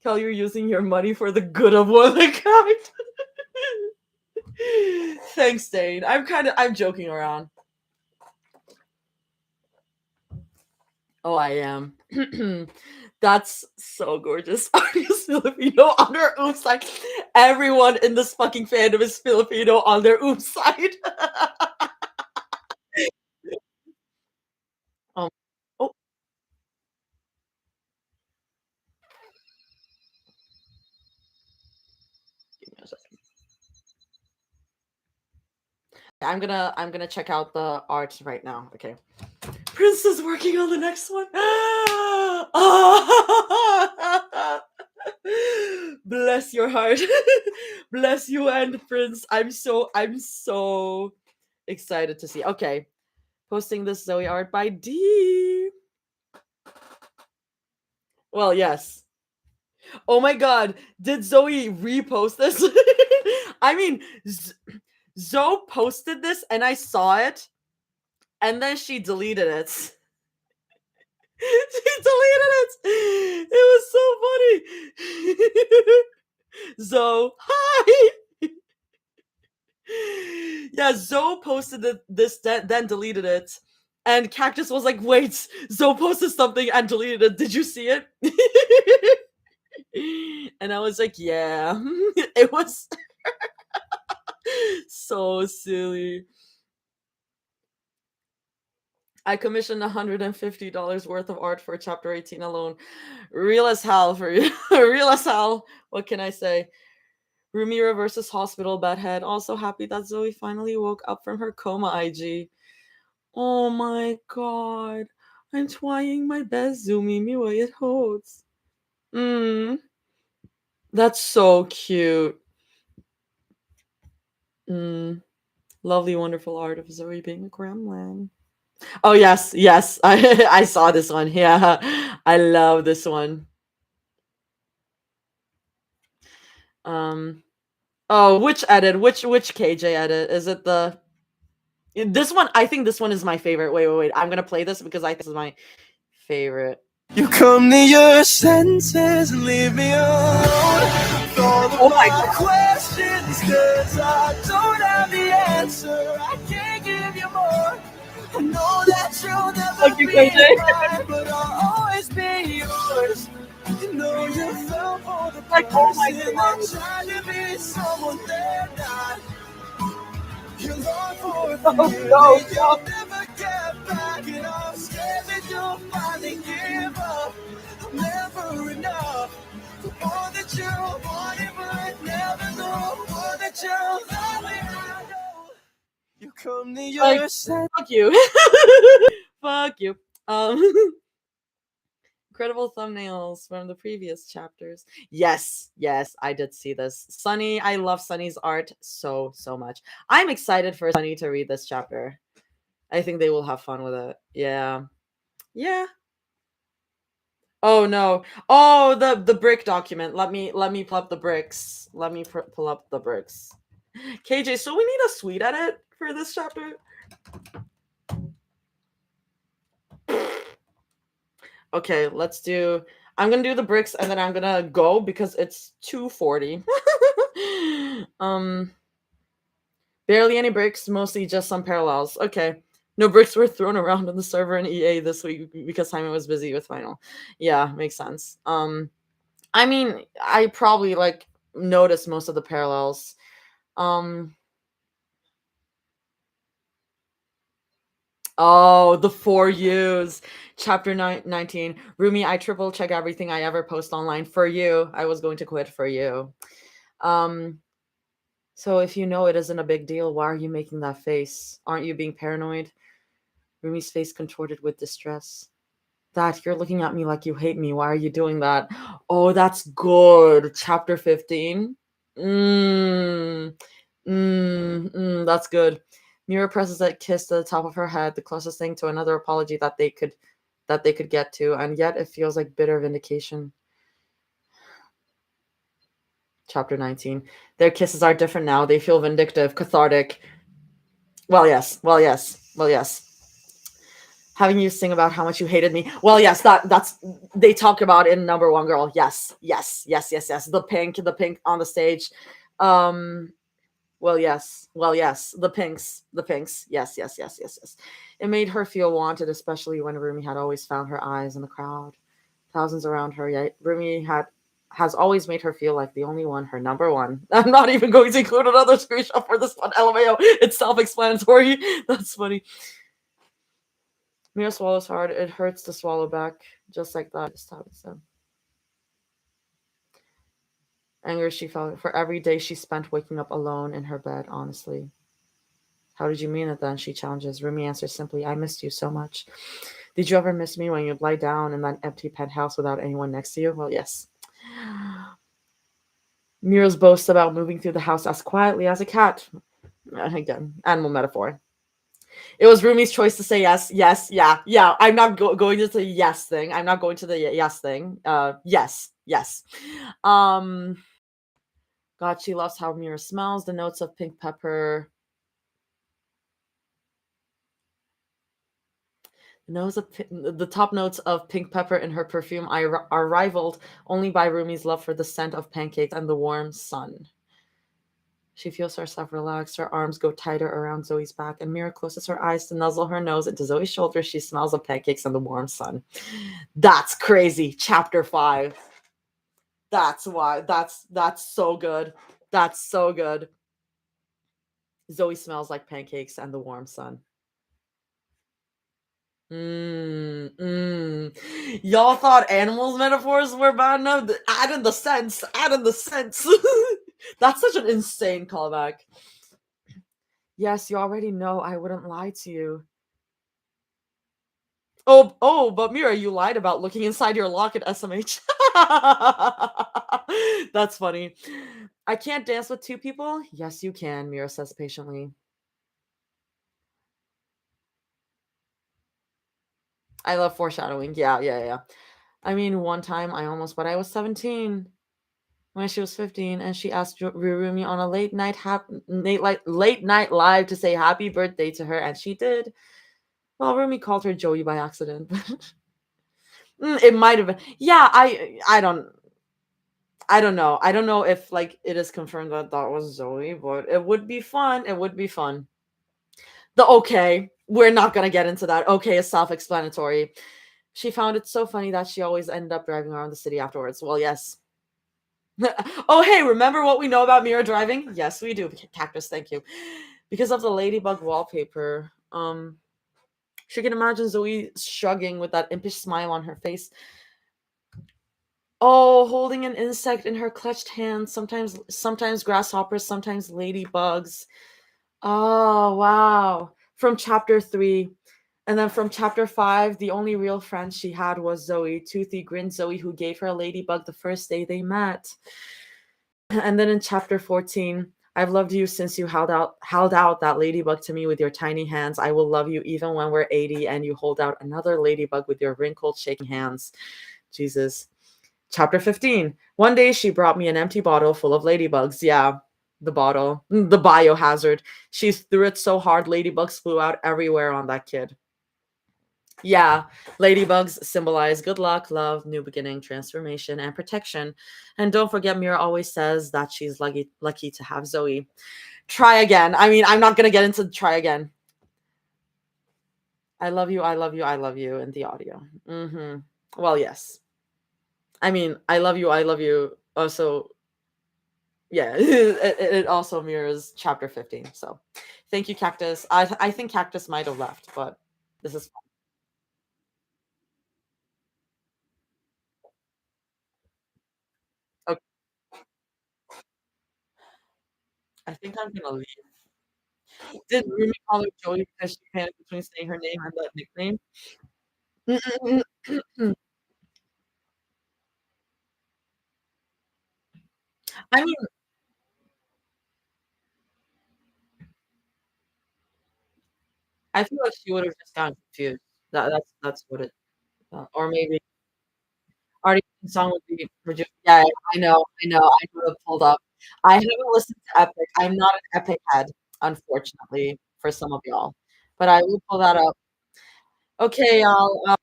Kel, you're using your money for the good of womankind. Thanks, Dane. I'm joking around. Oh, I am. That's so gorgeous. Artie's Filipino on her oops side. Everyone in this fucking fandom is Filipino on their oops side. Oh. Give me a second. I'm gonna check out the art right now. Okay. Prince is working on the next one. Bless your heart. Bless you and Prince. I'm so excited to see. Okay. Posting this Zoe art by D. Well, yes. Oh my god, did Zoe repost this? I mean, Zoe posted this and I saw it, and then she deleted it. She deleted it. It was so funny. Zoe, hi. Yeah, Zoe posted this, then deleted it. And Cactus was like, wait, Zoe posted something and deleted it. Did you see it? And I was like, yeah. It was so silly. I commissioned $150 worth of art for chapter 18 alone. Real as hell for you. Real as hell. What can I say? Rumira versus Hospital Bedhead. Also happy that Zoe finally woke up from her coma, IG. Oh my god. I'm trying my best, Zumi. Me way it holds. That's so cute. Lovely, wonderful art of Zoe being a gremlin. Oh yes, I saw this one. Yeah, I love this one. Oh, which edit? Which KJ edit? Is it this one? I think this one is my favorite. Wait. I'm gonna play this because I think this is my favorite. You come to your senses and leave me alone. Oh my god. Questions, cause I don't have the answer. I can't give you more. I know that you'll never be mine, but I'll always be yours. You know you fell for the person that tried to be someone they're not. You long for it, you'll never get back, and I'm scared that you'll finally give up. I'm never enough. More that you wanted but never know. More that you love me, I know. You come to your sense. Fuck you. Fuck you. Incredible thumbnails from the previous chapters. Yes, yes, I did see this. Sunny, I love Sunny's art so much. I'm excited for Sunny to read this chapter. I think they will have fun with it. Yeah. Yeah. Oh no. Oh, the brick document. Let me pull up the bricks. Let me pull up the bricks. KJ, so we need a sweet edit for this chapter. Okay, let's do. I'm gonna do the bricks and then I'm gonna go because it's 2:40. Barely any bricks, mostly just some parallels. Okay. No bricks were thrown around on the server in EA this week because Simon was busy with final. Yeah, makes sense. I mean, I probably like noticed most of the parallels. Oh, the 4 U's. Chapter 19. Rumi, I triple check everything I ever post online for you. I was going to quit for you. So if you know it isn't a big deal, why are you making that face? Aren't you being paranoid? Rumi's face contorted with distress. That you're looking at me like you hate me. Why are you doing that? Oh, that's good. Chapter 15. That's good. Mira presses a kiss to the top of her head, the closest thing to another apology that they could get to, and yet it feels like bitter vindication. Chapter 19. Their kisses are different now. They feel vindictive, cathartic. Well, yes. Having you sing about how much you hated me. Well, yes, that's they talk about in number one girl. Yes. The pink on the stage. Well, yes. The pinks. Yes. It made her feel wanted, especially when Rumi had always found her eyes in the crowd. Thousands around her, yet Rumi has always made her feel like the only one, her number one. I'm not even going to include another screenshot for this one. LMAO. It's self-explanatory. That's funny. Mira swallows hard. It hurts to swallow back. Just like that. Just how it said. Anger she felt for every day she spent waking up alone in her bed, honestly. How did you mean it then? She challenges. Rumi answers simply, I missed you so much. Did you ever miss me when you'd lie down in that empty penthouse without anyone next to you? Well, yes. Mira's boast about moving through the house as quietly as a cat. Again, animal metaphor. It was Rumi's choice to say yes. Yeah. I'm not going to the yes thing. I'm not going to the yes thing. Yes. God, she loves how Mira smells. The notes of pink pepper. The top notes of pink pepper in her perfume are rivaled only by Rumi's love for the scent of pancakes and the warm sun. She feels herself relax. Her arms go tighter around Zoe's back, and Mira closes her eyes to nuzzle her nose into Zoe's shoulder. She smells of pancakes and the warm sun. That's crazy. Chapter 5. That's why. That's so good. That's so good. Zoe smells like pancakes and the warm sun. Y'all thought animals metaphors were bad enough? Add in the sense. That's such an insane callback. Yes, you already know I wouldn't lie to you. Oh, but Mira, you lied about looking inside your locket, SMH. That's funny. I can't dance with two people? Yes, you can, Mira says patiently. I love foreshadowing. Yeah. I mean, one time but I was 17 when she was 15, and she asked Rumi on a late night live to say happy birthday to her, and she did. Well, Rumi called her Joey by accident. It might have been. Yeah, I don't know. I don't know if like it is confirmed that was Zoe, but it would be fun. We're not gonna get into that. Okay is self-explanatory. She found it so funny that she always ended up driving around the city afterwards. Well, yes. Oh, hey, remember what we know about Mira driving? Yes, we do. Cactus, thank you. Because of the ladybug wallpaper. She can imagine Zoe shrugging with that impish smile on her face. Oh, holding an insect in her clutched hand, sometimes grasshoppers, sometimes ladybugs. Oh, wow. From chapter 3. And then from chapter 5, the only real friend she had was Zoe, toothy grin Zoe, who gave her a ladybug the first day they met. And then in chapter 14, I've loved you since you held out that ladybug to me with your tiny hands. I will love you even when we're 80 and you hold out another ladybug with your wrinkled shaking hands. Jesus. Chapter 15. One day she brought me an empty bottle full of ladybugs. Yeah, the bottle, the biohazard. She threw it so hard, ladybugs flew out everywhere on that kid. Yeah, ladybugs symbolize good luck, love, new beginning, transformation, and protection. And don't forget, Mira always says that she's lucky to have Zoe. Try again. I mean, I'm not gonna get into try again. I love you, I love you, I love you in the audio. Well, yes. I mean, I love you, I love you. Also, yeah, it also mirrors chapter 15. So, thank you, Cactus. I think Cactus might have left, but this is. Okay. I think I'm gonna leave. Did Rumi call her Joey because she panicked between saying her name and the nickname? I mean, I feel like she would have just gotten confused. That's what it. Or maybe Artie song would be produced. Yeah, I know. I would have pulled up. I haven't listened to Epic. I'm not an Epic head, unfortunately, for some of y'all. But I will pull that up. Okay, y'all.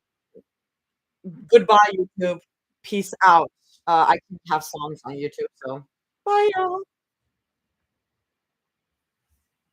Goodbye, YouTube. Peace out. I can have songs on YouTube, so bye, y'all.